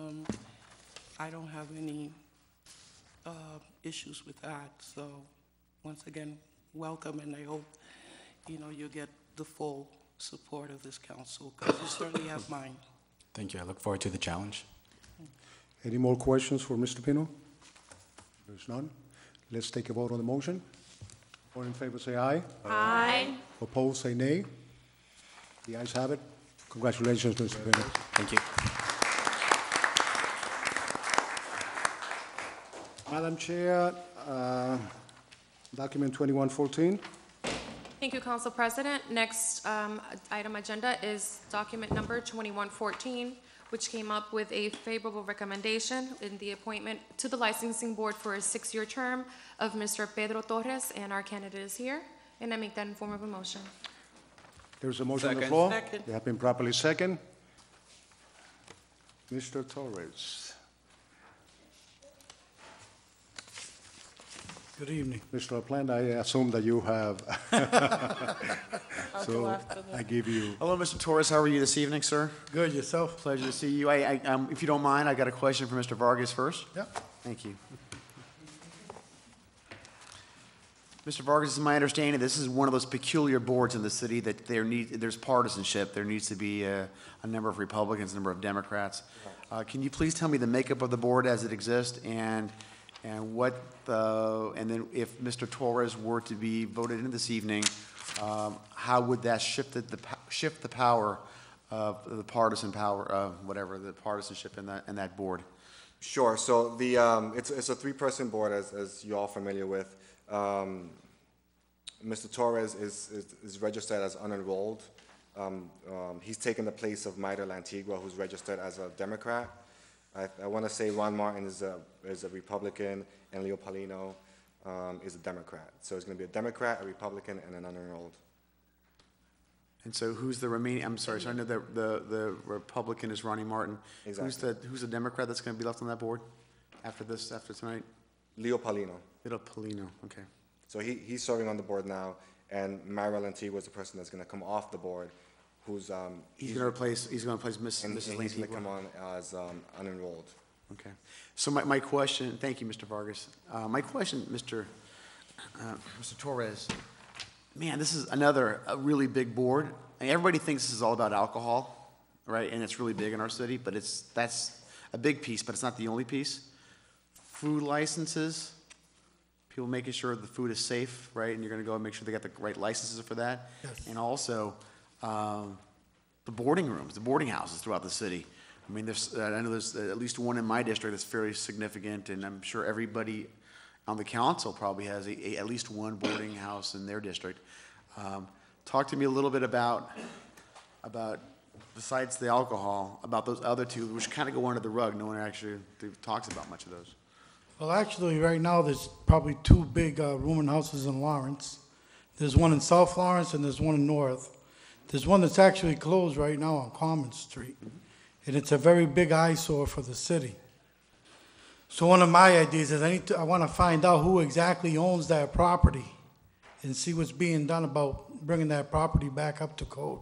I don't have any issues with that. So once again, welcome, and I hope, you get the full support of this council, because you certainly have mine. Thank you. I look forward to the challenge. Any more questions for Mr. Pino? There's none. Let's take a vote on the motion. All in favor, say aye. Aye. Opposed, say nay. The ayes have it. Congratulations, Mr. Pino. Thank you. Madam Chair, document 2114. Thank you, Council President. Next item agenda is document number 2114, which came up with a favorable recommendation in the appointment to the licensing board for a 6-year term of Mr. Pedro Torres, and our candidate is here, and I make that in form of a motion. There's a motion on the Second. floor. Second. They have been properly second. Mr. Torres. Good evening. Mr. LaPlante, I assume that you have. I'll So go after I give you. Hello, Mr. Torres. How are you this evening, sir? Good, yourself? Pleasure to see you. If you don't mind, I got a question for Mr. Vargas first. Yeah. Thank you. Mr. Vargas, this is my understanding, this is one of those peculiar boards in the city that there's partisanship. There needs to be a number of Republicans, a number of Democrats. Can you please tell me the makeup of the board as it exists, and then if Mr. Torres were to be voted in this evening, how would that shift the power of the partisan power, the partisanship in that board? Sure. So it's a 3-person board, as you're all familiar with. Mr. Torres is registered as unenrolled. He's taken the place of Maida Lantigua, who's registered as a Democrat. I want to say Ron Martin is a Republican, and Leo Paulino is a Democrat. So it's going to be a Democrat, a Republican, and an unenrolled. And so who's the remaining, I'm sorry, so I know that the Republican is Ronnie Martin. Exactly. Who's the Democrat that's going to be left on that board after tonight? Leo Paulino. Leo Paulino, okay. So he's serving on the board now, and Mayra Lantigua is the person that's going to come off the board, who's He's going to replace Mrs. and Lantigua. he's going to come on as unenrolled. Okay. So my question, thank you, Mr. Vargas. My question, Mr. Torres, man, this is a really big board. And everybody thinks this is all about alcohol, right? And it's really big in our city, but that's a big piece, but it's not the only piece. Food licenses, people making sure the food is safe, right? And you're going to go and make sure they got the right licenses for that. Yes. And also the boarding rooms, the boarding houses throughout the city. I mean, I know there's at least one in my district that's fairly significant, and I'm sure everybody on the council probably has at least one boarding house in their district. Talk to me a little bit about, besides the alcohol, about those other two, which kind of go under the rug. No one actually talks about much of those. Well, actually, right now, there's probably 2 big rooming houses in Lawrence. There's one in South Lawrence and there's one in North. There's one that's actually closed right now on Common Street. And it's a very big eyesore for the city. So one of my ideas is I want to find out who exactly owns that property and see what's being done about bringing that property back up to code.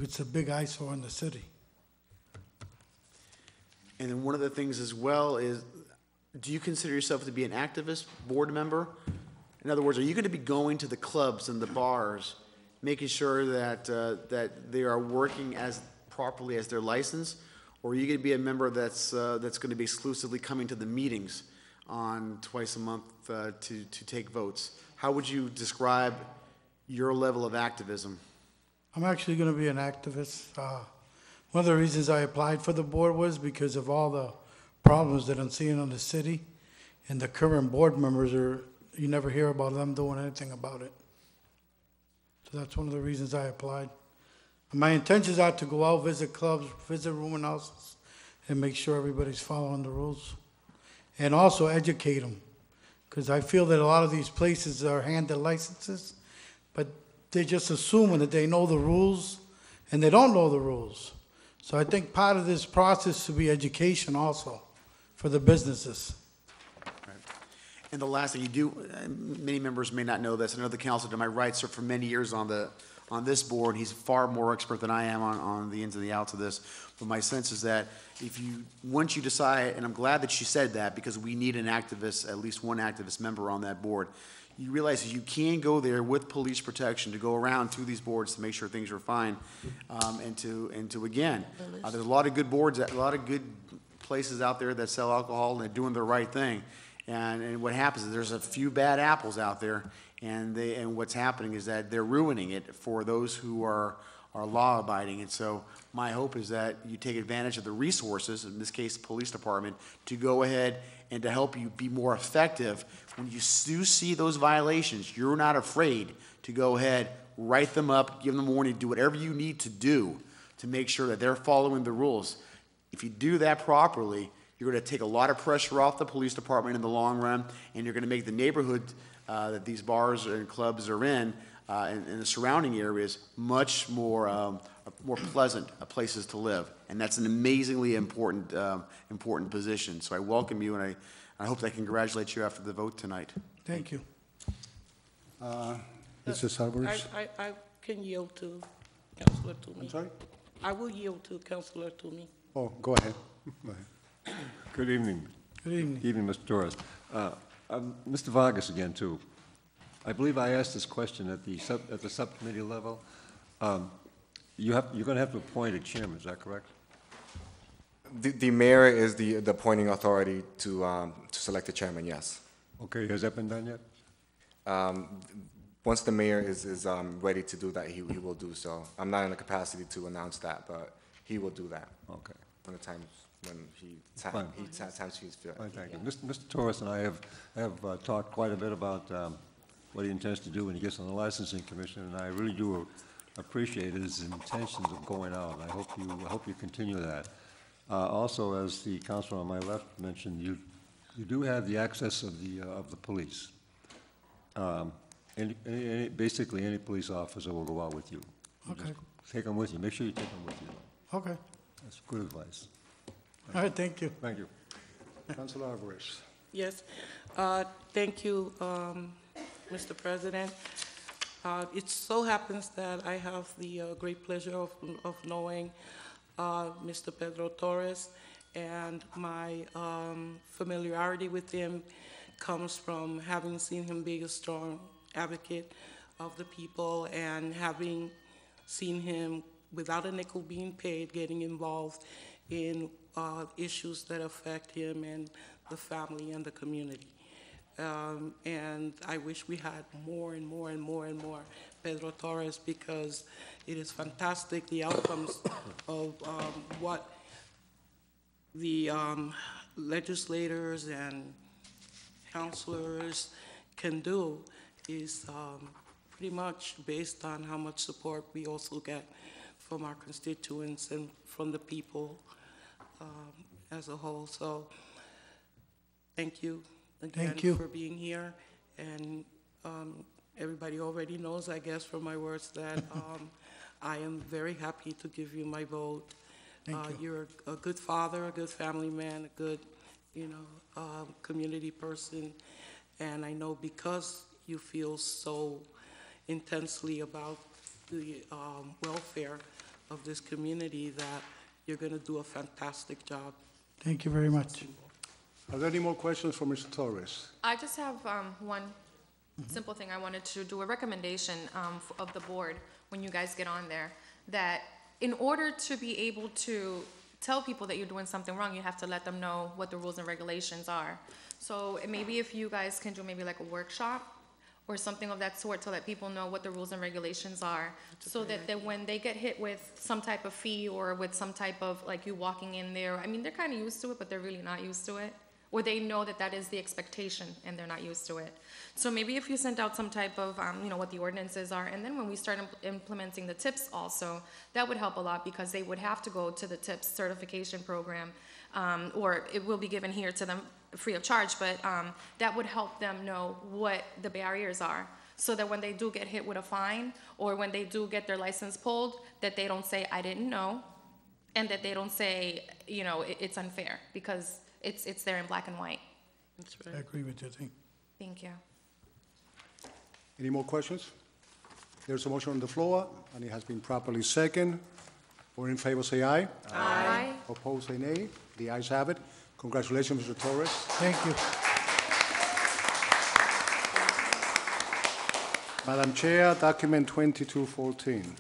It's a big eyesore in the city. And then one of the things as well is, do you consider yourself to be an activist board member? In other words, are you going to be going to the clubs and the bars, making sure that they are working as properly as their license? Or are you going to be a member that's going to be exclusively coming to the meetings on twice a month to take votes? How would you describe your level of activism? I'm actually going to be an activist. One of the reasons I applied for the board was because of all the problems that I'm seeing in the city, and the current board members you never hear about them doing anything about it. So that's one of the reasons I applied. My intentions are to go out, visit clubs, visit rooming houses, and make sure everybody's following the rules. And also educate them, because I feel that a lot of these places are handed licenses, but they're just assuming that they know the rules, and they don't know the rules. So I think part of this process should be education also for the businesses. And the last thing you do, many members may not know this. I know the council to my right served for many years on this board. He's far more expert than I am on the ins and the outs of this. But my sense is that once you decide, and I'm glad that you said that because we need an activist, at least one activist member on that board. You realize that you can go there with police protection to go around to these boards to make sure things are fine, and to again, there's a lot of good boards, a lot of good places out there that sell alcohol and they're doing the right thing. And what happens is there's a few bad apples out there, and what's happening is that they're ruining it for those who are law-abiding. And so my hope is that you take advantage of the resources, in this case, the police department, to go ahead and to help you be more effective. When you do see those violations, you're not afraid to go ahead, write them up, give them a warning, do whatever you need to do to make sure that they're following the rules. If you do that properly, you're going to take a lot of pressure off the police department in the long run, and you're going to make the neighborhood that these bars and clubs are in the surrounding areas much more pleasant places to live. And that's an amazingly important position. So I welcome you, and I hope I can congratulate you after the vote tonight. Thank you. Mrs. Alvarez? I can yield to Councilor Toomey. I'm sorry? I will yield to Councilor Toomey. Oh, go ahead. Go ahead. Good evening. Good evening. Evening, Mr. Torres. Mr. Vargas again, too. I believe I asked this question at the subcommittee level. You're going to have to appoint a chairman, is that correct? The mayor is the appointing authority to select the chairman, yes. Okay, has that been done yet? Once the mayor is ready to do that, he will do so. I'm not in the capacity to announce that, but he will do that. Okay. When the time he's fit. Fine, thank you. Mr. Torres and I have talked quite a bit about what he intends to do when he gets on the licensing commission, and I really do appreciate his intentions of going out. I hope you continue that. Also, as the councilor on my left mentioned, you do have the access of the police. Basically, any police officer will go out with you. Okay. Just take them with you. Make sure you take them with you. Okay. That's good advice. All right, thank you. Thank you. Councilor Alvarez. Yes. Thank you, Mr. President. It so happens that I have the great pleasure of knowing Mr. Pedro Torres, and my familiarity with him comes from having seen him be a strong advocate of the people and having seen him without a nickel being paid getting involved in issues that affect him and the family and the community. And I wish we had more and more and more and more Pedro Torres, because it is fantastic the outcomes of what the legislators and counselors can do is pretty much based on how much support we also get from our constituents and from the people as a whole. So thank you again for being here. And everybody already knows, I guess, from my words that I am very happy to give you my vote. You're a good father, a good family man, a good, community person. And I know because you feel so intensely about the welfare of this community that you're going to do a fantastic job. Thank you very much. Are there any more questions for Mr. Torres? I just have one simple thing. I wanted to do a recommendation of the board when you guys get on there, that in order to be able to tell people that you're doing something wrong, you have to let them know what the rules and regulations are. So maybe if you guys can do maybe like a workshop or something of that sort to let people know what the rules and regulations are, so that when they get hit with some type of fee or with some type of, like you walking in there, I mean, they're kind of used to it, but they're really not used to it. Or they know that that is the expectation and they're not used to it. So maybe if you sent out some type of, what the ordinances are, and then when we start implementing the tips also, that would help a lot because they would have to go to the tips certification program, or it will be given here to them free of charge, but that would help them know what the barriers are, so that when they do get hit with a fine or when they do get their license pulled, that they don't say, I didn't know, and that they don't say, it's unfair, because it's there in black and white. I agree with you, T. Thank you. Any more questions? There's a motion on the floor, and it has been properly seconded. All in favor, say aye. Aye. Opposed, say nay. The ayes have it. Congratulations, Mr. Torres. Thank you. Madam Chair, document 2214.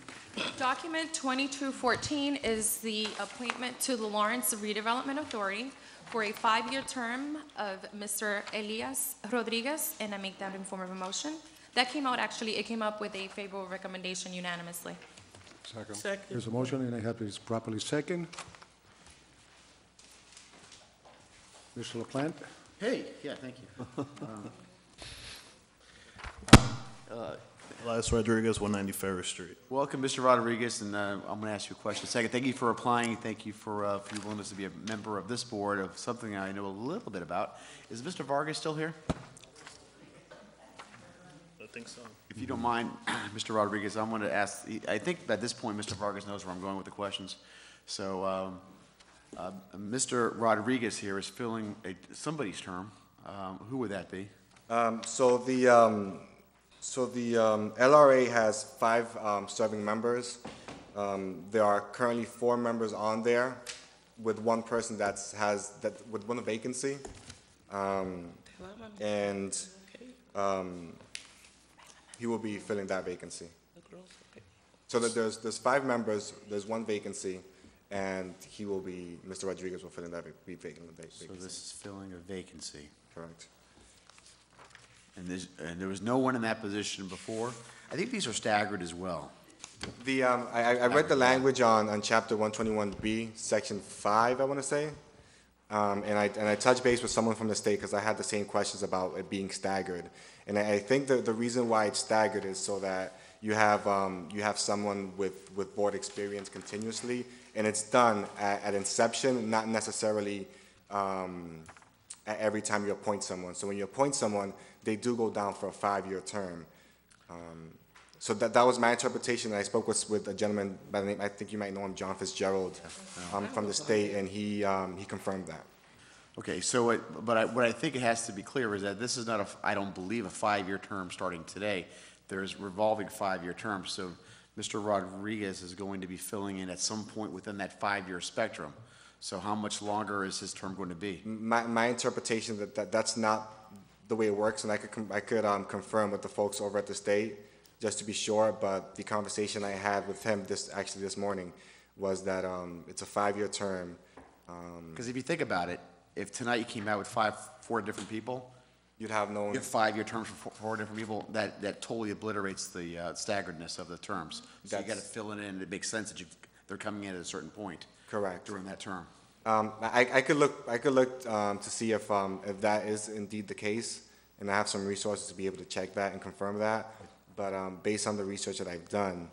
Document 2214 is the appointment to the Lawrence Redevelopment Authority for a 5-year term of Mr. Elias Rodriguez, and I make that in form of a motion. That came out, it came up with a favorable recommendation unanimously. Second. There's a motion, and I have this properly seconded. Mr. LaPlante? Hey, yeah, thank you. Elias Rodriguez, 190 Ferris Street. Welcome, Mr. Rodriguez, and I'm going to ask you a question in a second. Thank you for applying. Thank you for your willingness to be a member of this board of something I know a little bit about. Is Mr. Vargas still here? I think so. If you don't mind, Mr. Rodriguez, I'm going to ask, I think at this point, Mr. Vargas knows where I'm going with the questions. So, Mr. Rodriguez here is filling somebody's term. Who would that be? So the LRA has 5 serving members. There are currently 4 members on there, with one person with one vacancy, and he will be filling that vacancy. So that there's 5 members, there's 1 vacancy, and Mr. Rodriguez will fill in that vacancy. So this is filling a vacancy. Correct. And there was no one in that position before? I think these are staggered as well. I read the language on chapter 121B, section 5, I want to say. And I touched base with someone from the state because I had the same questions about it being staggered. And I think the reason why it's staggered is so that you have someone with board experience continuously, and it's done at inception, not necessarily at every time you appoint someone. So when you appoint someone, they do go down for a 5-year term. So that was my interpretation. I spoke with a gentleman by the name, I think you might know him, John Fitzgerald, from the state, and he confirmed that. Okay, so what I think it has to be clear is that this is not I don't believe a 5-year term starting today. There's revolving 5-year terms. So Mr. Rodriguez is going to be filling in at some point within that 5-year spectrum. So how much longer is his term going to be? My interpretation that's not the way it works, and I could confirm with the folks over at the state just to be sure. But the conversation I had with him this morning was that it's a 5-year term. Because if you think about it, if tonight you came out with 4 different people, you'd have no. You have 5-year terms for 4 different people. That totally obliterates the staggeredness of the terms. So you got to fill it in. It makes sense that they're coming in at a certain point. Correct. During that term. I could look to see if that is indeed the case, and I have some resources to be able to check that and confirm that. But based on the research that I've done,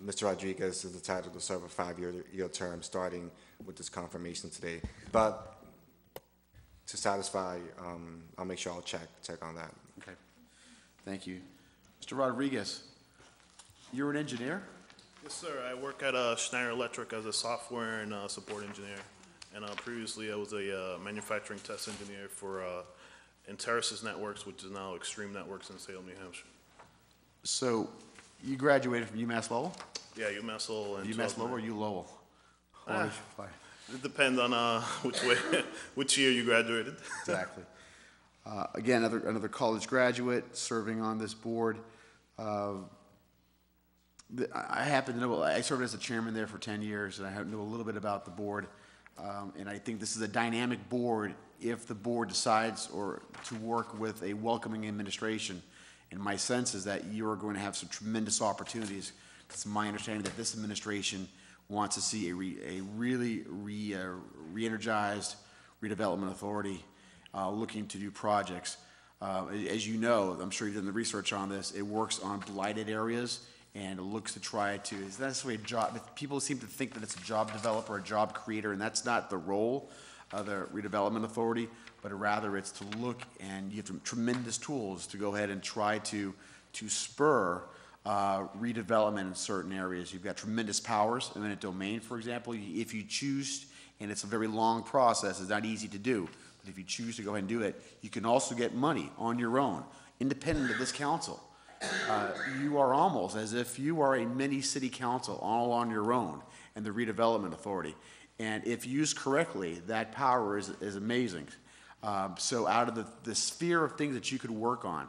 Mr. Rodriguez is entitled to serve a 5-year term starting with this confirmation today. But to satisfy, I'll make sure I'll check on that. Okay. Thank you. Mr. Rodriguez, you're an engineer? Yes, sir. I work at Schneider Electric as a software and support engineer. And previously I was a manufacturing test engineer for Enterasys Networks, which is now Extreme Networks in Salem, New Hampshire. So you graduated from UMass Lowell? Yeah, UMass Lowell. And UMass Lowell or U Lowell? It depends on which year you graduated. Exactly. Again, another college graduate serving on this board. I happen to know, I served as the chairman there for 10 years, and I know a little bit about the board. And I think this is a dynamic board if the board decides to work with a welcoming administration. And my sense is that you are going to have some tremendous opportunities. It's my understanding that this administration wants to see a really re-energized redevelopment authority looking to do projects. As you know, I'm sure you've done the research on this, it works on blighted areas and it looks to try to, it's not necessarily a job, people seem to think that it's a job developer, a job creator, and that's not the role of the redevelopment authority, but rather it's to look, and you have tremendous tools to go ahead and try to spur redevelopment in certain areas. You've got tremendous powers, eminent domain, for example, if you choose, and it's a very long process, it's not easy to do, but if you choose to go ahead and do it, you can also get money on your own, independent of this council. You are almost as if you are a mini city council all on your own and the redevelopment authority. And if used correctly, that power is amazing. So out of the sphere of things that you could work on,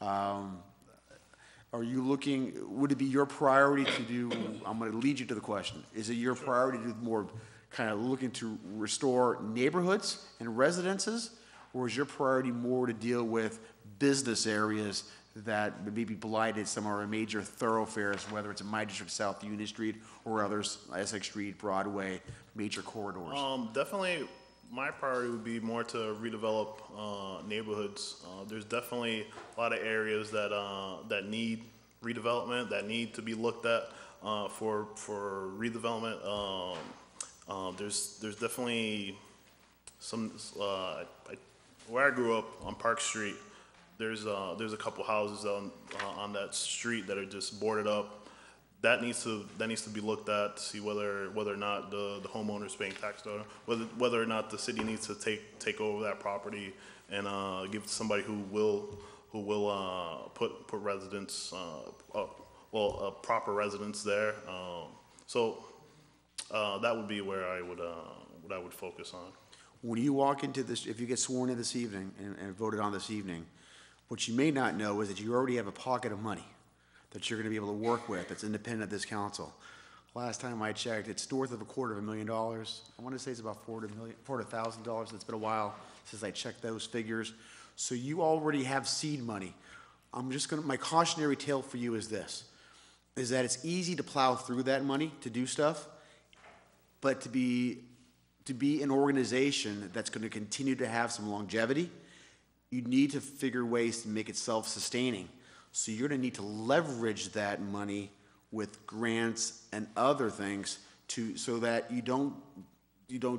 are you looking, would it be your priority to do, I'm going to lead you to the question, is it your priority to do more kind of looking to restore neighborhoods and residences, or is your priority more to deal with business areas that may be blighted, some of our major thoroughfares, whether it's in my district, South Union Street, or others, Essex Street, Broadway, major corridors? Definitely, my priority would be more to redevelop neighborhoods. There's definitely a lot of areas that need redevelopment, that need to be looked at for redevelopment. There's definitely some where I grew up on Park Street. There's a couple houses on that street that are just boarded up. That needs to be looked at to see whether or not the homeowner's paying tax on it, whether or not the city needs to take over that property and give it to somebody who will put residents proper residents there. So that would be where I would focus on. When you walk into this, if you get sworn in this evening and voted on this evening, what you may not know is that you already have a pocket of money that you're going to be able to work with that's independent of this council. Last time I checked, it's north of $250,000. I want to say it's about $400,000. It's been a while since I checked those figures. So you already have seed money. My cautionary tale for you is this, is that it's easy to plow through that money to do stuff, but to be an organization that's going to continue to have some longevity, you need to figure ways to make it self-sustaining. So you're going to need to leverage that money with grants and other things so that you don't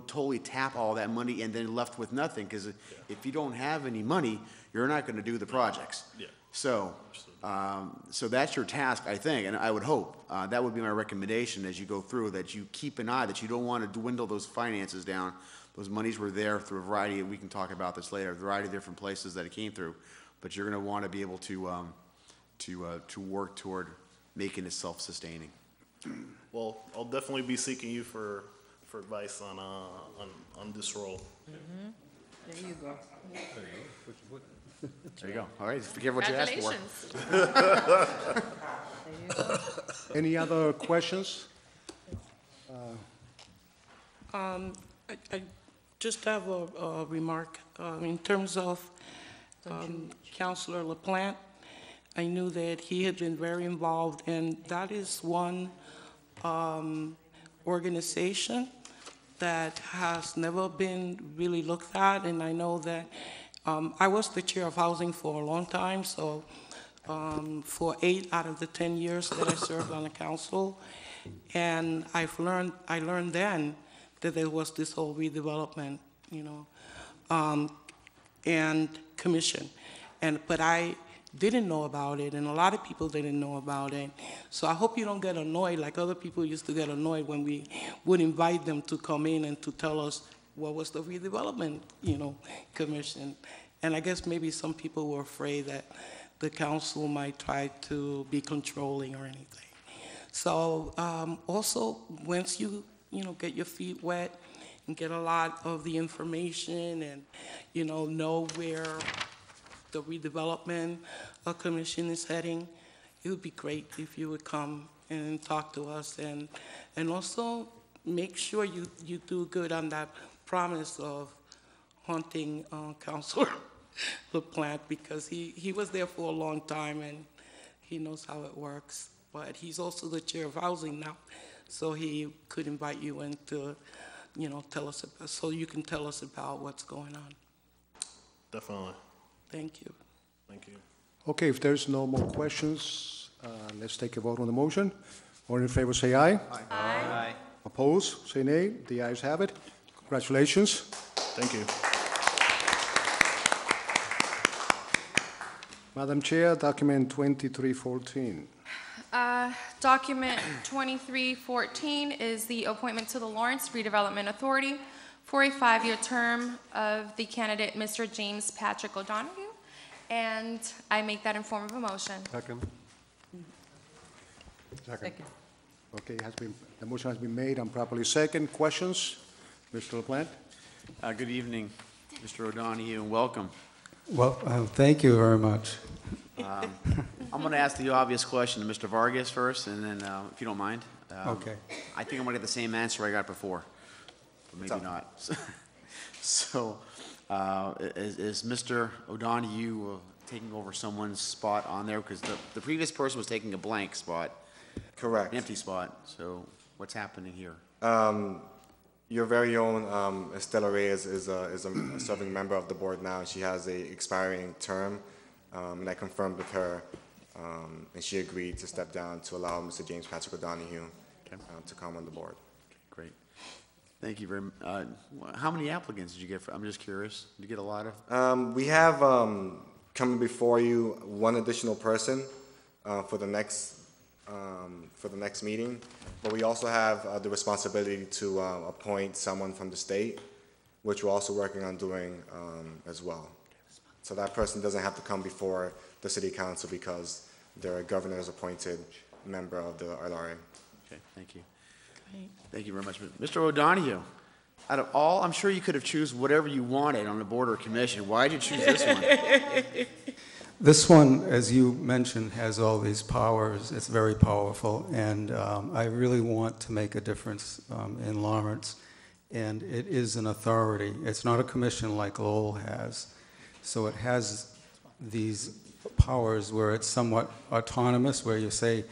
totally tap all that money and then left with nothing. Because if you don't have any money, you're not going to do the projects. Yeah. So that's your task, I think, and I would hope that would be my recommendation as you go through, that you keep an eye, that you don't want to dwindle those finances down. Those monies were there through a variety, and we can talk about this later, a variety of different places that it came through, but you're going to want to be able to work toward making it self-sustaining. Well, I'll definitely be seeking you for advice on this role. Mm-hmm. There you go. There you go. All right, forget what you asked for. There you go. Any other questions? I just have a remark. In terms of Councilor LaPlante, I knew that he had been very involved, and that is one organization that has never been really looked at, and I know that I was the chair of housing for a long time, so for 8 out of the 10 years that I served on the council, and I learned then that there was this whole redevelopment, and commission, but I didn't know about it, and a lot of people didn't know about it. So I hope you don't get annoyed like other people used to get annoyed when we would invite them to come in and to tell us what was the redevelopment, commission. And I guess maybe some people were afraid that the council might try to be controlling or anything. So also, once you get your feet wet and get a lot of the information and know where the redevelopment commission is heading, it would be great if you would come and talk to us, and also make sure you do good on that promise of haunting Councilor LaPlante, because he was there for a long time and he knows how it works. But he's also the chair of housing now, so he could invite you in to, tell us about, so you can tell us about what's going on. Definitely. Thank you. Thank you. Okay, if there's no more questions, let's take a vote on the motion. All in favor, say aye. Aye. Opposed, say nay. The ayes have it. Congratulations. Thank you. Madam Chair, document 2314. Document 2314 is the appointment to the Lawrence Redevelopment Authority for a 5-year term of the candidate, Mr. James Patrick O'Donoghue, and I make that in form of a motion. Second. Second. Okay, the motion has been made and properly second. Questions? Mr. LaPlante? Good evening, Mr. O'Donoghue, and welcome. Well, thank you very much. I'm going to ask the obvious question to Mr. Vargas first, and then, if you don't mind. Okay. I think I'm going to get the same answer I got before, but maybe not. So, is Mr. O'Donoghue taking over someone's spot on there? Because the previous person was taking a blank spot. Correct. An empty spot. So, what's happening here? Your very own Estela Reyes is a serving member of the board now. She has a expiring term, and I confirmed with her, and she agreed to step down to allow Mr. James Patrick O'Donoghue to come on the board. Great. Thank you very much. How many applicants did you get? I'm just curious. Did you get a lot of? We have coming before you one additional person for the next meeting, but we also have the responsibility to appoint someone from the state, which we're also working on doing as well. So that person doesn't have to come before the city council because they're a governor's appointed member of the LRA. Okay, thank you. Thank you very much. Mr. O'Donoghue, out of all, I'm sure you could have chosen whatever you wanted on the board or commission. Why did you choose this one? This one, as you mentioned, has all these powers. It's very powerful, and I really want to make a difference in Lawrence, and it is an authority. It's not a commission like Lowell has, so it has these powers where it's somewhat autonomous, where you say,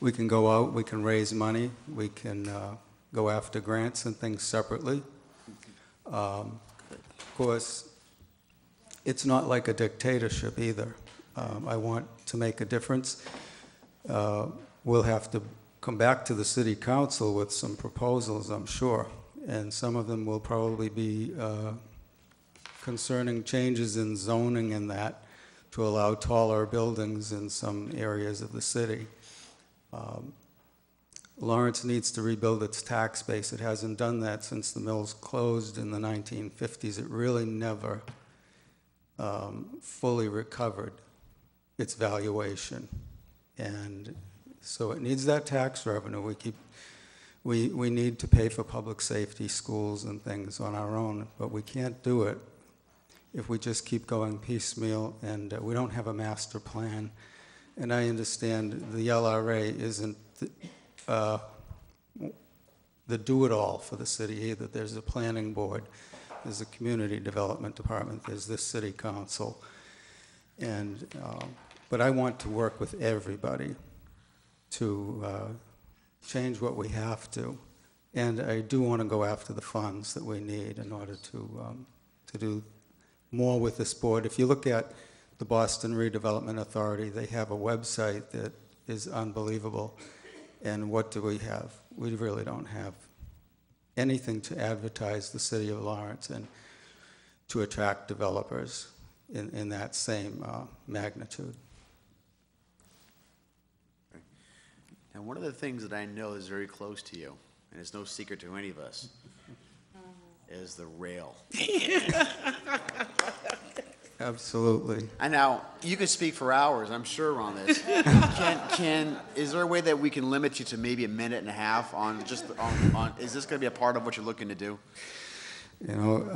we can go out, we can raise money, we can go after grants and things separately. Of course, it's not like a dictatorship either. I want to make a difference. We'll have to come back to the city council with some proposals, I'm sure, and some of them will probably be concerning changes in zoning and that to allow taller buildings in some areas of the city. Lawrence needs to rebuild its tax base. It hasn't done that since the mills closed in the 1950s. It really never fully recovered its valuation. And so it needs that tax revenue. We need to pay for public safety, schools and things on our own, but we can't do it if we just keep going piecemeal, and we don't have a master plan. And I understand the LRA isn't the do-it-all for the city either. There's a planning board, there's a community development department, there's this city council. And, but I want to work with everybody to change what we have to. And I do want to go after the funds that we need in order to do more with this board. If you look at the Boston Redevelopment Authority, they have a website that is unbelievable. And what do we have? We really don't have anything to advertise the city of Lawrence and to attract developers in that same magnitude. Now, one of the things that I know is very close to you, and it's no secret to any of us, is the rail. Absolutely. And now, you could speak for hours, I'm sure, on this. Is there a way that we can limit you to maybe a minute and a half on just, is this going to be a part of what you're looking to do? You know,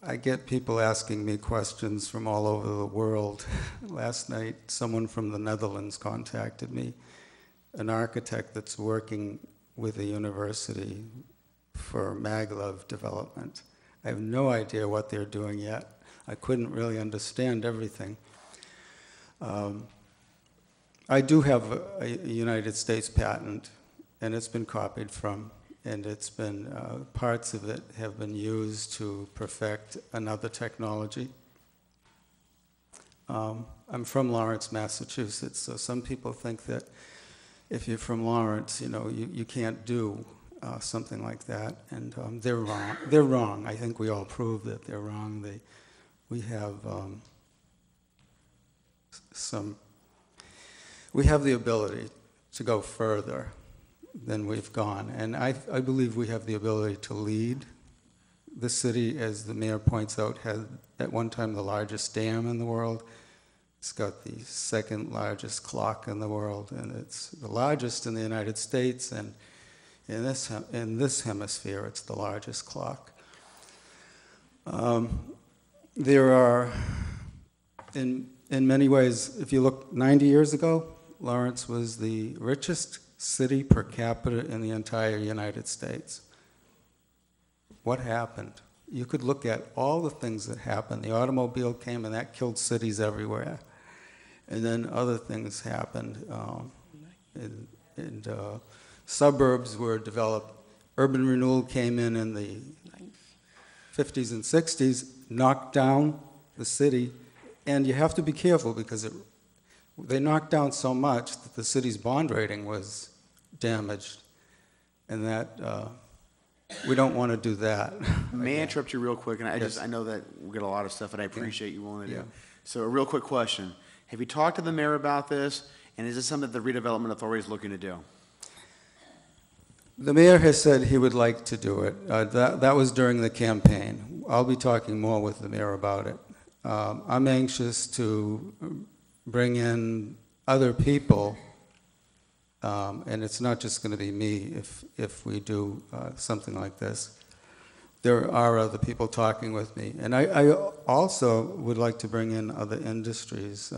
I get people asking me questions from all over the world. Last night, someone from the Netherlands contacted me. an architect that's working with a university for maglev development. I have no idea what they're doing yet. I couldn't really understand everything. I do have a United States patent, and it's been copied from, and it's been, parts of it have been used to perfect another technology. I'm from Lawrence, Massachusetts, so some people think that if you're from Lawrence, you know, you can't do something like that, and they're wrong. They're wrong. I think we all prove that they're wrong. We have we have the ability to go further than we've gone, and I believe we have the ability to lead. The city, as the mayor points out, had at one time the largest dam in the world. It's got the second largest clock in the world, and it's the largest in the United States, and in this hemisphere, it's the largest clock. There are, in many ways, if you look 90 years ago, Lawrence was the richest city per capita in the entire United States. What happened? You could look at all the things that happened. The automobile came and that killed cities everywhere. And then other things happened. Suburbs were developed. Urban renewal came in the 50s and 60s, knocked down the city. And you have to be careful because they knocked down so much that the city's bond rating was damaged. And that, we don't want to do that. May I interrupt you real quick? And Yes. I know that we get a lot of stuff, and I appreciate you willing to Yeah. do. So a real quick question. Have you talked to the mayor about this? And is this something that the redevelopment authority is looking to do? The mayor has said he would like to do it. That was during the campaign. I'll be talking more with the mayor about it. I'm anxious to bring in other people, and it's not just going to be me if we do something like this. There are other people talking with me. And I also would like to bring in other industries.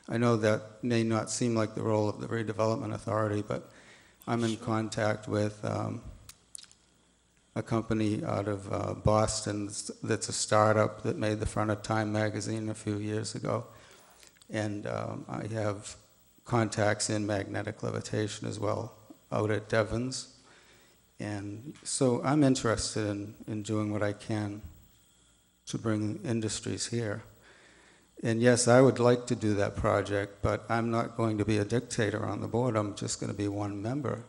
I know that may not seem like the role of the redevelopment authority, but I'm in contact with a company out of Boston that's a startup that made the front of Time magazine a few years ago. And I have contacts in magnetic levitation as well out at Devon's. And so I'm interested in doing what I can to bring industries here. And yes, I would like to do that project, but I'm not going to be a dictator on the board. I'm just going to be one member.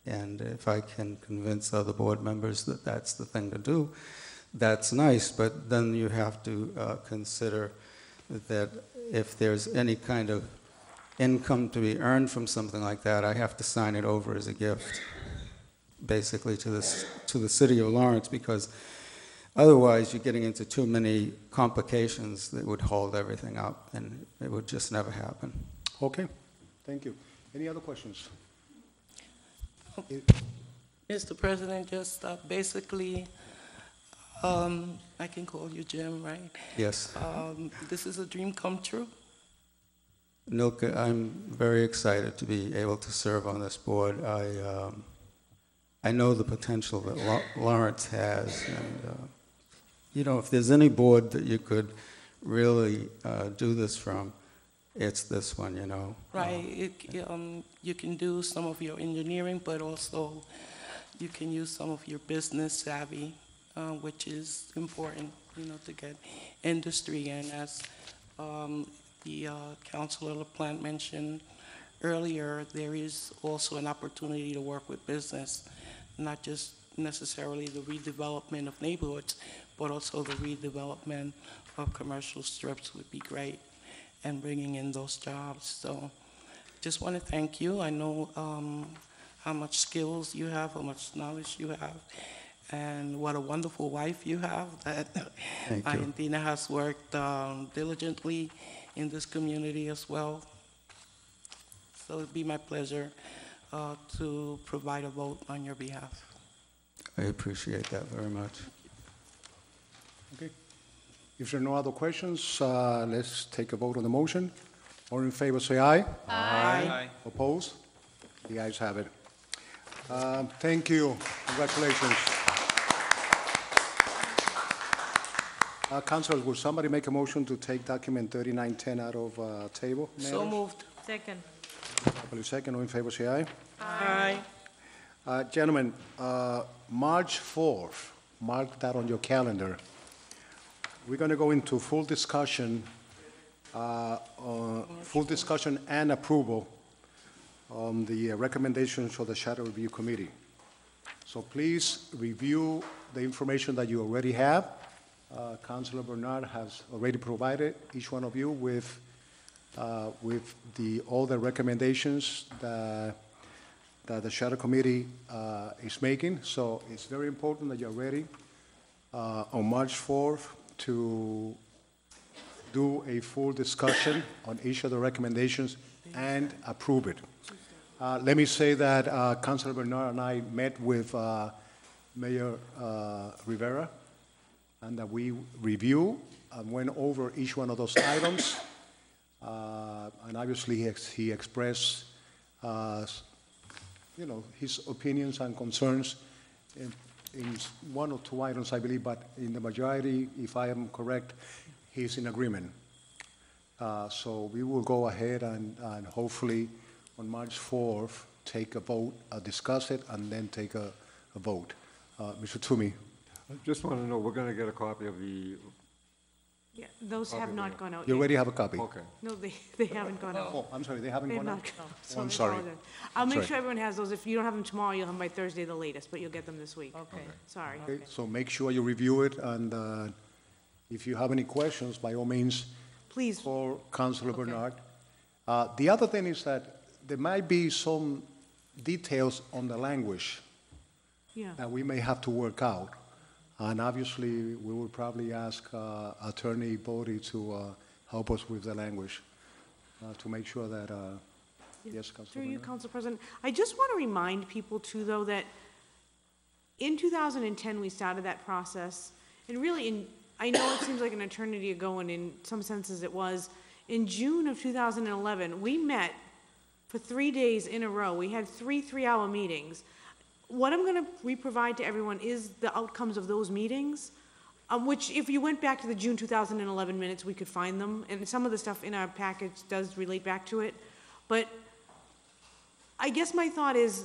And if I can convince other board members that that's the thing to do, that's nice. But then you have to consider that if there's any kind of income to be earned from something like that, I have to sign it over as a gift, basically to the city of Lawrence, because otherwise you're getting into too many complications that would hold everything up, and it would just never happen. Okay, thank you. Any other questions? Mr. President, just basically, I can call you Jim, right? Yes. This is a dream come true. Nilka, I'm very excited to be able to serve on this board. I know the potential that Lawrence has, and you know, if there's any board that you could really do this from, it's this one, you know. Right. You can do some of your engineering, but also you can use some of your business savvy, which is important, you know, to get industry. And as the Councilor LaPlante mentioned earlier, there is also an opportunity to work with business, not just necessarily the redevelopment of neighborhoods, but also the redevelopment of commercial strips would be great, and bringing in those jobs. So just want to thank you. I know how much skills you have, how much knowledge you have, and what a wonderful wife you have that Argentina has worked diligently in this community as well. So it'd be my pleasure to provide a vote on your behalf. I appreciate that very much. Okay. If there are no other questions, let's take a vote on the motion. All in favor, say aye. Aye. Oppose? The ayes have it. Thank you. Congratulations. Councilors, will somebody make a motion to take document 3910 out of table? So matters? moved. Second. Properly second, all in favor, say aye. Aye. Gentlemen, March 4th, mark that on your calendar. We're going to go into full discussion and approval on the recommendations for the Charter Review Committee. So please review the information that you already have. Councilor Bernard has already provided each one of you with all the recommendations that the Charter Committee is making. So it's very important that you're ready on March 4th to do a full discussion on each of the recommendations and approve it. Let me say that Councilor Bernard and I met with Mayor Rivera, and that we review and went over each one of those items. And obviously, he expressed, his opinions and concerns in one or two items, I believe, but in the majority, if I am correct, he's in agreement. So we will go ahead and hopefully on March 4th, take a vote, discuss it, and then take a vote. Mr. Toomey. I just want to know, we're going to get a copy of the... Yeah, those have not gone out You yet. already have a copy? Okay. No, they haven't gone out. Oh, I'm sorry, they haven't They have gone not out? gone out. Oh, I'm I sorry. apologize. I'll make Sorry. sure everyone has those. If you don't have them tomorrow, you'll have them by Thursday the latest, but you'll get them this week. Okay. Sorry. Okay, so make sure you review it, and if you have any questions, by all means, please call Councilor Bernard. The other thing is that there might be some details on the language Yeah. that we may have to work out. And obviously, we will probably ask Attorney Bodie to help us with the language to make sure that, yes, Councilor Through you, Bernard? Council President. I just want to remind people too, though, that in 2010, we started that process. And really, I know it seems like an eternity ago, and in some senses it was. In June of 2011, we met for 3 days in a row. We had three 3-hour meetings. What I'm going to re-provide to everyone is the outcomes of those meetings, which if you went back to the June 2011 minutes, we could find them. And some of the stuff in our package does relate back to it. But I guess my thought is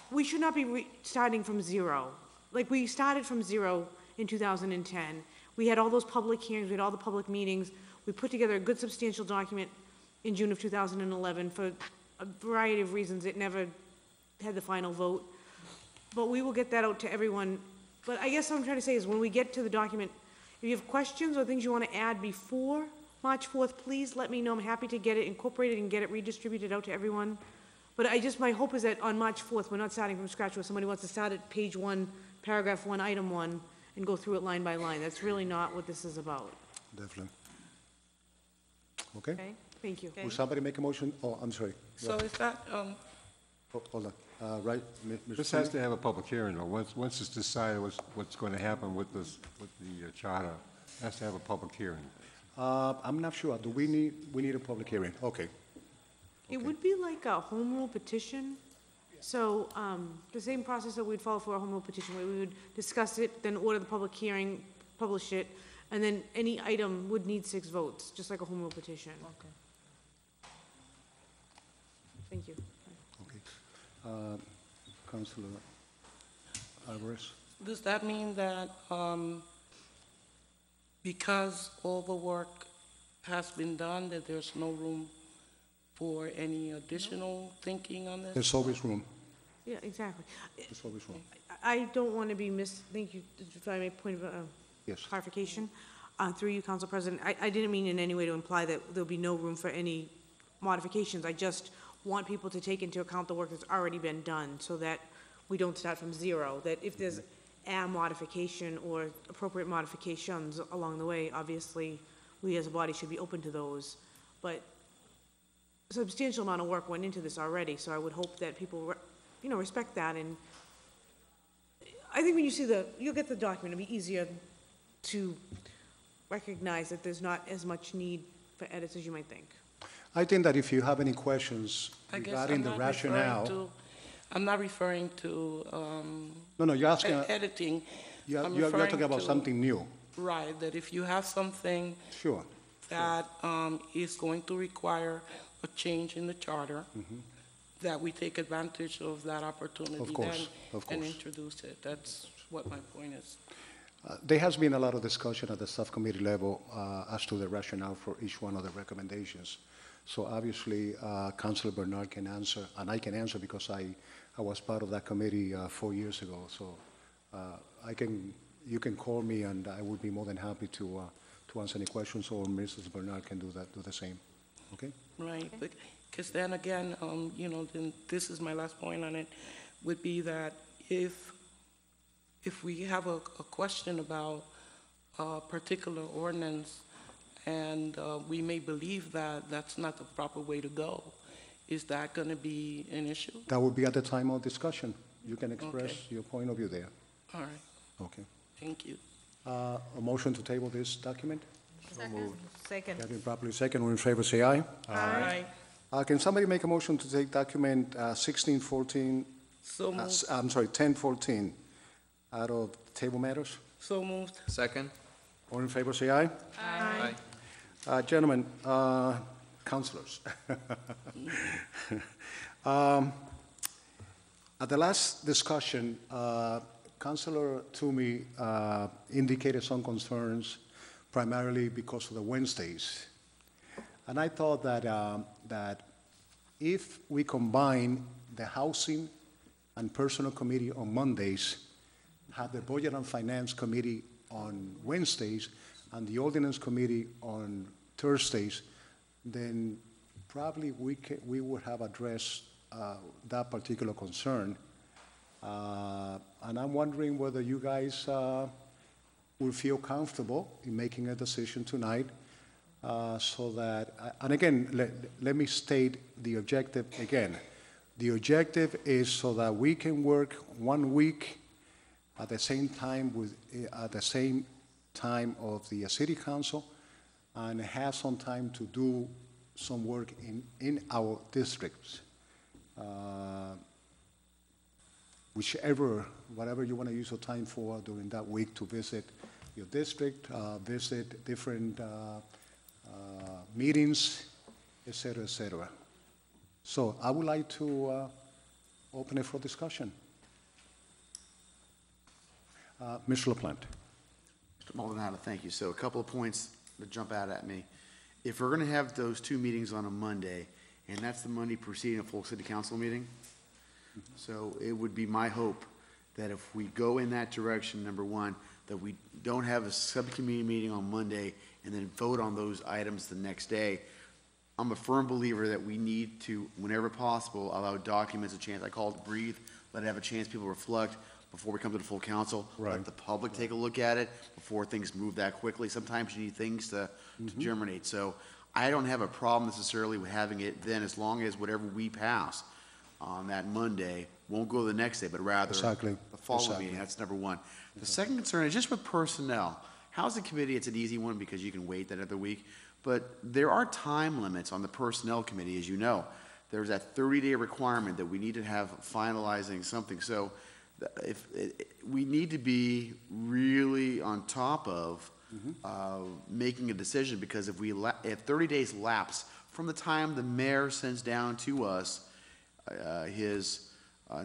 we should not be starting from zero. Like, we started from zero in 2010. We had all those public hearings, we had all the public meetings. We put together a good substantial document in June of 2011 for a variety of reasons. It never had the final vote. But we will get that out to everyone. But I guess what I'm trying to say is when we get to the document, if you have questions or things you want to add before March 4th, please let me know. I'm happy to get it incorporated and get it redistributed out to everyone. But my hope is that on March 4th, we're not starting from scratch where somebody wants to start at page 1, paragraph 1, item 1, and go through it line by line. That's really not what this is about. Definitely. Okay? Okay? Thank you. Will somebody make a motion? Oh, I'm sorry. So is that, Hold on. Right, Mr. This has to have a public hearing, though. Once it's decided what's going to happen with the charter, it has to have a public hearing. I'm not sure. Do we need a public hearing? Okay. It would be like a home rule petition. So, the same process that we'd follow for a home rule petition, where we would discuss it, then order the public hearing, publish it, and then any item would need 6 votes, just like a home rule petition. Okay. Thank you. Councilor Alvarez? does that mean that because all the work has been done, that there's no room for any additional thinking on this? There's always room. Yeah, exactly. There's always room. I don't want to be thank you, if I may point of Yes. clarification, through you, Council President. I didn't mean in any way to imply that there'll be no room for any modifications. I just want people to take into account the work that's already been done so that we don't start from zero, that if there's a modification or appropriate modifications along the way, obviously, we as a body should be open to those. But a substantial amount of work went into this already, so I would hope that people, respect that. And I think when you see you'll get the document, it'll be easier to recognize that there's not as much need for edits as you might think. I think that if you have any questions I guess regarding I'm the not rationale. I'm not referring to No, you're asking, editing. you're I'm you're referring talking about to- something new. Right, that if you have something Sure. that is going to require a change in the charter, that we take advantage of that opportunity course, then of and course. introduce it. That's what my point is. There has been a lot of discussion at the subcommittee level as to the rationale for each one of the recommendations. So obviously, Councilor Bernard can answer, and I can answer because I was part of that committee 4 years ago. So you can call me, and I would be more than happy to answer any questions, or Mrs. Bernard can do the same. Okay? Right, because then again, then this is my last point on it, would be that if we have a question about a particular ordinance and we may believe that that's not the proper way to go, is that going to be an issue? That would be at the time of discussion. You can express Okay. your point of view there. All right, Okay. thank you. A motion to table this document? Second. Got it properly second. All in favor, say aye. Aye. Can somebody make a motion to take document 1614, So moved. I'm sorry, 1014 out of table matters? So moved. Second. All in favor, say aye. Aye. Gentlemen, councilors. At the last discussion, Councilor Toomey indicated some concerns primarily because of the Wednesdays. And I thought that if we combine the Housing and Personnel Committee on Mondays, have the Budget and Finance Committee on Wednesdays, and the Ordinance Committee on Thursdays, then probably we would have addressed that particular concern. And I'm wondering whether you guys will feel comfortable in making a decision tonight so that, and again, let me state the objective again. The objective is so that we can work 1 week at the same time of the city council and have some time to do some work in our districts. Whatever you want to use your time for during that week to visit your district, visit different meetings, et cetera, et cetera. So I would like to open it for discussion. Mr. LaPlante. Mr. Maldonado, thank you. So a couple of points that jump out at me. If we're going to have those 2 meetings on a Monday, and that's the Monday preceding a full city council meeting, so it would be my hope that if we go in that direction, number one, that we don't have a subcommittee meeting on Monday and then vote on those items the next day. I'm a firm believer that we need to, whenever possible, allow documents a chance. I call it breathe, let it have a chance, people reflect before we come to the full council. Right. Let the public take a look at it before things move that quickly. Sometimes you need things to germinate. So I don't have a problem necessarily with having it then, as long as whatever we pass on that Monday won't go the next day, but rather Exactly. the following Exactly. meeting. That's number one. The second concern is just with personnel. Housing Committee, it's an easy one because you can wait that other week. But there are time limits on the Personnel Committee, as you know. There's that 30-day requirement that we need to have finalizing something. So we need to be really on top of making a decision, because if 30 days lapse from the time the mayor sends down to us his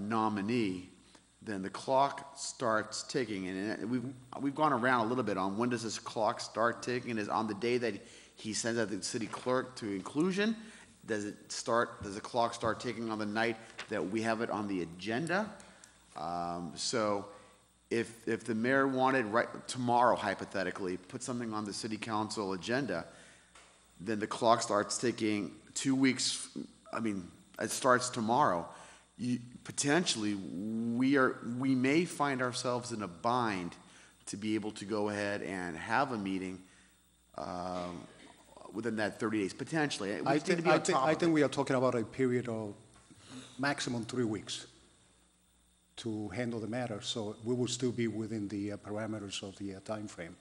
nominee, then the clock starts ticking. And we've gone around a little bit on when does this clock start ticking. Is on the day that he sends out the city clerk to inclusion? Does the clock start ticking on the night that we have it on the agenda? So if the mayor wanted tomorrow, hypothetically, put something on the city council agenda, then the clock starts ticking 2 weeks, it starts tomorrow. Potentially, we may find ourselves in a bind to be able to go ahead and have a meeting within that 30 days, potentially. I think we are talking about a period of maximum 3 weeks to handle the matter, so we will still be within the parameters of the time frame.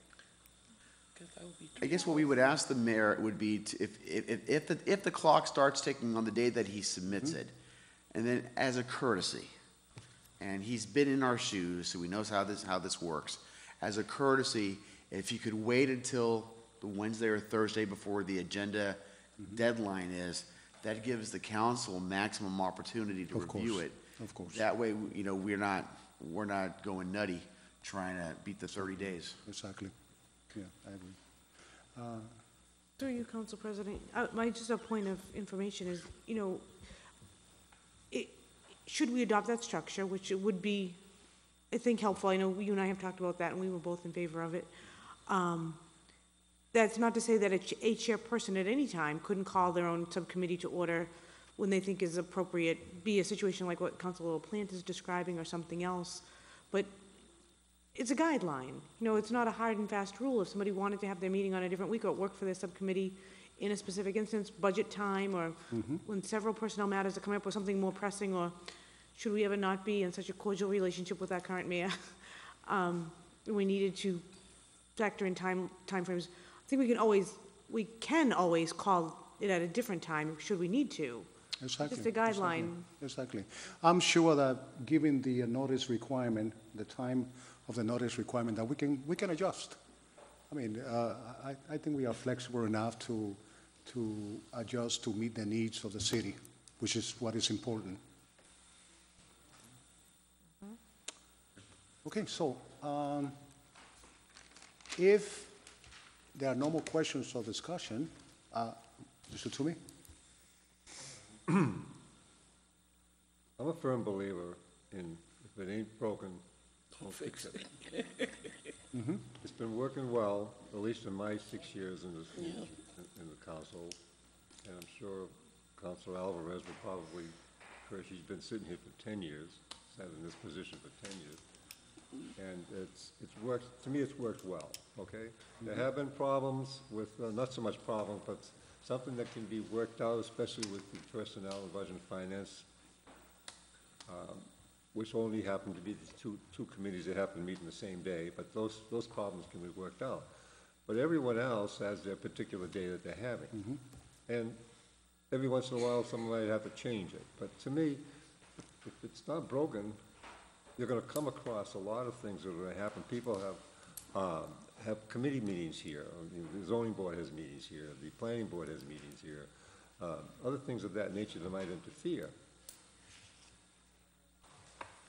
Because that would be I guess what we would ask the mayor would be to, if the clock starts ticking on the day that he submits it, and then as a courtesy, and he's been in our shoes, so he knows how this works. As a courtesy, if you could wait until the Wednesday or Thursday before the agenda deadline is, that gives the council maximum opportunity to review it. Of course. That way, you know, we're not going nutty trying to beat the 30 days. Exactly. Yeah, I agree. Through you, Council President, just a point of information is, you know, should we adopt that structure, which it would be, I think, helpful. I know you and I have talked about that, and we were both in favor of it. That's not to say that a chairperson at any time couldn't call their own subcommittee to order when they think is appropriate, be a situation like what Councilor LaPlante is describing or something else. But it's a guideline. You know, it's not a hard and fast rule. If somebody wanted to have their meeting on a different week or work for their subcommittee in a specific instance, budget time, or when several personnel matters are coming up with something more pressing, or should we ever not be in such a cordial relationship with our current mayor, we needed to factor in timeframes. I think we can always call it at a different time should we need to. Exactly. Just a guideline. Exactly. I'm sure that given the notice requirement, the time of the notice requirement, that we can adjust. I mean, I think we are flexible enough to adjust to meet the needs of the city, which is what is important. Okay, so if there are no more questions or discussion, Mr. Toomey? I'm a firm believer in if it ain't broken, don't fix it. It's been working well, at least in my 6 years in the council, and I'm sure Councilor Alvarez will probably, she's been sitting here for 10 years, sat in this position for 10 years, and it's worked, to me it's worked well, okay? There have been problems with, not so much problems, but something that can be worked out, especially with the personnel and budget and finance, which only happen to be the two committees that happen to meet in the same day, but those problems can be worked out. But everyone else has their particular day that they're having. And every once in a while, someone might have to change it. But to me, if it's not broken, you're gonna come across a lot of things that are gonna happen. People have committee meetings here. The zoning board has meetings here. The planning board has meetings here. Other things of that nature that might interfere.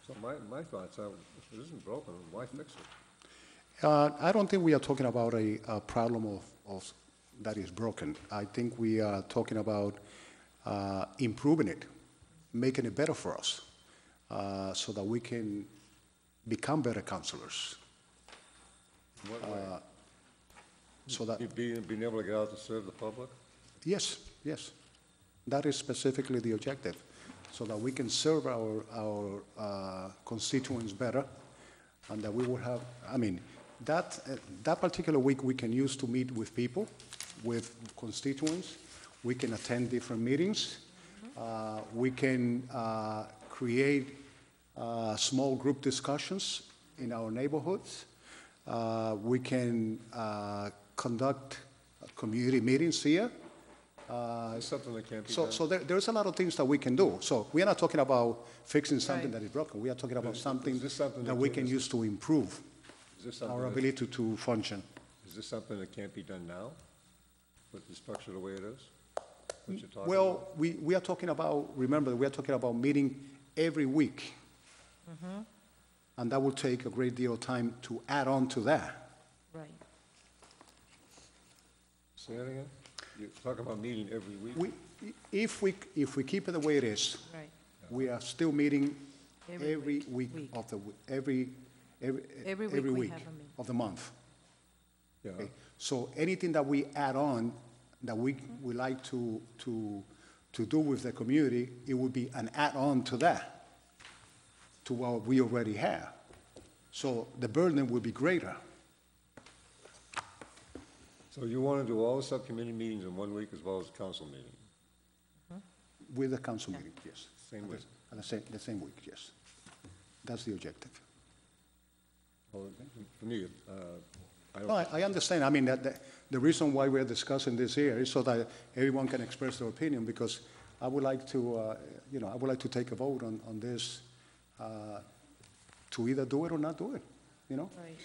So my thoughts are, if it isn't broken, why fix it? I don't think we are talking about a problem of that is broken. I think we are talking about improving it, making it better for us, so that we can become better counselors. In what way? So that being able to get out to serve the public? Yes, yes. That is specifically the objective, so that we can serve our constituents better, and that we will have, I mean, that particular week we can use to meet with people, with constituents. We can attend different meetings. We can create small group discussions in our neighborhoods. We can conduct community meetings here. It's something that can't be done. So there's a lot of things that we can do. So we are not talking about fixing something that is broken. We are talking about something that we can use to improve our ability to function. Is this something that can't be done now, with the structure the way it is? What you're talking Well, about? we are talking about, remember, we are talking about meeting every week. And that will take a great deal of time to add on to that. Right. Say that again? You're talking about meeting every week? If we keep it the way it is, Right. we are still meeting Every every week of the, every we week have a meeting. of the month. Yeah. Okay? So anything that we add on, that we like to do with the community, it would be an add-on to that, to what we already have. So the burden will be greater. So you want to do all the subcommittee meetings in 1 week as well as the council meeting? With the council meeting, yes. Same week? At the same week, yes. That's the objective. Well, for me, No, I understand. I mean, the reason why we're discussing this here is so that everyone can express their opinion, because I would like to, I would like to take a vote on this, to either do it or not do it, you know? Right,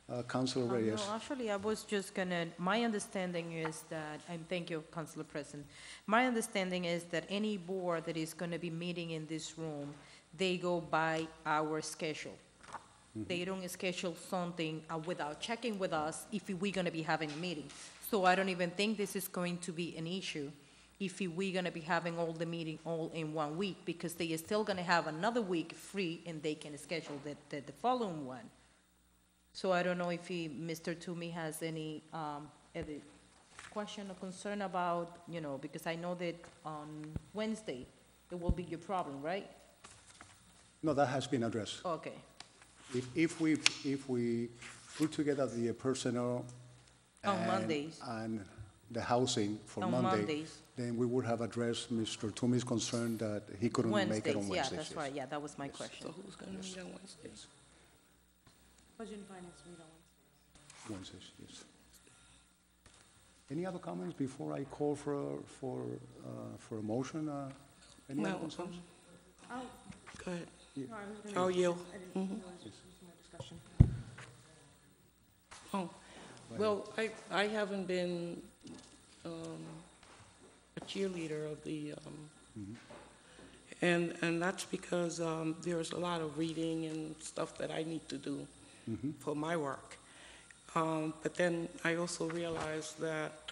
right. Councilor Reyes. No, actually, I was just gonna, my understanding is that, and thank you, Councilor President. My understanding is that any board that is gonna be meeting in this room, they go by our schedule. They don't schedule something without checking with us if we're gonna be having a meeting. So I don't even think this is going to be an issue if we're gonna be having all the meeting all in 1 week, because they are still gonna have another week free and they can schedule the following one. So I don't know if Mr. Toomey has any question or concern about, because I know that on Wednesday, it will be your problem, right? No, that has been addressed. Okay. If we put together the personnel On and- Mondays. and the housing for On Monday, Mondays. then we would have addressed Mr. Toomey's concern that he couldn't make it on Wednesdays. Yeah, that's right, yeah, that was my question. So who's going to meet on Wednesdays? Budget and finance meet on Wednesday. Wednesdays, yes. Any other comments before I call for a motion? Any other No, concerns? Go ahead. Yeah. No, I was gonna- Oh, you. I didn't Mhm. realize this was my discussion. Oh, well, I haven't been a cheerleader of the, and that's because there's a lot of reading and stuff that I need to do for my work. But then I also realized that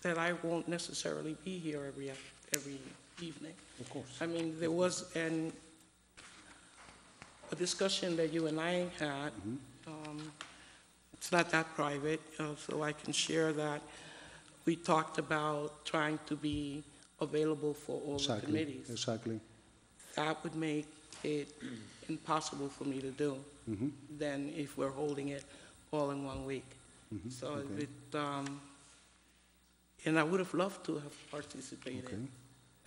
I won't necessarily be here every evening. Of course. I mean, there was a discussion that you and I had. It's not that private, so I can share that. We talked about trying to be available for all the committees. Exactly. That would make it impossible for me to do than if we're holding it all in 1 week. So okay. and I would have loved to have participated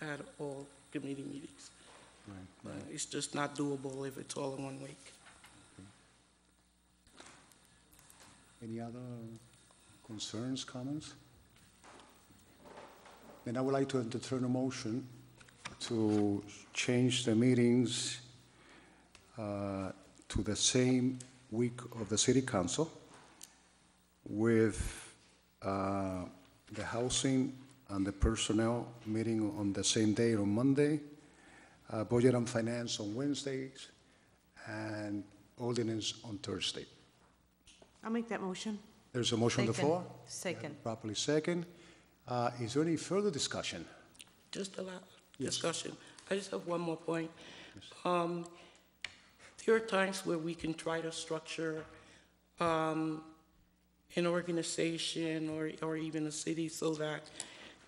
at all committee meetings. Right. It's just not doable if it's all in 1 week. Any other concerns, comments? Then I would like to entertain a motion to change the meetings to the same week of the city council with the housing and the personnel meeting on the same day on Monday, budget and finance on Wednesdays, and ordinance on Thursday. I'll make that motion. There's a motion on the Second. floor? Second. Properly second. Is there any further discussion? Just a lot Yes. discussion. I just have one more point. There are times where we can try to structure an organization or even a city so that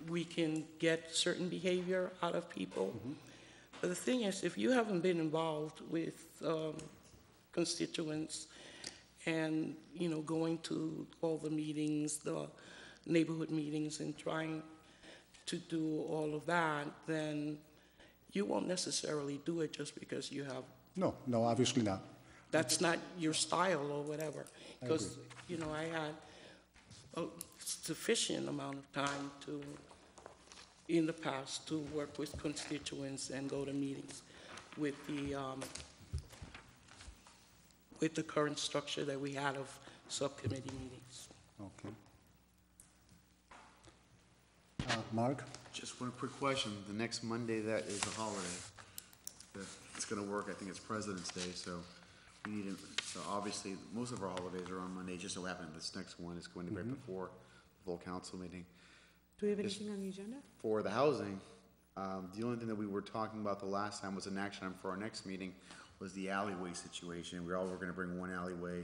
we can get certain behavior out of people. But the thing is, if you haven't been involved with constituents and, going to all the meetings, the neighborhood meetings, and trying to do all of that, then you won't necessarily do it just because you have, No, obviously not. that's not your style or whatever. Because, I had a sufficient amount of time in the past, to work with constituents and go to meetings with the current structure that we had of subcommittee meetings. Okay. Mark? Just one quick question. The next Monday, that is a holiday. It's gonna work. I think it's President's Day, so we need to, so obviously, most of our holidays are on Monday. Just so happened this next one is going to be right before the full council meeting. Do we have Just- anything on the agenda? For the housing, the only thing that we were talking about the last time was an action item for our next meeting was the alleyway situation. We're gonna bring one alleyway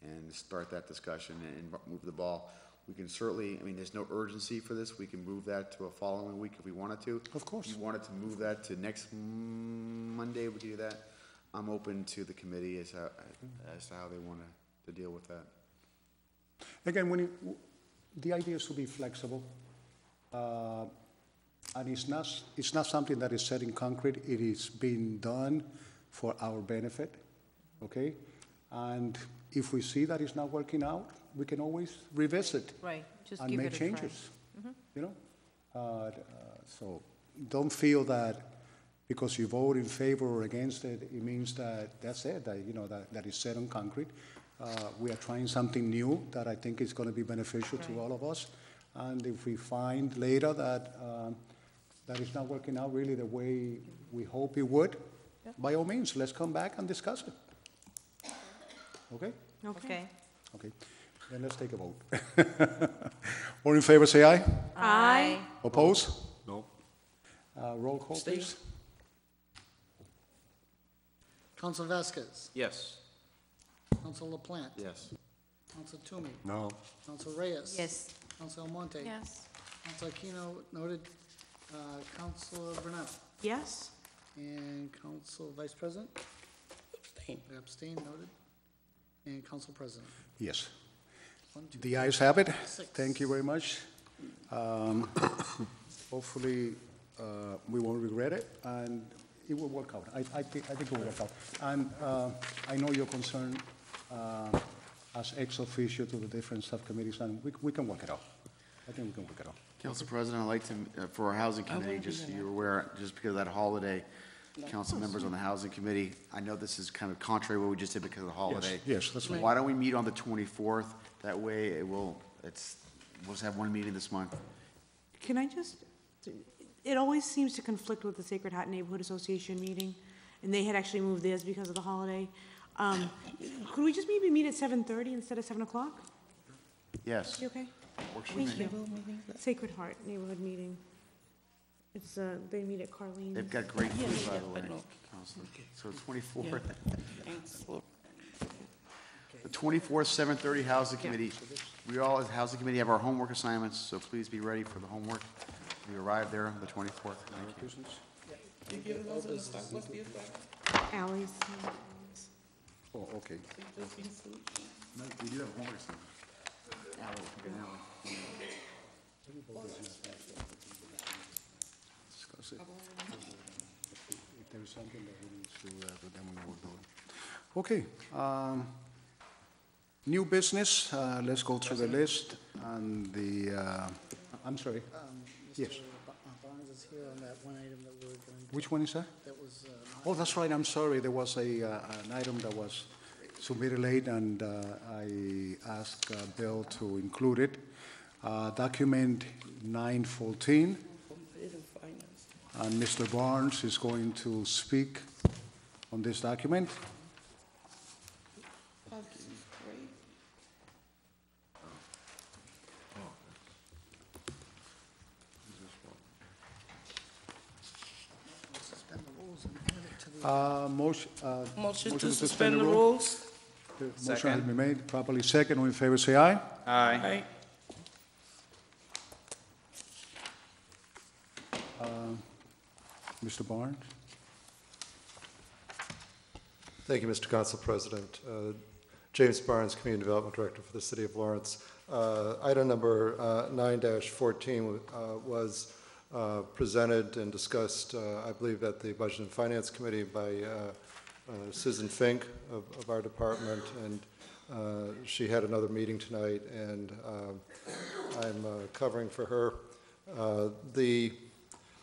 and start that discussion and move the ball. We can certainly, there's no urgency for this. We can move that to a following week if we wanted to. Of course. If you wanted to move that to next Monday, we can do that. I'm open to the committee as to how they want to deal with that. Again, the idea is to be flexible. And it's not something that is set in concrete. It is being done for our benefit, okay? And if we see that it's not working out, we can always revisit. Right, just and give make it a try. changes. You know, so don't feel that because you vote in favor or against it, it means that that's it. That that is set on concrete. We are trying something new that I think is going to be beneficial to all of us. And if we find later that that it's not working out really the way we hope it would, by all means, let's come back and discuss it. Okay? Okay. Okay. Then let's take a vote. All in favor, say aye. Aye. Oppose? No. Roll call, please. Council Vasquez. Yes. Council LaPlante. Yes. Council Toomey. No. Council Reyes. Yes. Council Almonte. Yes. Council Aquino, noted. Council Burnett. Yes? And Council Vice President. Abstain, noted. And Council President. Yes. 1, 2, The ayes have it. 6. Thank you very much. Hopefully, we won't regret it, and it will work out. I think it will work out. And I know your concern as ex officio to the different subcommittees, and we can work it out. I think we can work it out. Council President, I'd like to, for our Housing Committee, just so you're aware, just because of that holiday, council members on the Housing Committee, I know this is kind of contrary to what we just did because of the holiday. Yes, that's right. Why don't we meet on the 24th? That way we'll just have one meeting this month. Can I just, it always seems to conflict with the Sacred Heart Neighborhood Association meeting, and they had actually moved theirs because of the holiday. Could we just maybe meet at 7:30 instead of 7 o'clock? Yes. You okay? Works for Thank me. you. Sacred Heart Neighborhood meeting. It's, they meet at Carlene's. They've got great food, by the way, Councilor. So 24th. The 24th, 7:30 Housing Committee. We all, as Housing Committee, have our homework assignments, so please be ready for the homework. We arrive there on the 24th. Thank you. Ally's. Oh, okay. No, we do have homework assignments. Ally, pick an Ally. Discuss it. If there's something that we need to, then we will do it. Okay. New business, let's go through the list, and I'm sorry. Yes. Barnes is here on that one item that we were going to. Which one is that? That was. Oh, that's right, I'm sorry, there was an item that was submitted late, and I asked Bill to include it. Document 914, and Mr. Barnes is going to speak on this document. Motion to suspend the rules. The motion has been made, properly second. All in favor, say aye. Aye. Mr. Barnes? Thank you, Mr. Council President. James Barnes, Community Development Director for the City of Lawrence. Item number 9-14 was presented and discussed, I believe, at the Budget and Finance Committee by Susan Fink of our department, and she had another meeting tonight, and I'm covering for her. The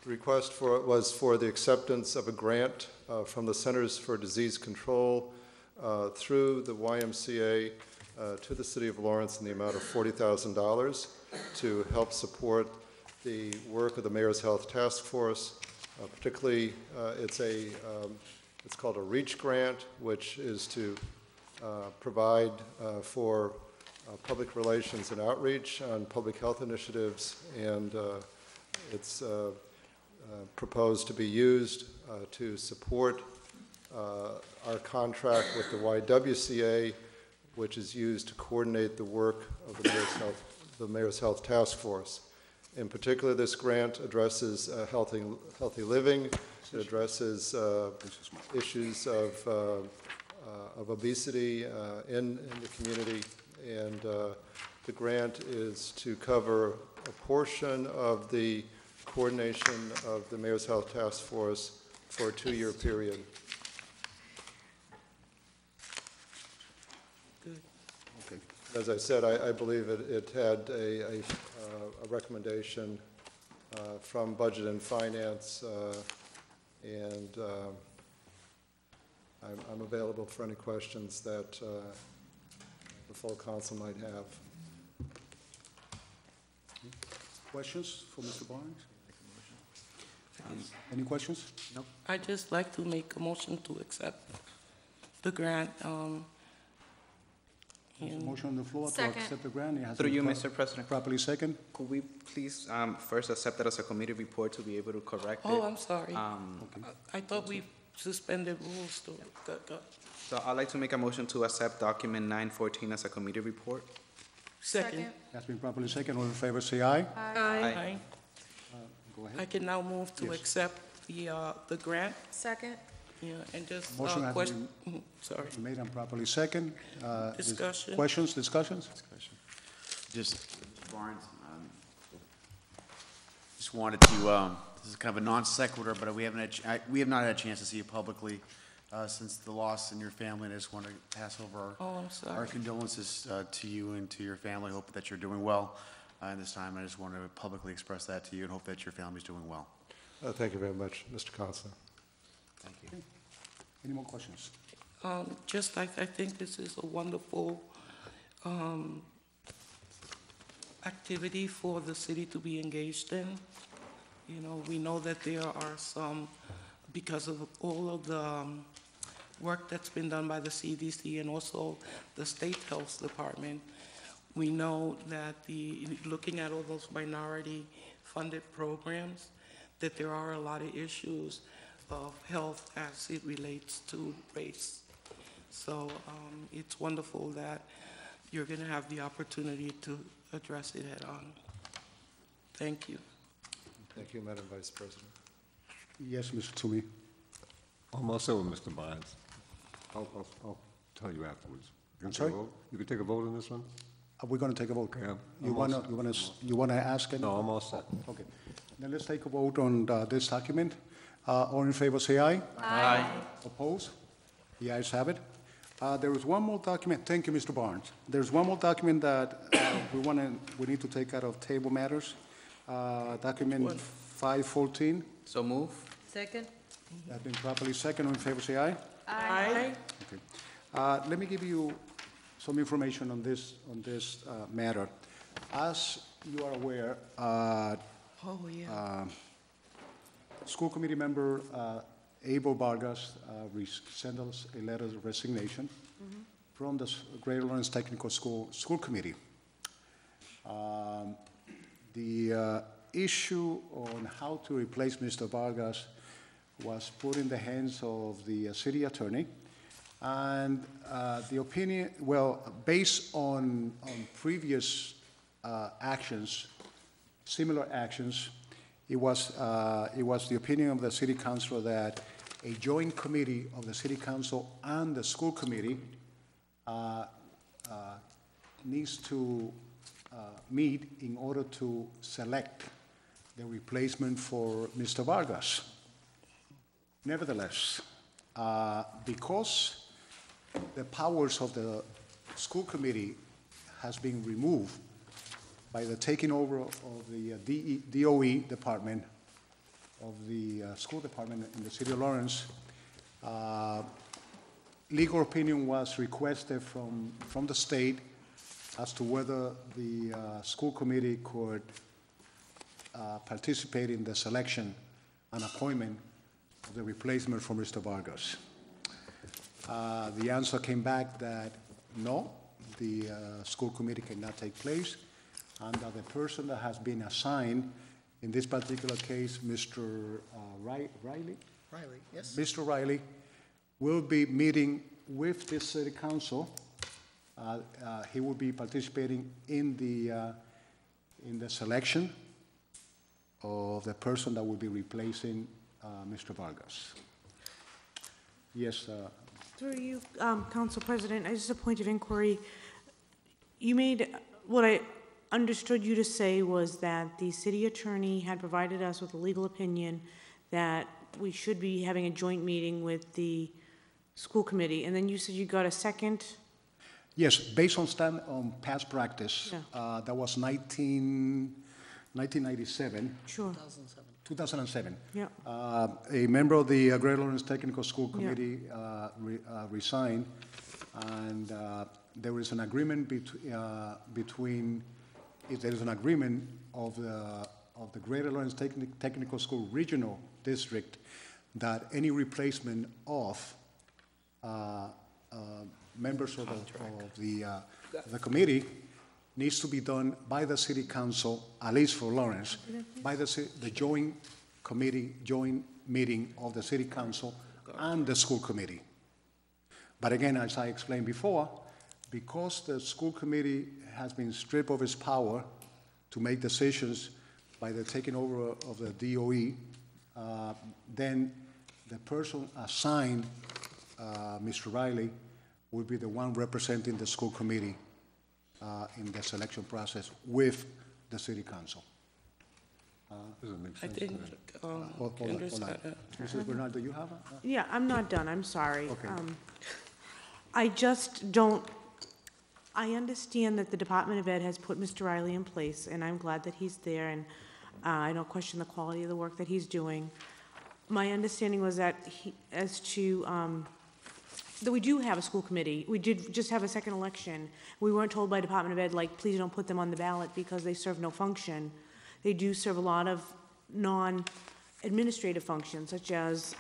request for it was for the acceptance of a grant from the Centers for Disease Control through the YMCA to the City of Lawrence in the amount of $40,000 to help support the work of the Mayor's Health Task Force. Particularly, it's called a REACH grant, which is to provide for public relations and outreach on public health initiatives, and it's proposed to be used to support our contract with the YWCA, which is used to coordinate the work of the Mayor's Health Task Force. In particular, this grant addresses healthy living. It addresses issues of obesity in the community, and the grant is to cover a portion of the coordination of the Mayor's Health Task Force for a 2-year period. As I said, I believe it had a recommendation from Budget and Finance, and I'm available for any questions that the full council might have. Questions for Mr. Barnes? Any questions? No. I'd just like to make a motion to accept the grant. There's a motion on the floor to Second. accept the grant. It has Through been you, Mr. President. properly second. Could we please first accept that as a committee report to be able to correct it? Oh, I'm sorry. Okay. I thought we suspended rules to, So I'd like to make a motion to accept document 914 as a committee report. second. Has been properly second. All in favor, say aye. Aye. Go I ahead. can now move to Yes. accept the grant, Second. yeah, and just, Motion has question, sorry. Made and properly second. Discussion. Questions, discussions? Just, Mr. Barnes, just wanted to, this is kind of a non sequitur, but we have not had a chance to see you publicly since the loss in your family, and I just want to pass over Oh, I'm sorry. our condolences to you and to your family. Hope that you're doing well in this time. I just want to publicly express that to you and hope that your family's doing well. Thank you very much, Mr. Counselor. Thank you. Any more questions? Just like, I think this is a wonderful activity for the city to be engaged in. You know, we know that there are some, because of all of the work that's been done by the CDC and also the State Health Department, we know that looking at all those minority-funded programs, that there are a lot of issues of health as it relates to race. So it's wonderful that you're going to have the opportunity to address it head-on. Thank you. Thank you, Madam Vice President. Yes, Mr. Toomey. I'm also with Mr. Barnes. I'll tell you afterwards. You can sorry? take a vote? You can take a vote on this one? Are we going to take a vote? Yeah. You wanna ask it? No, I'm all set. Okay. Then let's take a vote on this document. All in favor, say aye. Aye. Oppose? The ayes have it. There is one more document. Thank you, Mr. Barnes. There's one more document that we need to take out of table matters. Document 514. So move. Second? That's been properly second. All in favor, say aye. Aye. Okay. Let me give you some information on this matter. As you are aware, school committee member Abel Vargas sent us a letter of resignation from the Greater Lawrence Technical School Committee. The issue on how to replace Mr. Vargas was put in the hands of the city attorney, and the opinion, well, based on previous actions, similar actions, it was the opinion of the city council that a joint committee of the city council and the school committee needs to meet in order to select the replacement for Mr. Vargas. Nevertheless, because the powers of the school committee has been removed by the taking over of the DOE department of the school department in the city of Lawrence, legal opinion was requested from the state as to whether the school committee could participate in the selection and appointment of the replacement for Mr. Vargas. The answer came back that no, the school committee cannot take place, and that the person that has been assigned, in this particular case, Mr. Riley? Riley, yes. Mr. Riley will be meeting with the city council. He will be participating in the selection of the person that will be replacing Mr. Vargas. Yes. Through you, Council President, just a point of inquiry. You made, what I understood you to say was that the city attorney had provided us with a legal opinion that we should be having a joint meeting with the school committee, and then you said you got a second? Yes, based on past practice, Yeah. that was 1997. Sure. 2007. Yeah. A member of the Greater Lawrence Technical School Yeah. Committee resigned, and there is an agreement between, if there is an agreement of the Greater Lawrence Technical School Regional District that any replacement of members of the committee needs to be done by the city council, at least for Lawrence, by the joint meeting of the city council and the school committee. But again, as I explained before, because the school committee has been stripped of its power to make decisions by the taking over of the DOE, then the person assigned, Mr. Riley, will be the one representing the school committee in the selection process with the city council. I think, Hold Kendra's on. got a- Mrs. Bernard, do you have a? Yeah, I'm not done, I'm sorry. Okay. I just don't, I understand that the Department of Ed has put Mr. Riley in place, and I'm glad that he's there, and I don't question the quality of the work that he's doing. My understanding was that that we do have a school committee. We did just have a second election. We weren't told by Department of Ed, like, please don't put them on the ballot because they serve no function. They do serve a lot of non-administrative functions, such as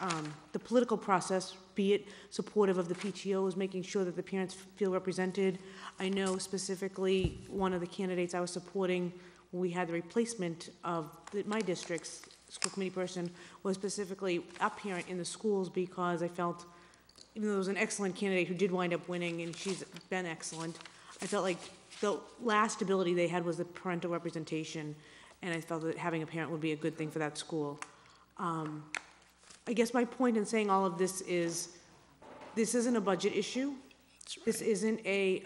the political process, be it supportive of the PTOs, making sure that the parents feel represented. I know specifically one of the candidates I was supporting, when we had the replacement of my district's school committee person, was specifically a parent in the schools because I felt, even though there was an excellent candidate who did wind up winning, and she's been excellent, I felt like the last ability they had was the parental representation, and I felt that having a parent would be a good thing for that school. I guess my point in saying all of this is, this isn't a budget issue. This isn't a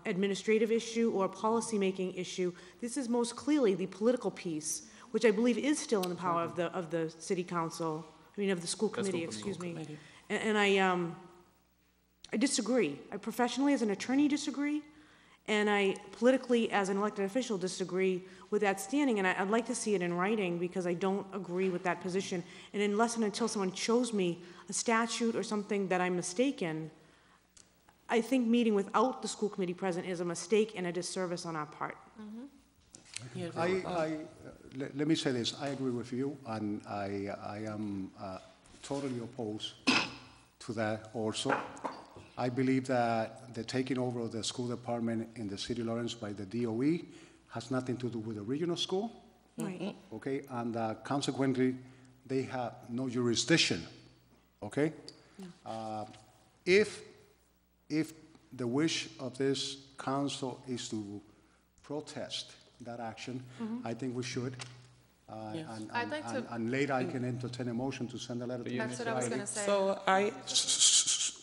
administrative issue or a policy-making issue. This is most clearly the political piece, which I believe is still in the power of the city council, of the school committee, excuse me. And I disagree. I professionally, as an attorney, disagree, and I politically, as an elected official, disagree with that standing, and I'd like to see it in writing because I don't agree with that position. And unless and until someone shows me a statute or something that I'm mistaken, I think meeting without the school committee present is a mistake and a disservice on our part. Let me say this, I agree with you, and I am totally opposed to that also. I believe that the taking over of the school department in the city of Lawrence by the DOE has nothing to do with the regional school. Right. Okay, and consequently, they have no jurisdiction, okay? If the wish of this council is to protest that action, I think we should. Yes. And- I'd like to- And later I can entertain a motion to send a letter to That's Mr. what I was Riley. gonna say. So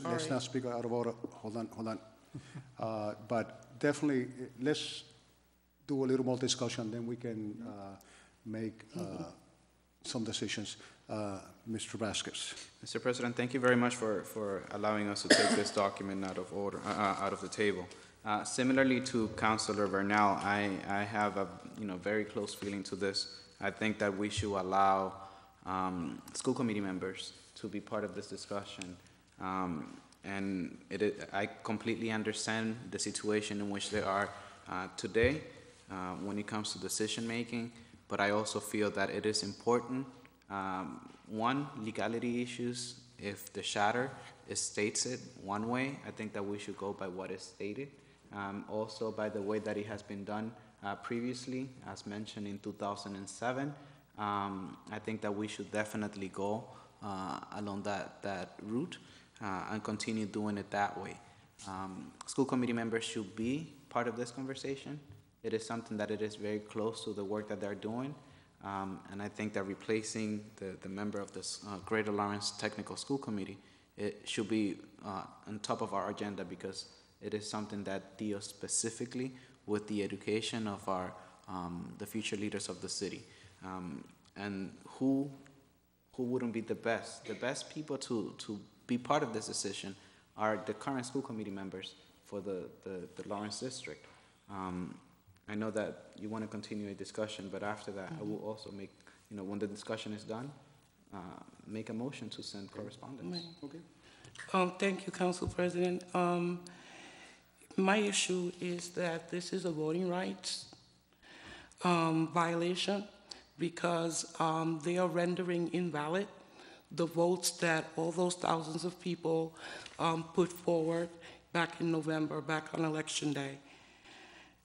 Let's not speak out of order. Hold on. But definitely, let's do a little more discussion, then we can make some decisions. Mr. Vasquez. Mr. President, thank you very much for allowing us to take this document out of order, out of the table. Similarly to Councilor Bernal, I have a very close feeling to this. I think that we should allow school committee members to be part of this discussion. And I completely understand the situation in which they are today when it comes to decision making, but I also feel that it is important. One, legality issues. If the charter states it one way, I think that we should go by what is stated. Also by the way that it has been done previously, as mentioned in 2007. I think that we should definitely go along that route and continue doing it that way. School committee members should be part of this conversation. It is something that it is very close to the work that they're doing. And I think that replacing the member of this Greater Lawrence Technical School Committee, it should be on top of our agenda because it is something that deals specifically with the education of our the future leaders of the city. And who wouldn't be the best? The best people to be part of this decision are the current school committee members for the Lawrence district. I know that you want to continue a discussion, but after that, I will also make, when the discussion is done, make a motion to send correspondence. Okay. Thank you, Council President. My issue is that this is a voting rights violation because they are rendering invalid the votes that all those thousands of people put forward back in November, back on Election Day.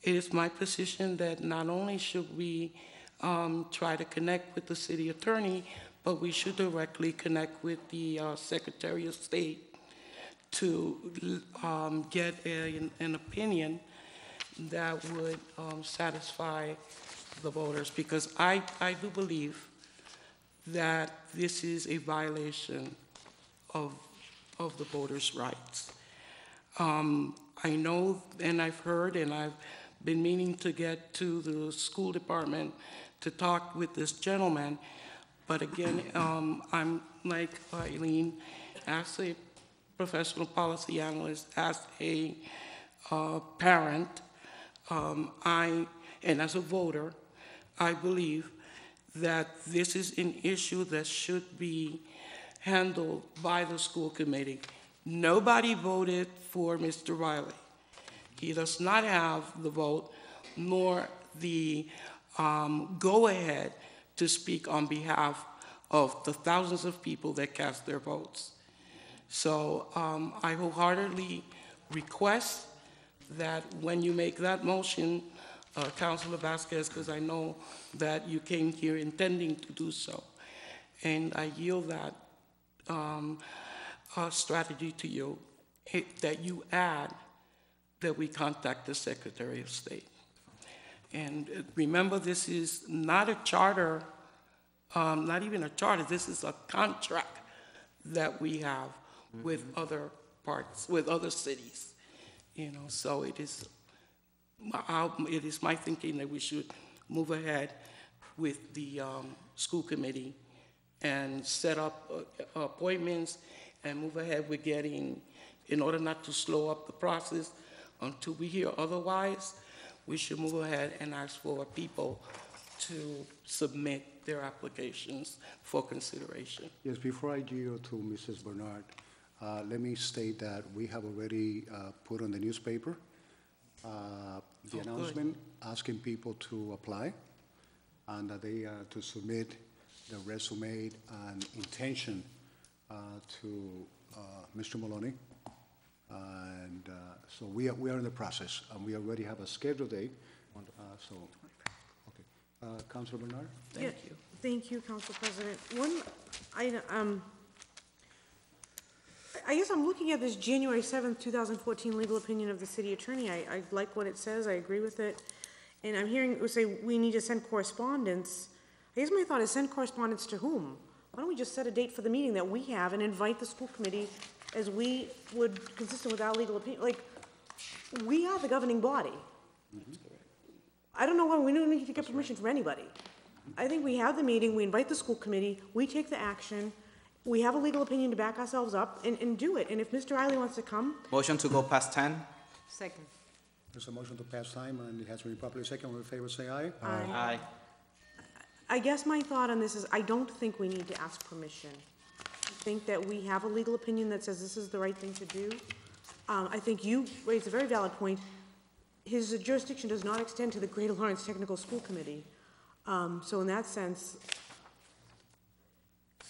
It is my position that not only should we try to connect with the city attorney, but we should directly connect with the Secretary of State to get an opinion that would satisfy the voters, because I do believe that this is a violation of the voters' rights. I know, and I've heard, and I've been meaning to get to the school department to talk with this gentleman, but again, I'm like Eileen, as a professional policy analyst, as a parent, and as a voter, I believe that this is an issue that should be handled by the school committee. Nobody voted for Mr. Riley. He does not have the vote nor the go-ahead to speak on behalf of the thousands of people that cast their votes. So I wholeheartedly request that when you make that motion, Councilor Vasquez, because I know that you came here intending to do so, and I yield that strategy to you, that you add that we contact the Secretary of State. And remember, this is not a charter, not even a charter, this is a contract that we have with other parts, with other cities. So it is my thinking that we should move ahead with the school committee and set up appointments and move ahead with getting, in order not to slow up the process until we hear otherwise, we should move ahead and ask for people to submit their applications for consideration. Yes, before I yield to Mrs. Bernard, let me state that we have already put on the newspaper the announcement asking people to apply, and that they are to submit their resume and intention to Mr. Maloney. And so we are in the process, and we already have a scheduled date. Councilor Bernard? Thank you. Thank you, Council President. I guess I'm looking at this January 7th, 2014 legal opinion of the city attorney. I like what it says. I agree with it. And I'm hearing it say we need to send correspondence. I guess my thought is send correspondence to whom? Why don't we just set a date for the meeting that we have and invite the school committee as we would, consistent with our legal opinion. Like, we are the governing body. I don't know why we don't need to get permission from anybody. I think we have the meeting, we invite the school committee, we take the action, we have a legal opinion to back ourselves up and do it. And if Mr. Riley wants to come. Motion to go past 10? Second. There's a motion to pass time, and it has to be properly second. All in favor, say aye. Aye. I guess my thought on this is I don't think we need to ask permission. I think that we have a legal opinion that says this is the right thing to do. I think you raised a very valid point. His jurisdiction does not extend to the Greater Lawrence Technical School Committee. So in that sense,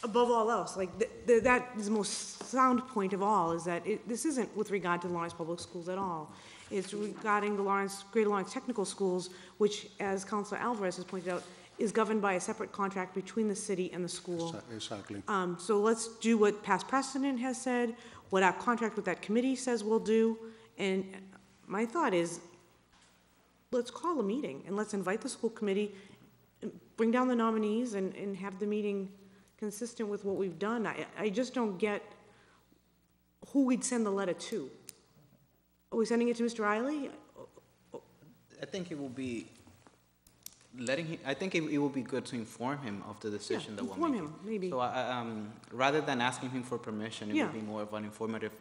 above all else, like that is the most sound point of all, is that this isn't with regard to the Lawrence Public Schools at all. It's regarding the Greater Lawrence Technical Schools, which, as Councilor Alvarez has pointed out, is governed by a separate contract between the city and the school. Exactly. So let's do what past precedent has said, what our contract with that committee says we'll do, and my thought is, let's call a meeting and let's invite the school committee, bring down the nominees, and have the meeting consistent with what we've done. I just don't get who we'd send the letter to. Are we sending it to Mr. Riley? I think it will be I think it will be good to inform him of the decision that we're making. Inform him, maybe. So rather than asking him for permission, it Yeah. would be more of an informative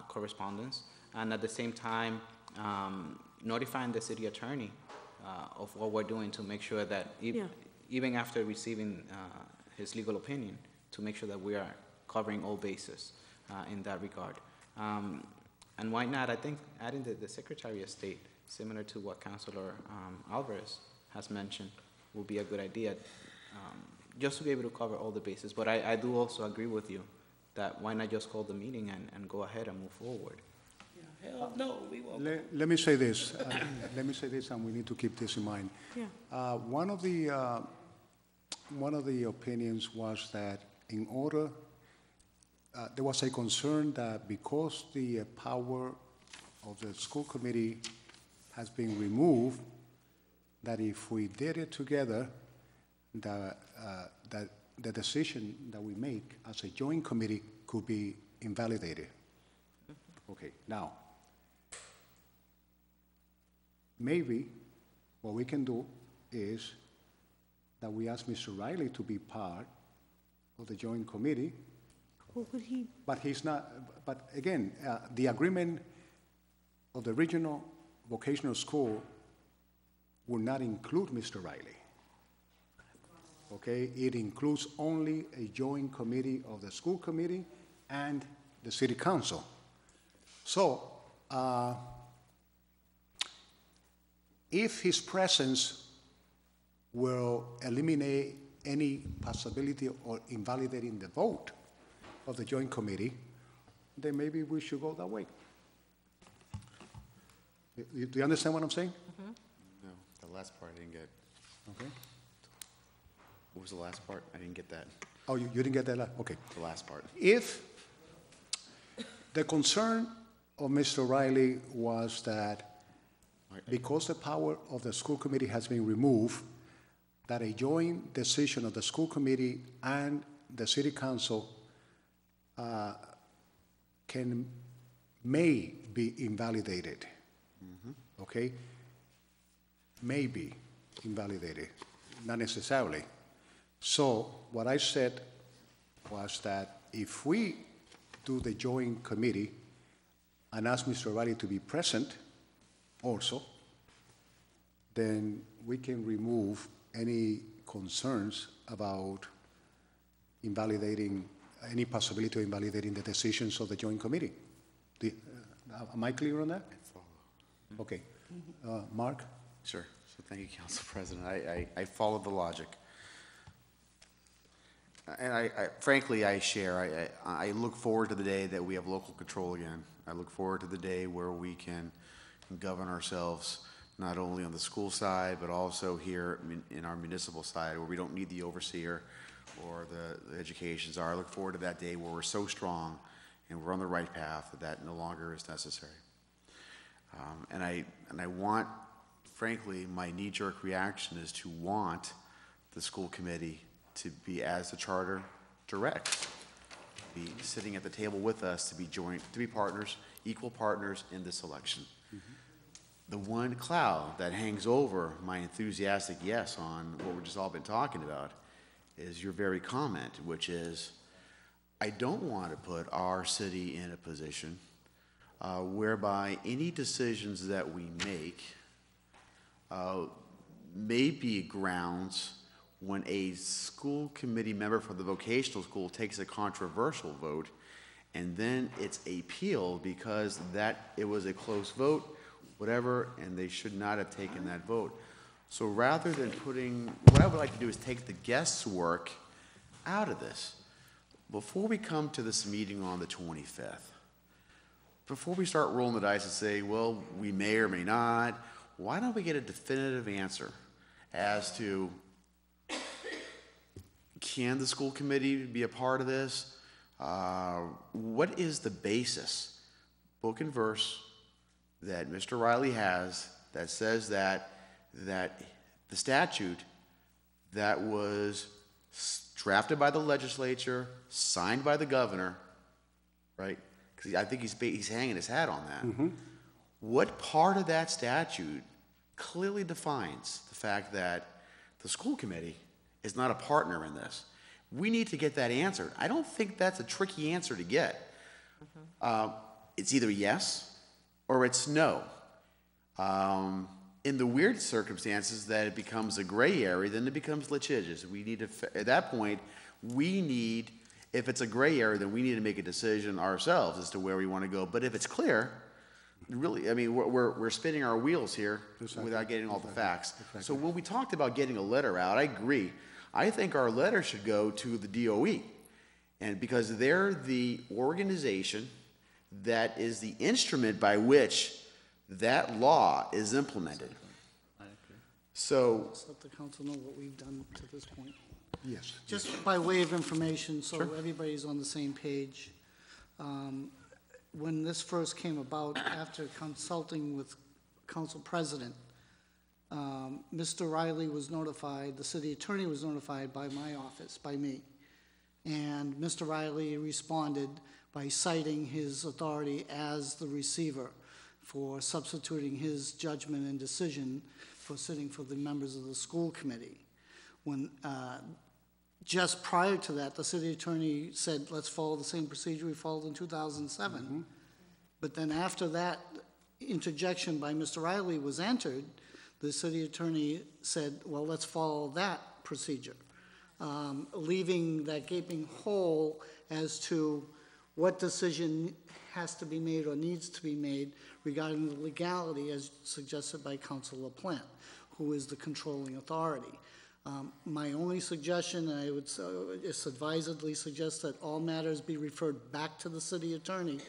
correspondence. and at the same time, notifying the city attorney of what we're doing to make sure that even after receiving his legal opinion, to make sure that we are covering all bases in that regard. And why not, I think adding the Secretary of State, similar to what Councilor Alvarez has mentioned, will be a good idea, just to be able to cover all the bases. But I do also agree with you that why not just call the meeting and go ahead and move forward. Hell no, we won't. Let me say this. Let me say this, and we need to keep this in mind. Yeah. One of the opinions was that in order, there was a concern that because the power of the school committee has been removed, that if we did it together, that the decision that we make as a joint committee could be invalidated. Okay, now, maybe what we can do is that we ask Mr. Riley to be part of the joint committee. Well, could he? But he's not, but again, the agreement of the regional vocational school will not include Mr. Riley. Okay, it includes only a joint committee of the school committee and the city council. So, if his presence will eliminate any possibility of invalidating the vote of the joint committee, then maybe we should go that way. Do you understand what I'm saying? No, the last part I didn't get. Okay. What was the last part? I didn't get that. Oh, you didn't get that? Okay. The last part. If the concern of Mr. Riley was that because the power of the school committee has been removed, that a joint decision of the school committee and the city council may be invalidated. Okay? May be invalidated, not necessarily. So what I said was that if we do the joint committee and ask Mr. Riley to be present also, then we can remove any concerns about invalidating, any possibility of invalidating the decisions of the joint committee. Am I clear on that? I follow. Okay. Mark? Sure. So thank you, Council President. I followed the logic. And frankly, I share. I look forward to the day that we have local control again. I look forward to the day where we can govern ourselves not only on the school side, but also here in our municipal side, where we don't need the overseer or the education czar. I look forward to that day where we're so strong and we're on the right path that no longer is necessary. And I want, frankly, my knee-jerk reaction is to want the school committee to be, as the charter directs, be sitting at the table with us, to be partners, equal partners in this election. The one cloud that hangs over my enthusiastic yes on what we've just all been talking about is your very comment, which is, I don't want to put our city in a position whereby any decisions that we make may be grounds when a school committee member for the vocational school takes a controversial vote, and then it's appealed because it was a close vote, whatever, and they should not have taken that vote. So rather than what I would like to do is take the guesswork out of this. Before we come to this meeting on the 25th, before we start rolling the dice and say, well, we may or may not, why don't we get a definitive answer as to, can the school committee be a part of this? What is the basis, book and verse, that Mr. Riley has that says that the statute that was drafted by the legislature, signed by the governor, right? Because I think he's hanging his hat on that. What part of that statute clearly defines the fact that the school committee is not a partner in this? We need to get that answered. I don't think that's a tricky answer to get. It's either yes or it's no. In the weird circumstances that it becomes a gray area, then it becomes litigious. We need to, at that point, if it's a gray area, then we need to make a decision ourselves as to where we want to go. But if it's clear, really, I mean, we're spinning our wheels here without getting all the facts. So when we talked about getting a letter out, I agree. I think our letter should go to the DOE, and because they're the organization that is the instrument by which that law is implemented. So, Let's let the council know what we've done to this point. Yes. Just by way of information, so everybody's on the same page. When this first came about, after consulting with council president, Mr. Riley was notified, the city attorney was notified by my office, by me. And Mr. Riley responded by citing his authority as the receiver for substituting his judgment and decision for sitting for the members of the school committee. When just prior to that, the city attorney said, let's follow the same procedure we followed in 2007. But then after that interjection by Mr. Riley was entered, the city attorney said, well, let's follow that procedure, leaving that gaping hole as to what decision has to be made or needs to be made regarding the legality as suggested by Councilor Plant, who is the controlling authority. My only suggestion, and I would just advisedly suggest that all matters be referred back to the city attorney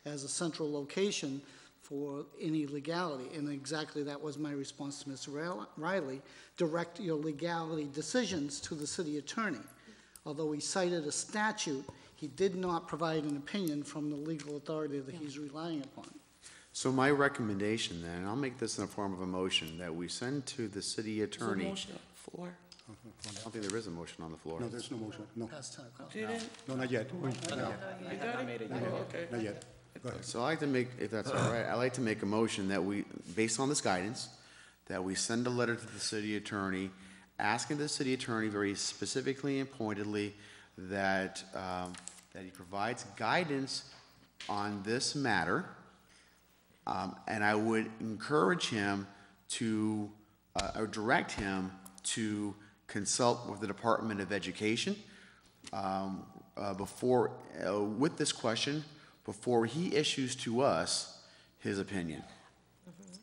as a central location for any legality. And exactly that was my response to Mr. Riley. Direct your legality decisions to the city attorney. Although he cited a statute, he did not provide an opinion from the legal authority that he's relying upon. so my recommendation then, and I'll make this in the form of a motion, that we send to the city attorney. Motion on the floor. I don't think there is a motion on the floor. No, there's no motion, no. Past 10 o'clock. Didn't? No, not yet. No, You got it? Oh, okay. not yet. Go ahead. So I'd like to make, if that's all right, I'd like to make a motion that we, based on this guidance, that we send a letter to the city attorney, asking the city attorney very specifically and pointedly that he provides guidance on this matter. And I would encourage him to, or direct him to consult with the Department of Education before, with this question, before he issues to us his opinion.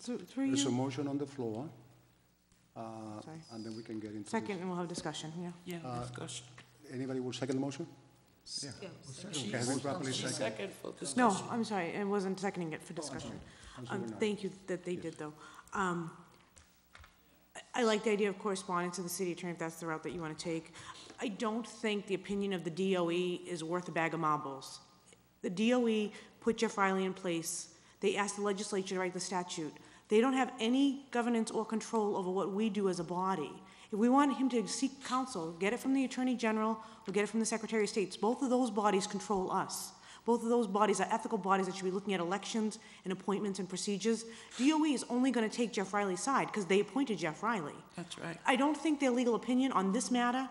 There's a motion on the floor, and then we can get into. Second, and we'll have discussion, yeah. Yeah, discussion. Anybody will second the motion? Yeah. Okay, has been properly seconded. Second for discussion. No, I'm sorry, I wasn't seconding it for discussion. Thank you that they did, though. I like the idea of correspondence to the city attorney if that's the route that you want to take. I don't think the opinion of the DOE is worth a bag of marbles. The DOE put Jeff Riley in place. They asked the legislature to write the statute. They don't have any governance or control over what we do as a body. If we want him to seek counsel, get it from the Attorney General or get it from the Secretary of State. Both of those bodies control us. Both of those bodies are ethical bodies that should be looking at elections and appointments and procedures. DOE is only going to take Jeff Riley's side because they appointed Jeff Riley. That's right. I don't think their legal opinion on this matter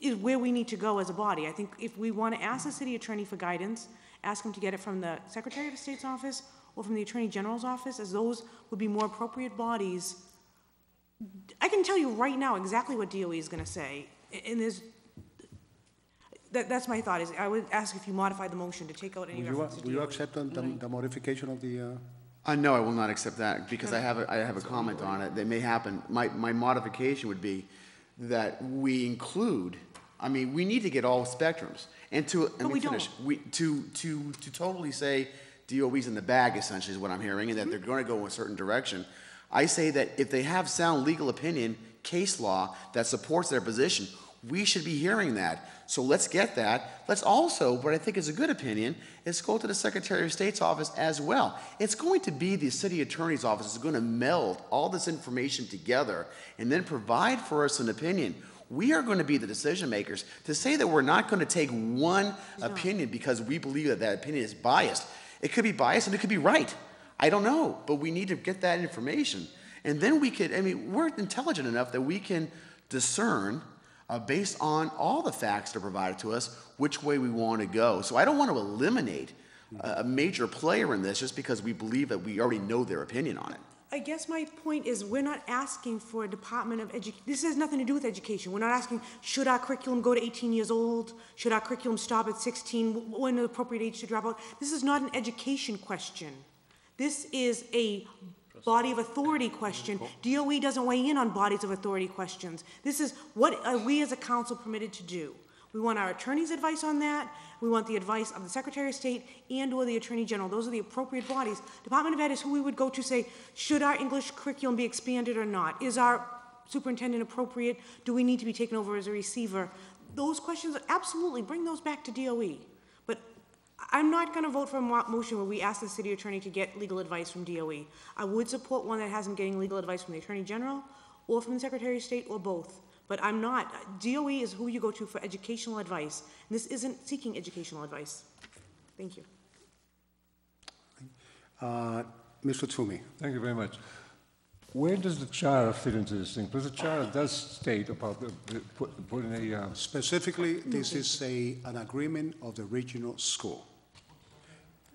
is where we need to go as a body. I think if we want to ask the city attorney for guidance, ask him to get it from the Secretary of State's office or from the Attorney General's office, as those would be more appropriate bodies. I can tell you right now exactly what DOE is going to say, and that's my thought. Is I would ask if you modify the motion to take out any reference to DOE. Will you accept the modification of the? No, I will not accept that because I have a comment on it that may happen. My modification would be that we include. I mean, we need to get all spectrums, and let me finish. To totally say DOE's in the bag essentially is what I'm hearing, and that they're going to go in a certain direction. I say that if they have sound legal opinion, case law that supports their position, we should be hearing that. So let's get that. Let's also, what I think is a good opinion, is go to the Secretary of State's office as well. It's going to be the city attorney's office is going to meld all this information together and then provide for us an opinion. We are going to be the decision makers. To say that we're not going to take one opinion because we believe that that opinion is biased, it could be biased and it could be right. I don't know, but we need to get that information. And then we could, I mean, we're intelligent enough that we can discern, based on all the facts that are provided to us, which way we want to go. So I don't want to eliminate a major player in this just because we believe that we already know their opinion on it. I guess my point is, we're not asking for a Department of Education. This has nothing to do with education. We're not asking, should our curriculum go to 18 years old? Should our curriculum stop at 16? When the appropriate age to drop out? This is not an education question. This is a body of authority question. DOE doesn't weigh in on bodies of authority questions. This is, what are we as a council permitted to do? We want our attorney's advice on that. We want the advice of the Secretary of State and/or the Attorney General. Those are the appropriate bodies. Department of Ed is who we would go to say, should our English curriculum be expanded or not? Is our superintendent appropriate? Do we need to be taken over as a receiver? Those questions, absolutely, bring those back to DOE. But I'm not going to vote for a motion where we ask the city attorney to get legal advice from DOE. I would support one that has him getting legal advice from the Attorney General or from the Secretary of State or both. But I'm not. DOE is who you go to for educational advice. And this isn't seeking educational advice. Thank you. Mr. Toomey. Thank you very much. Where does the charter fit into this thing? Because the charter does state about putting a... Specifically, this is an agreement of the regional school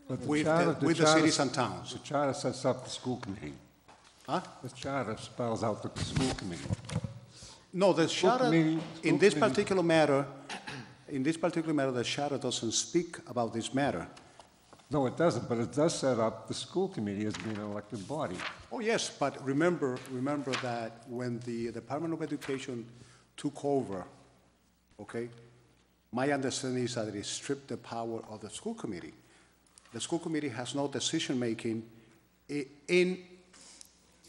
But with the cities and towns. The charter sets up the school committee. Huh? The charter spells out the school committee. No, the charter, in this committee. particular matter, the charter doesn't speak about this matter. No, it doesn't, but it does set up the school committee as being an elected body. Oh, yes, but remember that when the Department of Education took over, okay, my understanding is that it stripped the power of the school committee. The school committee has no decision-making in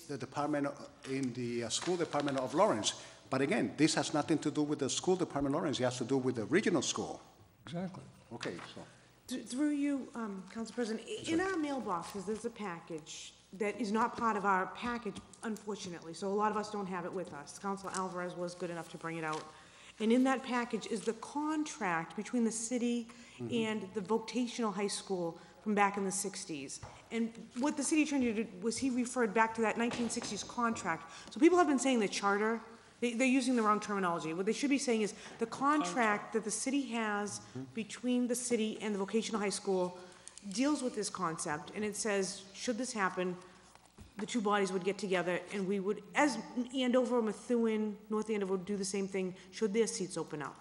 the department, in the school department of Lawrence. But again, this has nothing to do with the school department of Lawrence. It has to do with the regional school. Exactly. Okay, so. Through you, Council President, in our mailboxes, there's a package that is not part of our package, unfortunately, so a lot of us don't have it with us. Councilor Alvarez was good enough to bring it out. And in that package is the contract between the city and the vocational high school from back in the 60s. And what the city attorney did was he referred back to that 1960s contract. So people have been saying the charter. They're using the wrong terminology. What they should be saying is the contract that the city has between the city and the vocational high school deals with this concept, and it says, should this happen, the two bodies would get together, and we would, as Andover, Methuen, North Andover would do the same thing, should their seats open up.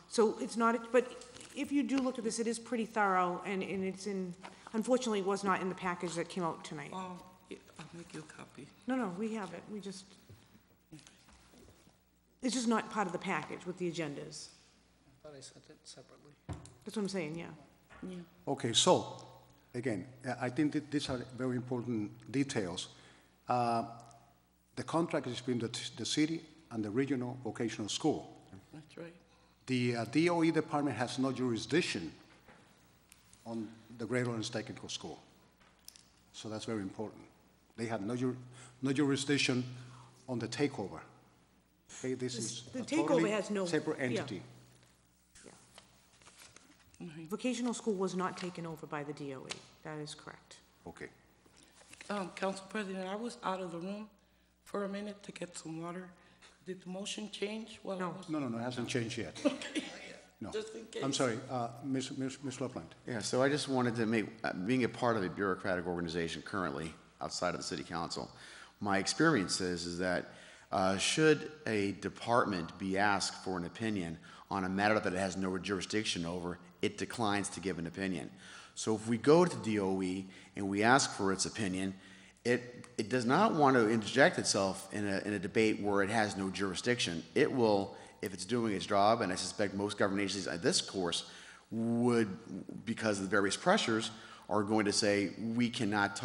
So it's not, but if you do look at this, it is pretty thorough, and it's in, unfortunately, it was not in the package that came out tonight. Oh, yeah, I'll make you a copy. No, we have it. We just, it's just not part of the package with the agendas. I thought I sent it separately. That's what I'm saying, yeah. Yeah. Okay, so, again, I think that these are very important details. The contract is between the city and the regional vocational school. That's right. The DOE department has no jurisdiction on the Greater Lawrence Technical School. So that's very important. They have no jurisdiction on the takeover. Okay, this is The a takeover totally has no- separate yeah. entity. Vocational school was not taken over by the DOE. That is correct. Okay. Council President, I was out of the room for a minute to get some water. Did the motion change? Well, No, it hasn't changed yet. No. Just in case. I'm sorry, Ms. Loveland. Yeah, so I just wanted to make, being a part of a bureaucratic organization currently outside of the city council, my experience is that should a department be asked for an opinion on a matter that it has no jurisdiction over, it declines to give an opinion. So if we go to DOE and we ask for its opinion, it does not want to interject itself in a debate where it has no jurisdiction. It will, if it's doing its job, and I suspect most government agencies at this course would, because of the various pressures, are going to say, we cannot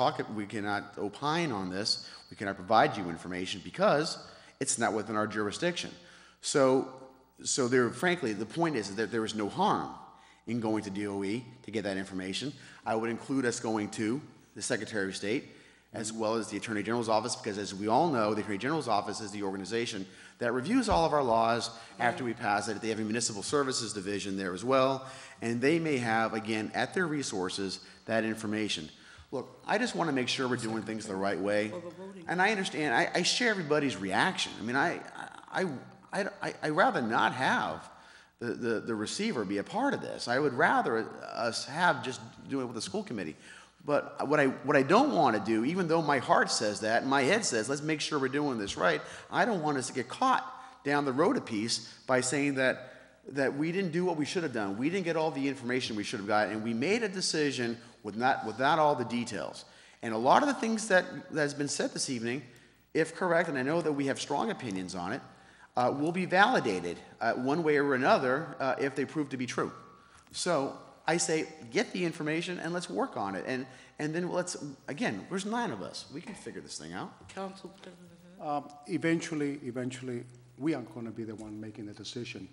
opine on this, we cannot provide you information because it's not within our jurisdiction. So there, frankly, the point is that there is no harm in going to DOE to get that information. I would include us going to the Secretary of State as well as the Attorney General's office, because as we all know, the Attorney General's office is the organization that reviews all of our laws after we pass it. They have a municipal services division there as well, and they may have, again, at their resources, that information. Look, I just want to make sure we're doing things the right way, and I understand, I share everybody's reaction. I mean, I rather not have the receiver be a part of this. I would rather us have just do it with the school committee. But what I don't want to do, even though my heart says that, and my head says, let's make sure we're doing this right, I don't want us to get caught down the road a piece by saying that we didn't do what we should have done. We didn't get all the information we should have got, and we made a decision without all the details. And a lot of the things that has been said this evening, if correct, and I know that we have strong opinions on it, will be validated one way or another if they prove to be true. So I say, get the information and let's work on it. And then again, there's 9 of us. We can figure this thing out. Council Eventually, we are going to be the one making the decision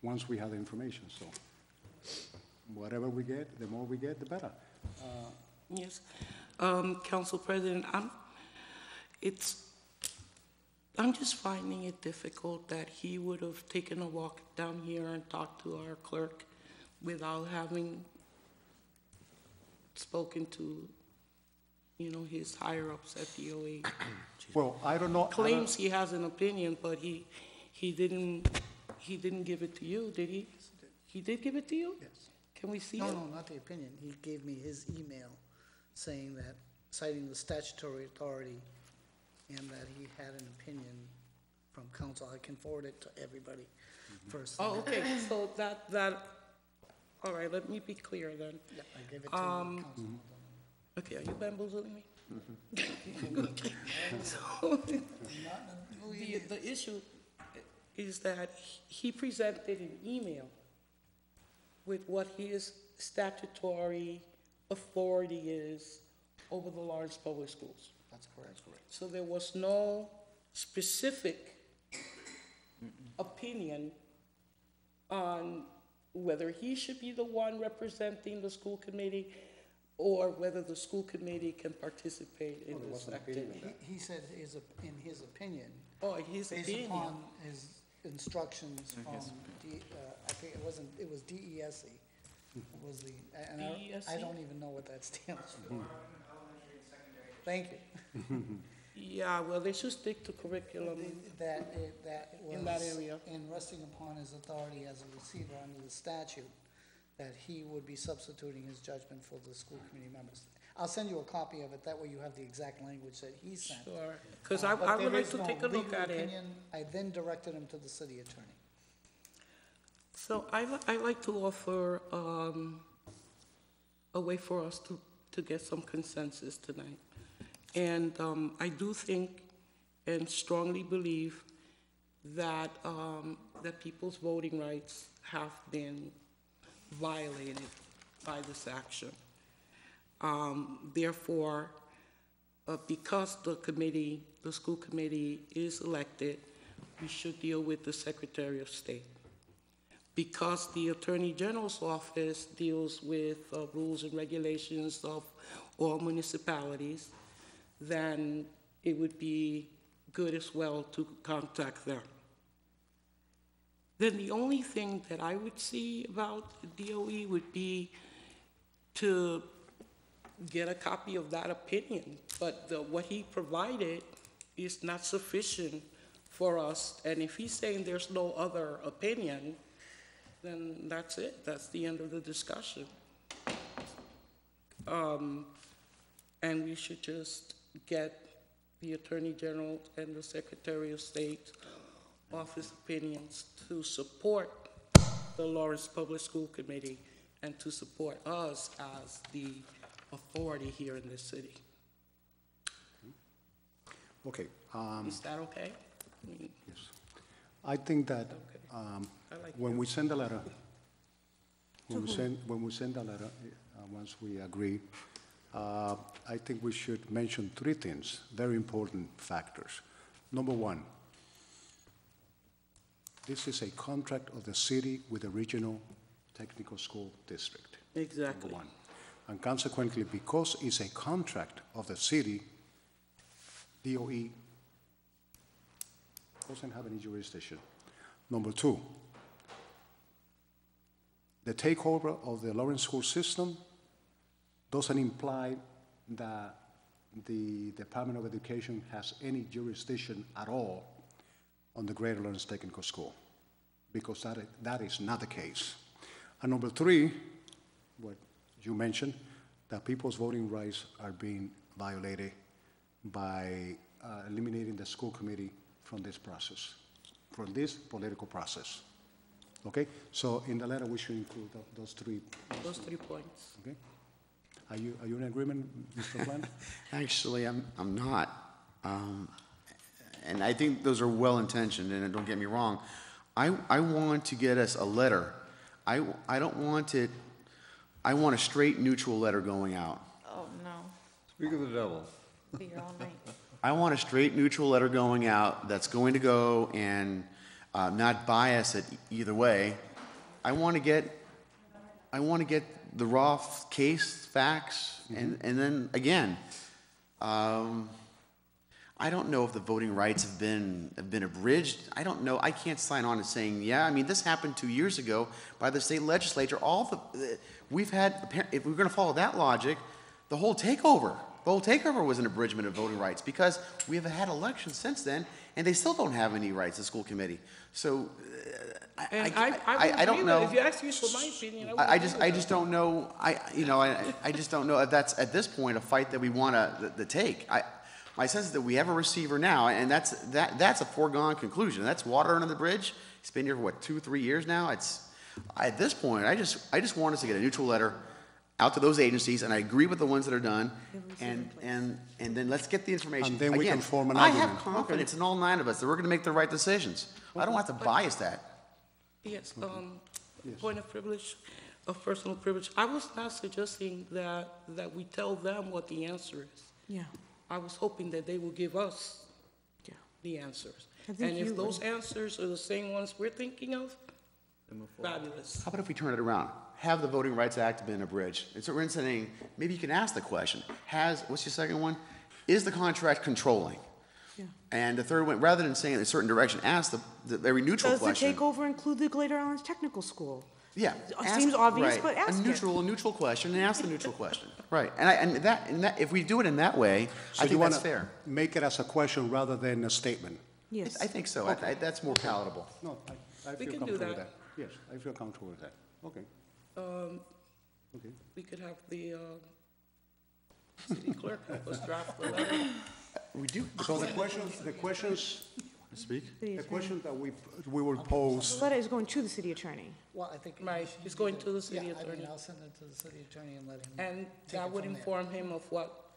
once we have the information. So whatever we get, the more we get, the better. Yes. Council President, I'm just finding it difficult that he would have taken a walk down here and talked to our clerk without having spoken to, his higher-ups at DOE. Well, I don't know. Claims he has an opinion, but he didn't give it to you, did he? He did give it to you? Yes. Can we see it? No, not the opinion. He gave me his email saying that, citing the statutory authority, and that he had an opinion from council. I can forward it to everybody first. Oh, okay, so all right, let me be clear then. Yeah, I gave it to council. Okay, are you bamboozling me? Okay. So, the issue is that he presented an email with what his statutory authority is over the Lawrence Public Schools. That's correct. So there was no specific opinion on whether he should be the one representing the school committee or whether the school committee can participate in this activity. He said in his opinion. Oh, his based opinion. upon his instructions from, I think it was DESE. Was the, and I don't even know what that stands for. Thank you. Yeah, well, they should stick to curriculum That was. in that area. In resting upon his authority as a receiver under the statute, that he would be substituting his judgment for the school committee members. I'll send you a copy of it, that way you have the exact language that he sent. Sure, because I would like to take a look at it. I then directed him to the city attorney. So I like to offer a way for us to get some consensus tonight. And I do think and strongly believe that that people's voting rights have been violated by this action. Therefore, because the school committee is elected, we should deal with the Secretary of State. Because the Attorney General's office deals with rules and regulations of all municipalities, then it would be good as well to contact them. Then the only thing that I would see about DOE would be to get a copy of that opinion, but what he provided is not sufficient for us, and if he's saying there's no other opinion, then that's it, that's the end of the discussion. And we should just get the Attorney General and the Secretary of State's office opinions to support the Lawrence Public School Committee and to support us as the authority here in this city. Okay. Is that okay? Yes. I think that when we send a letter, when we send a letter, once we agree, I think we should mention 3 things, very important factors. Number 1, this is a contract of the city with the regional technical school district. Exactly. Number 1. And consequently, because it's a contract of the city, DOE doesn't have any jurisdiction. Number 2, the takeover of the Lawrence school system doesn't imply that the Department of Education has any jurisdiction at all on the Greater Lawrence Technical School, because that is not the case. And number three, what you mentioned, that people's voting rights are being violated by eliminating the school committee from this process, from this political process. Okay? So in the letter, we should include those three. Those 3 points. Okay? Are you in agreement, Mr. Plant? Actually, I'm not. And I think those are well-intentioned, and don't get me wrong. I want to get us a letter. I don't want it, I want a straight neutral letter going out. Oh, no. Speak of the devil. Be here all night. I want a straight neutral letter going out that's going to go and not bias it either way. I want to get the raw case facts, and then again, I don't know if the voting rights have been abridged. I don't know. I can't sign on to saying, yeah. I mean, this happened 2 years ago by the state legislature. We've had, if we're going to follow that logic, the whole takeover was an abridgment of voting rights, because we have had elections since then, and they still don't have any rights, the school committee. So I don't know. If you ask me for my opinion, I just don't know. I just don't know if that's at this point a fight that we want to take. My sense is that we have a receiver now, and that's a foregone conclusion. That's water under the bridge. He's been here for what, 2-3 years now. At this point, I just want us to get a neutral letter out to those agencies, and I agree with the ones that are done, and then let's get the information. And then we can form an I argument. have confidence in all 9 of us that we're going to make the right decisions. I don't have to bias that. Yes, point of privilege, of personal privilege. I was not suggesting that we tell them what the answer is. Yeah. I was hoping that they will give us the answers. And if those answers are the same ones we're thinking of, fabulous. How about if we turn it around? Have the Voting Rights Act been abridged? And so we're saying, maybe you can ask the question, what's your second one? Is the contract controlling? Yeah. And the third one, rather than saying in a certain direction, ask the very neutral question. Does the takeover include the Glader Islands Technical School? Yeah. Seems obvious, right. but ask a neutral question, and ask the neutral question. Right. And that if we do it in that way, So I you think want that's to fair. make it as a question rather than a statement? Yes. I think so. That's more palatable. No, I We feel can do comfortable with that. that. Yes, I feel comfortable with that. Okay. Okay. We could have the city clerk help us draft the letter. We do. So the questions that we will pose. The letter is going to the city attorney. Well, I think. Right, he's going to the city Yeah, I attorney. mean, I'll send it to the city attorney and let him. And take that it would from there. inform him of what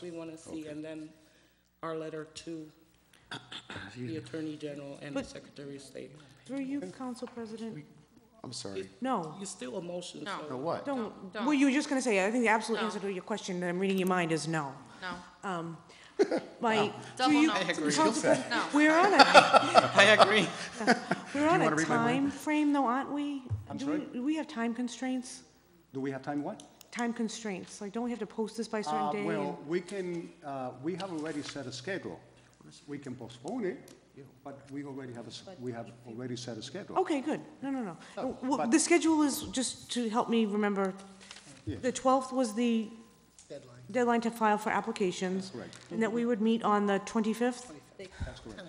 we want to see, and then our letter to the Attorney General and the But- Secretary of State. Through you, Council President? I'm sorry. No. It's still a motion, No. so. No, what? Don't. Well, you were just going to say, I think the absolute No. answer to your question, that I'm reading your mind, is no. No. My, Double through you, no. I agree. Council President, No. we're on a, I agree. we're on wanna a read my mind? time frame though, aren't we? I'm sorry? Do we have time constraints? Do we have time what? Time constraints, like, don't we have to post this by a certain day? Well, we can, we have already set a schedule. We can postpone it, but we have already set a schedule. Okay, good. No. Oh, Well, but- the schedule is, just to help me remember, Yes. the 12th was the Deadline. deadline to file for applications. Correct. And that we would meet on the 25th? That's correct.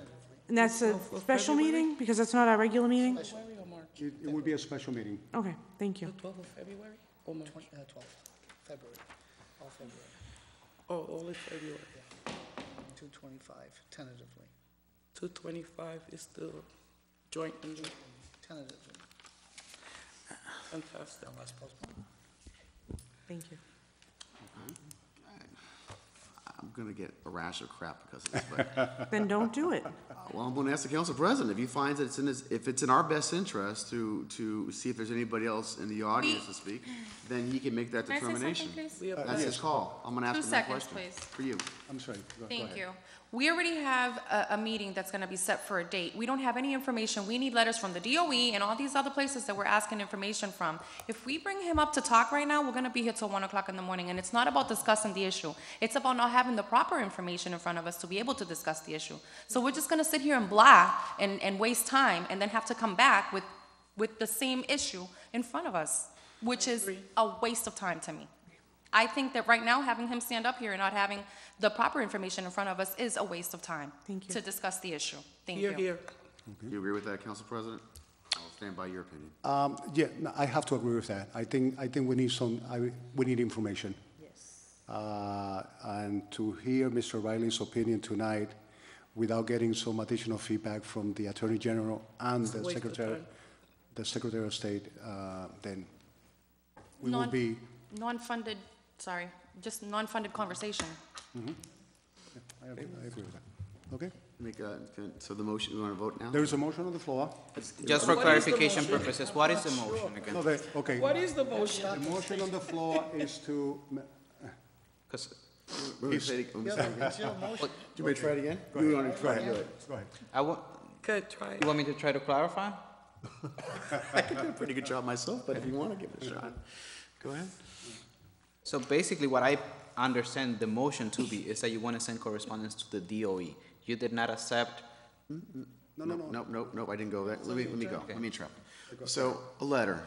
And that's a For special February? meeting, because that's not our regular meeting? February or March? It will be a special meeting. Okay, thank you. The 12th of February or March? 12th, February, all February, Oh, only February. 225, tentatively, 225 is the joint meeting. tentatively, Fantastic. unless postponed. Thank you. I'm going to get a rash of crap because of this, but Then don't do it. well, I'm going to ask the council president if he finds that if it's in our best interest to see if there's anybody else in the audience to speak, then he can make that Can I say something, determination. please? That's his call. I'm going to ask 2 him that seconds, question. please. For you. I'm sorry. Go Thank ahead. you. We already have a meeting that's going to be set for a date. We don't have any information. We need letters from the DOE and all these other places that we're asking information from. If we bring him up to talk right now, we're going to be here till 1 o'clock in the morning, and it's not about discussing the issue. It's about not having the proper information in front of us to be able to discuss the issue. So we're just going to sit here and blah and waste time and then have to come back with the same issue in front of us, which is a waste of time to me. I think that right now, having him stand up here and not having the proper information in front of us is a waste of time Thank you. to discuss the issue. Thank Here, you. here. Do you agree with that, Council President? stand by your opinion. Yeah, no, I have to agree with that. I think we need we need information. Yes. And to hear Mr. Riley's opinion tonight without getting some additional feedback from the Attorney General and the Secretary of State, then we will be. Non-funded, sorry, just non-funded conversation. Mm-hmm. Yeah, I agree with that. Okay. So the motion, we want to vote now? There is a motion on the floor. Just for clarification purposes, what is the motion again? No, okay. What is the motion? The motion on the floor is to. Because Do you want to try it again? Go ahead. You want to try it? Go ahead. Good, try it. You want me to try to clarify? I can do a pretty good job myself, but if you want to give it a shot, go ahead. So basically, what I understand the motion to be is that you want to send correspondence to the DOE. You did not accept. No, I didn't go there. Let me go. Let me interrupt. So, a letter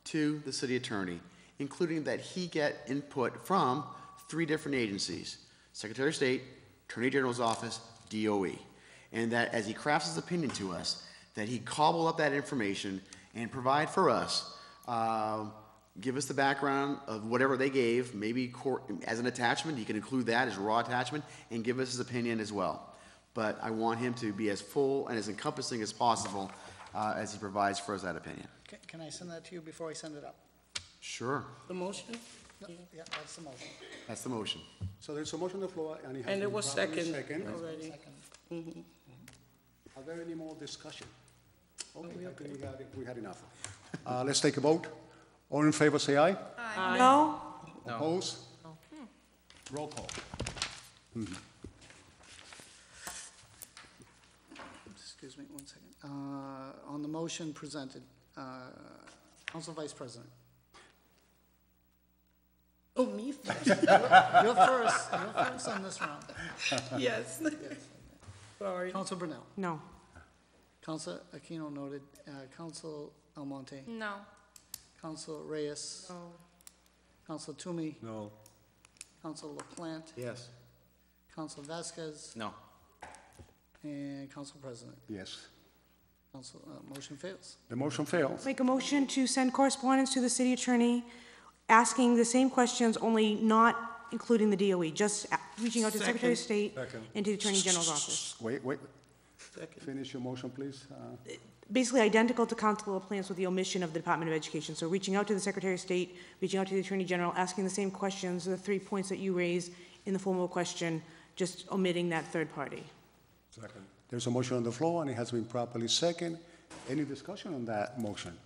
to the city attorney, including that he get input from 3 different agencies: Secretary of State, Attorney General's Office, DOE. And that as he crafts his opinion to us, that he cobble up that information and provide for us, give us the background of whatever they gave, maybe as an attachment, he can include that as a raw attachment, and give us his opinion as well. But I want him to be as full and as encompassing as possible as he provides for us that opinion. Can I send that to you before I send it up? Sure. The motion? No, yeah, that's the motion. That's the motion. So there's a motion on the floor, and it has And been it was properly second already. Mhm. Are there any more discussion? Okay, I think we had enough. Let's take a vote. All in favor, say aye. Aye. No? Oppose? Roll call. Excuse me one second. On the motion presented, Council Vice President. Oh, me first. You're first on this round. Yes. Sorry. Council Brunel. No. Council Aquino noted. Council Almonte. No. Council Reyes. No. Council Toomey. No. Council LaPlante. Yes. Council Vasquez. No. And Council President. Yes. Council, motion fails. The motion fails. Make a motion to send correspondence to the city attorney asking the same questions, only not including the DOE, just reaching out to the Secretary of State and to the Attorney General's office. Wait. Finish your motion, please. Basically identical to Council LaPlante with the omission of the Department of Education. So reaching out to the Secretary of State, reaching out to the Attorney General, asking the same questions, the 3 points that you raised in the formal question, just omitting that third party. Second. There's a motion on the floor, and it has been properly second. Any discussion on that motion?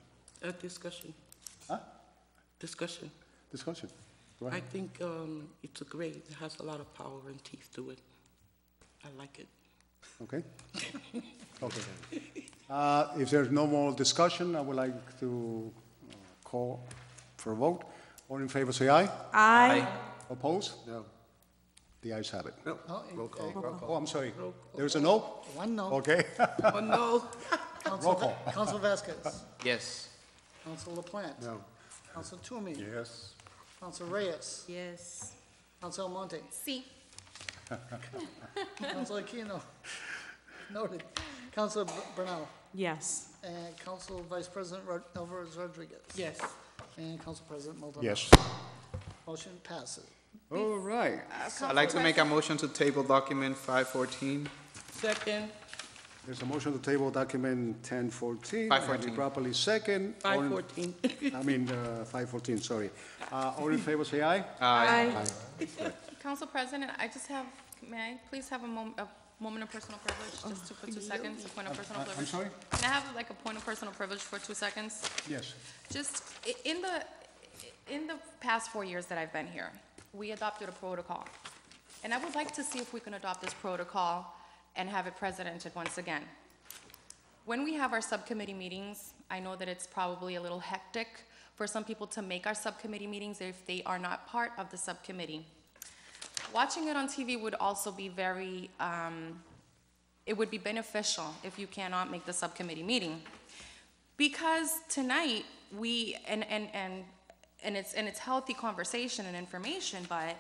Discussion. Huh? Discussion. Discussion. Go I ahead. think it's a great, it has a lot of power and teeth to it. I like it. Okay. Okay. If there's no more discussion, I would like to call for a vote. All in favor, say aye. Aye. Oppose? No. The ayes have it. No. Roll call. Oh, I'm sorry. There's a no? One no. Okay. Oh, no. Roll call. Council Vasquez. Yes. Council LaPlante. No. Council Toomey. Yes. Council Reyes. Yes. Council Almonte. See. Council Aquino. Noted. Council Brunel. Yes. And Council Vice President Alvarez Rodriguez. Yes. And Council President Maldonado. Yes. Motion passes. All right. I'd like to make a motion to table document 514. Second. There's a motion to table document 1014. 514. Properly second. All in- 514. 514, sorry. All in favor, say aye. Aye. Council President, may I please have a moment of personal privilege, just for 2 seconds, a point of personal privilege? I'm sorry? Can I have like a point of personal privilege for 2 seconds? Yes. Just, in the past 4 years that I've been here, we adopted a protocol. And I would like to see if we can adopt this protocol and have it precedented once again. When we have our subcommittee meetings, I know that it's probably a little hectic for some people to make our subcommittee meetings if they are not part of the subcommittee. Watching it on TV would also be very, it would be beneficial if you cannot make the subcommittee meeting. Because tonight, and it's healthy conversation and information, but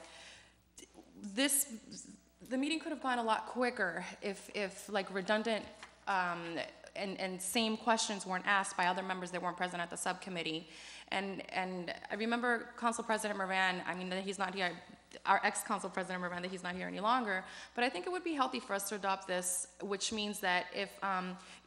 the meeting could have gone a lot quicker if like redundant and same questions weren't asked by other members that weren't present at the subcommittee. And I remember Council President Moran, I mean, that he's not here, our ex-Council President Moran, that he's not here any longer, but I think it would be healthy for us to adopt this, which means that if,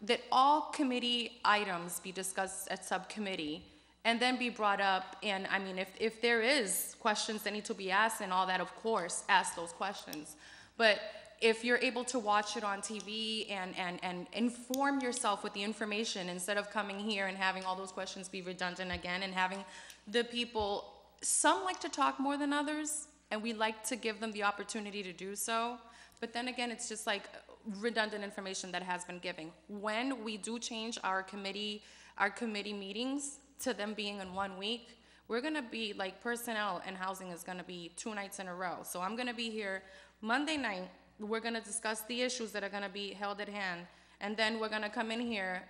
that all committee items be discussed at subcommittee and then be brought up, and I mean, if there is questions that need to be asked and all that, of course, ask those questions. But if you're able to watch it on TV and inform yourself with the information instead of coming here and having all those questions be redundant again and having the people, some like to talk more than others, and we like to give them the opportunity to do so. But then again, it's just like redundant information that has been given. When we do change our committee meetings to them being in 1 week, we're gonna be like personnel and housing is gonna be 2 nights in a row. So I'm gonna be here Monday night. We're gonna discuss the issues that are gonna be held at hand. And then we're gonna come in here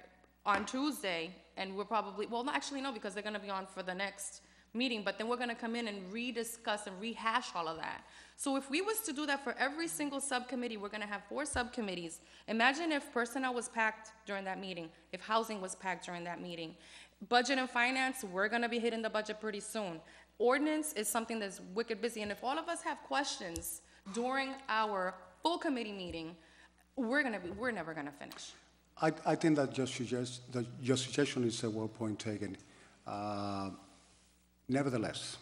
on Tuesday and we're probably, well, actually no, because they're gonna be on for the next meeting, but then we're gonna come in and rediscuss and rehash all of that. So if we was to do that for every single subcommittee, we're gonna have 4 subcommittees. Imagine if personnel was packed during that meeting, if housing was packed during that meeting. Budget and finance, we're gonna be hitting the budget pretty soon. Ordinance is something that's wicked busy, and if all of us have questions during our full committee meeting, we're never gonna finish. I think that your suggestion is a well point taken. Nevertheless,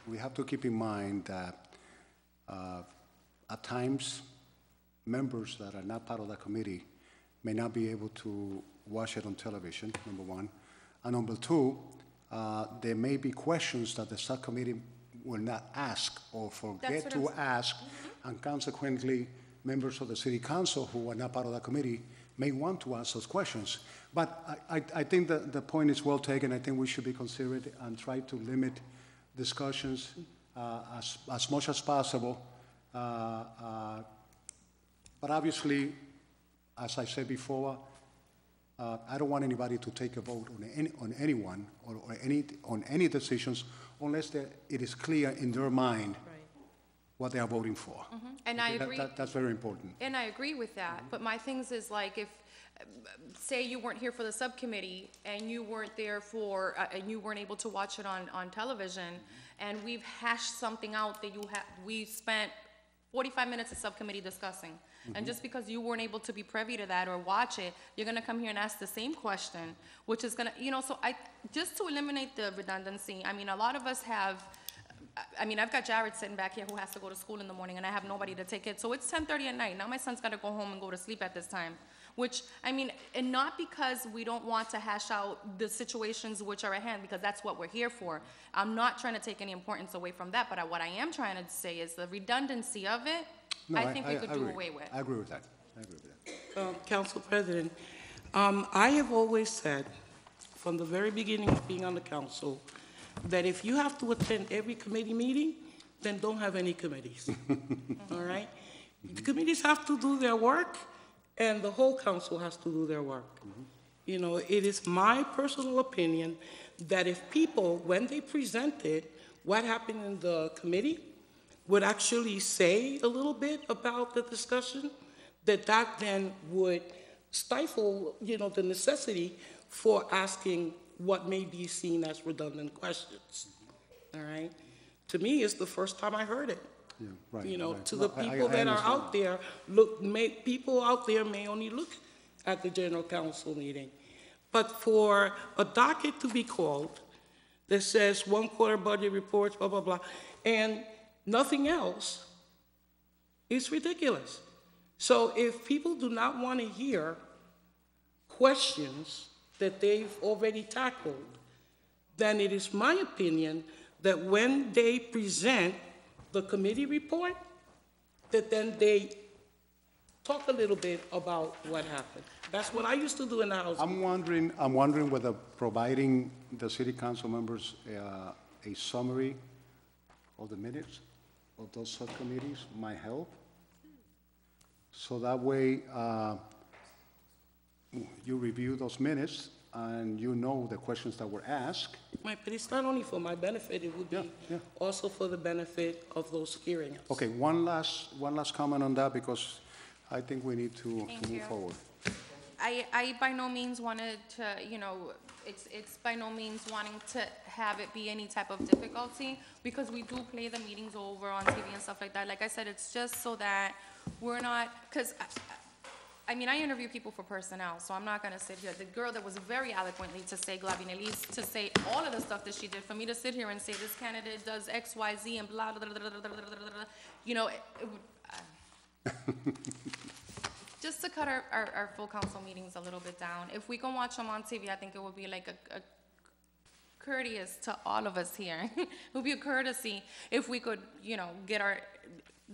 we have to keep in mind that at times, members that are not part of the committee may not be able to watch it on television, number one. And number two, there may be questions that the subcommittee will not ask or forget to ask, and consequently, members of the city council who are not part of the committee may want to ask those questions. But I think that the point is well taken. I think we should be considerate and try to limit discussions as much as possible. But obviously, as I said before, I don't want anybody to take a vote on anyone or on any decisions unless it is clear in their mind what they are voting for. And I agree. That's very important. And I agree with that. But my things is like if, say you weren't here for the subcommittee and you weren't there for, and you weren't able to watch it on television, and we've hashed something out that we spent 45 minutes of subcommittee discussing. And just because you weren't able to be privy to that or watch it, you're gonna come here and ask the same question, which is gonna, so just to eliminate the redundancy, I mean, a lot of us have, I mean, I've got Jared sitting back here who has to go to school in the morning and I have nobody to take it. So it's 10:30 at night. Now my son's gotta go home and go to sleep at this time. Which, I mean, and not because we don't want to hash out the situations which are at hand, because that's what we're here for. I'm not trying to take any importance away from that, but what I am trying to say is the redundancy of it, I think we could do away with. I agree with that. Council President, I have always said, from the very beginning of being on the council, that if you have to attend every committee meeting, then don't have any committees. All right? The committees have to do their work, and the whole council has to do their work. It is my personal opinion that if people, when they presented what happened in the committee, would actually say a little bit about the discussion, that then would stifle, the necessity for asking what may be seen as redundant questions. All right? To me, it's the first time I heard it. Yeah, right, To the people that are out there, people out there may only look at the general council meeting. But for a docket to be called that says 1 quarter budget reports, blah, blah, blah, and nothing else, it's ridiculous. So if people do not want to hear questions that they've already tackled, then it is my opinion that when they present the committee report, that then they talk a little bit about what happened. That's what I used to do in the house. I'm wondering whether providing the city council members a summary of the minutes of those subcommittees might help. So that way, you review those minutes and you know the questions that were asked. But it's not only for my benefit, it would be also for the benefit of those hearing us. Okay, one last comment on that, because I think we need to move forward. I by no means wanted to, you know, it's by no means wanting to have it be any type of difficulty, because we do play the meetings over on TV and stuff like that. Like I said, it's just so that we're not, because I mean, I interview people for personnel, so I'm not gonna sit here. The girl that was very eloquently to say, Glavinelli, to say all of the stuff that she did, for me to sit here and say this candidate does X, Y, Z, and blah, blah, blah, blah, blah, blah, blah, you know, just to cut our full council meetings a little bit down. If we can watch them on TV, I think it would be like a courteous to all of us here. It would be a courtesy if we could, you know, get our,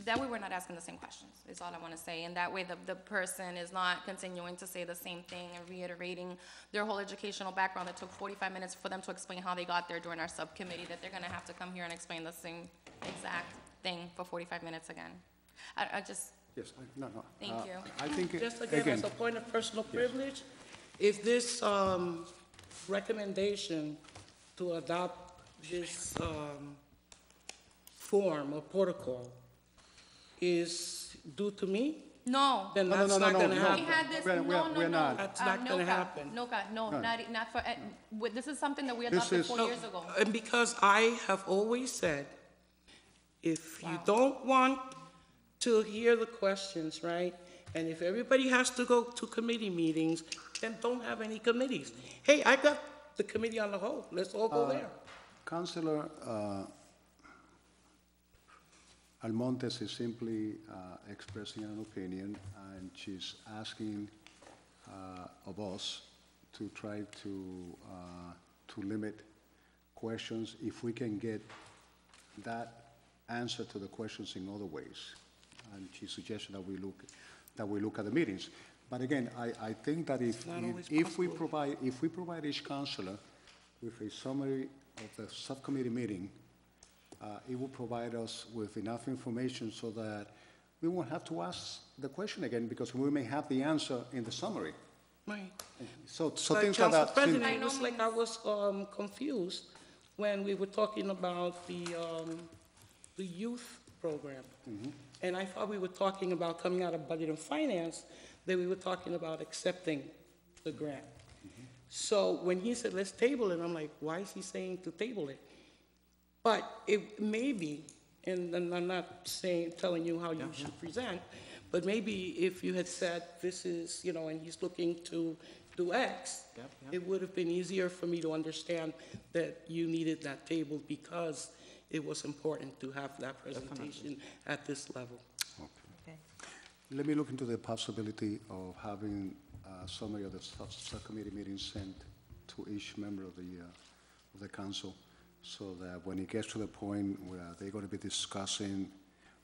that way we're not asking the same questions, is all I want to say. And that way the person is not continuing to say the same thing and reiterating their whole educational background that took 45 minutes for them to explain how they got there during our subcommittee, that they're going to have to come here and explain the same exact thing for 45 minutes again. I just... Yes, no. Thank you. I think, Just again, as a point of personal privilege, if this recommendation to adopt this form or protocol is due to me, No. then that's not going to We happen. had this, We're no. not. That's not going to happen. No, No. not for, this is something that we This adopted is- 4 years ago. And because I have always said, if you don't want to hear the questions, right? And if everybody has to go to committee meetings, then don't have any committees. Hey, I got the committee on the whole. Let's all go there. Councilor Almontes is simply expressing an opinion, and she's asking of us to try to limit questions if we can get that answer to the questions in other ways. And she suggested that we look at the meetings. But again, I think that if we provide each councilor with a summary of the subcommittee meeting, it will provide us with enough information so that we won't have to ask the question again, because we may have the answer in the summary. Right. So But things like Council that. President, it was like I was confused when we were talking about the youth program. And I thought we were talking about coming out of budget and finance, that we were talking about accepting the grant. So when he said, let's table it, I'm like, why is he saying to table it? But it may be, and I'm not telling you how you should present, but maybe if you had said, this is, you know, and he's looking to do X, it would have been easier for me to understand that you needed that table because it was important to have that presentation at this level. Okay. Let me look into the possibility of having a summary of the subcommittee meetings sent to each member of the council, so that when it gets to the point where they're going to be discussing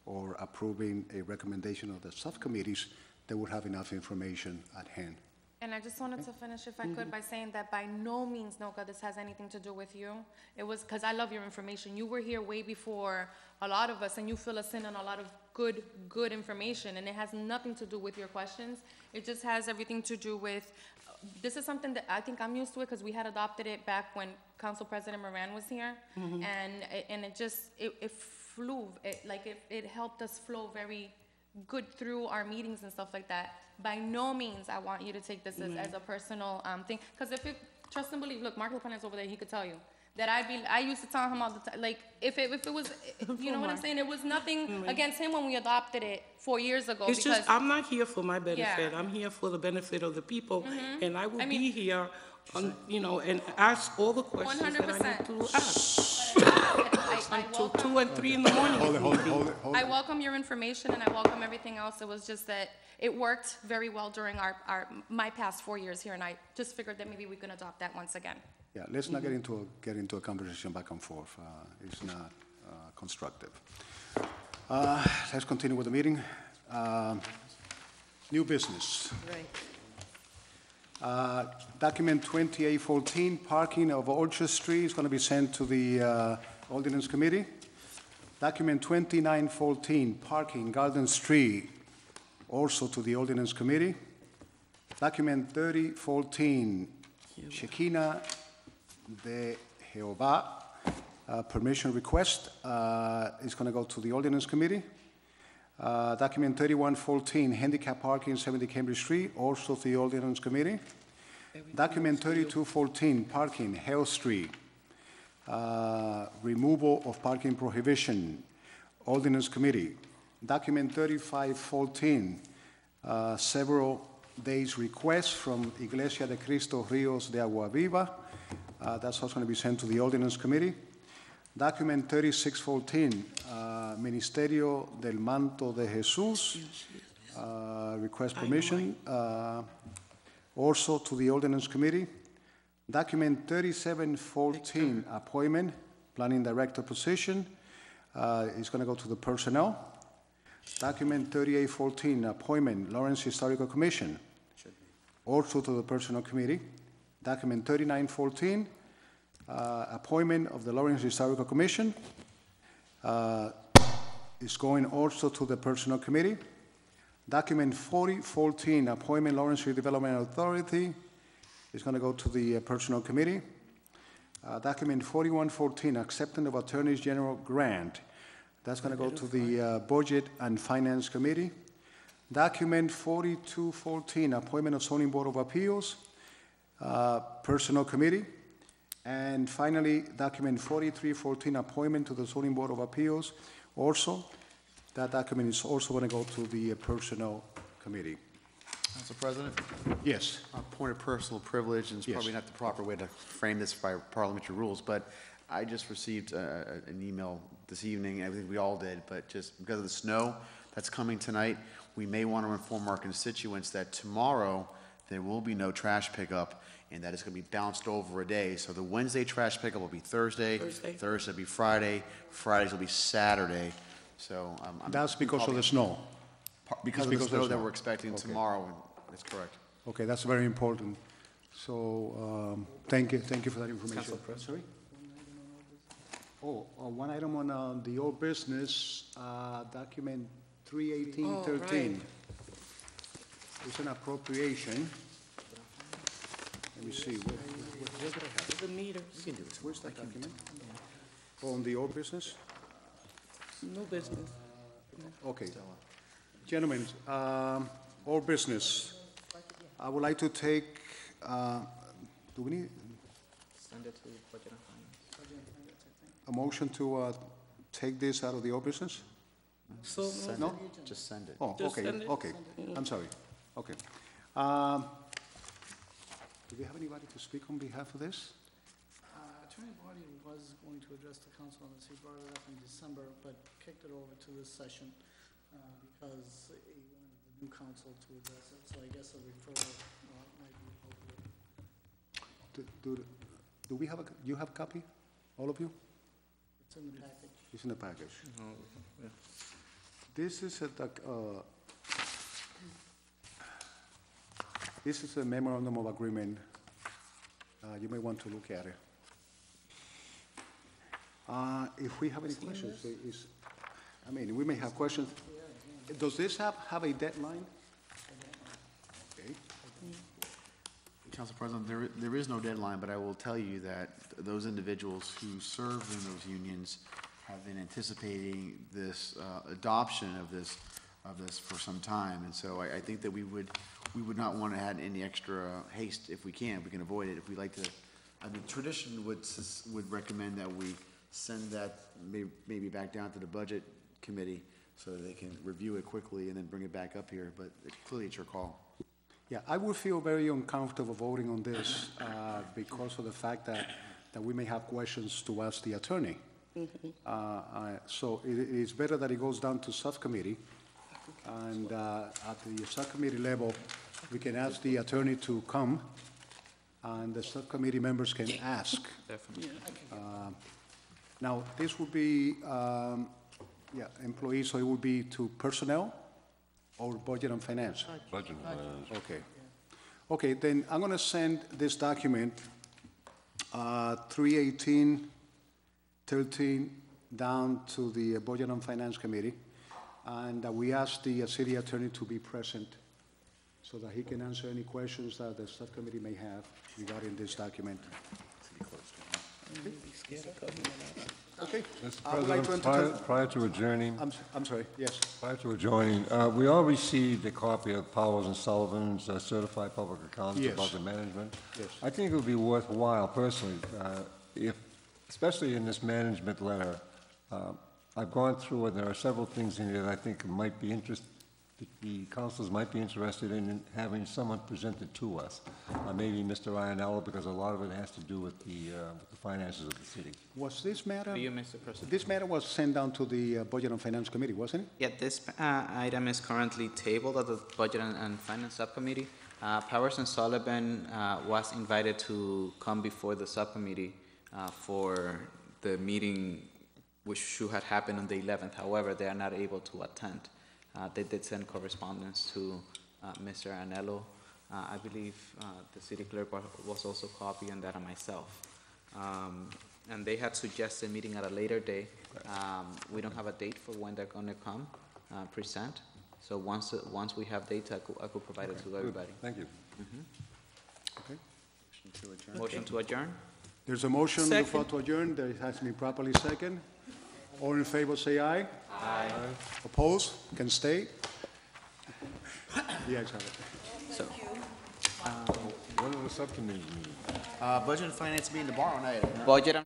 or approving a recommendation of the subcommittees, they would have enough information at hand. And I just wanted to finish, if I could, by saying that by no means, Noka, this has anything to do with you. It was because I love your information. You were here way before a lot of us, and you fill us in on a lot of good information, and it has nothing to do with your questions. It just has everything to do with, this is something that I think I'm used to it, because we had adopted it back when Council President Moran was here, and it flew, it helped us flow very good through our meetings and stuff like that. By no means I want you to take this as a personal thing, because if it, trust and believe, look, Mark LaPena is over there, he could tell you that I used to tell him all the time, like, if it was, you know what I'm saying, it was nothing against him when we adopted it 4 years ago. It's just, I'm not here for my benefit. Yeah. I'm here for the benefit of the people, and I will be here, you know, and ask all the questions that I need to ask. Until 2 and 3 in the morning. Hold it. I welcome your information, and I welcome everything else. It was just that it worked very well during my past 4 years here, and I just figured that maybe we can adopt that once again. Yeah, let's not get into a conversation back and forth. It's not constructive. Let's continue with the meeting. New business. Right. Document 2814, parking of Orchard Street, is going to be sent to the Ordinance Committee. Document 2914, parking Garden Street, also to the Ordinance Committee. Document 3014, Shekinah de Jehovah, permission request, is going to go to the Ordinance Committee. Document 3114, handicap parking, 70 Cambridge Street, also to the Ordinance Committee. Document 3214, parking, Hale Street, removal of parking prohibition, Ordinance Committee. Document 3514, several days requests from Iglesia de Cristo Rios de Agua Viva. That's also going to be sent to the Ordinance Committee. Document 3614, Ministerio del Manto de Jesús, request permission, also to the Ordinance Committee. Document 3714, appointment, Planning Director position, is going to go to the Personnel. Document 3814, appointment, Lawrence Historical Commission, also to the Personnel Committee. Document 3914, appointment of the Lawrence Historical Commission, is going also to the Personnel Committee. Document 4014, appointment Lawrence Redevelopment Authority, is going to go to the Personnel Committee. Document 4114, acceptance of Attorney General grant, that's going to go to the Budget and Finance Committee. Document 4214, appointment of Zoning Board of Appeals, Personnel Committee. And finally, document 4314, appointment to the Zoning Board of Appeals. Also, that document is also going to go to the Personnel Committee. Council President? Yes. A point of personal privilege, and it's Yes. probably not the proper way to frame this by parliamentary rules, but I just received an email this evening, I think we all did, but just because of the snow that's coming tonight, we may want to inform our constituents that tomorrow there will be no trash pickup, and that it's going to be bounced over a day. So the Wednesday trash pickup will be Thursday, Thursday will be Friday, Fridays will be Saturday. So That's because of the snow. Because of the snow that we're expecting Okay. tomorrow, that's correct. Okay, that's very important. So, thank you for that information. Council President. Sorry? One item on the old business, document 31813. It's an appropriation. Let me see, where did I have it? The meters. You can do it. Where's that document? On the old business? No business. Okay. Gentlemen, old business. I would like to take, do we need Send it to Budget and Finance. a motion to take this out of the old business? So, Send No? it. Just send it. Oh, Just okay, send it. okay. I'm sorry. Okay. Do we have anybody to speak on behalf of this? Attorney Barty was going to address the council on this. He brought it up in December, but kicked it over to this session because he wanted the new council to address it. So I guess a referral might be appropriate. Do we have you have a copy? All of you? It's in the package. It's in the package. This is this is a memorandum of agreement. You may want to look at it. If we have any questions, we may have questions. Does this have a deadline? Okay. Council President, there is no deadline, but I will tell you that those individuals who serve in those unions have been anticipating this adoption of this for some time, and so I think that we would not want to add any extra haste if we can avoid it. If we like to, tradition would recommend that we send that maybe back down to the Budget Committee so that they can review it quickly and then bring it back up here, but clearly it's your call. Yeah, I would feel very uncomfortable voting on this because of the fact that we may have questions to ask the attorney. So it is better that it goes down to subcommittee, and at the subcommittee level, we can ask the attorney to come, and the subcommittee members can ask. Definitely. Now, this would be, employees, so it would be to personnel or Budget and Finance? Budget and Finance. Okay. Okay, then I'm going to send this document, 31813, down to the Budget and Finance Committee, and we ask the city attorney to be present so that he can answer any questions that the subcommittee may have regarding this document. Okay. Mr. I would like to President, entertain- prior to adjourning, I'm sorry, yes. prior to adjourning, we all received a copy of Powers and Sullivan's certified public accounts Yes. about the management. Yes. I think it would be worthwhile personally, if, especially in this management letter, I've gone through it, there are several things in here that I think might be the councilors might be interested in having someone present it to us. Maybe Mr. Iannello, because a lot of it has to do with the finances of the city. Was this matter? To you, Mr. President. This matter was sent down to the Budget and Finance Committee, wasn't it? Yeah, this item is currently tabled at the Budget and Finance Subcommittee. Powers and Sullivan was invited to come before the subcommittee for the meeting which should have happened on the 11th. However, they are not able to attend. They did send correspondence to Mr. Iannello. I believe the city clerk was also copied on that, and myself. And they had suggested meeting at a later day. We don't have a date for when they're going to come present. So once we have dates, I could provide it to everybody. Thank you. Okay. Motion to adjourn? There's a motion on the Second. floor to adjourn. That has been properly second. All in favor, say aye. Aye. Opposed? Can stay? The ayes have it. So, When are the subcommittees meeting? Budget and Finance meeting tomorrow night. Budget and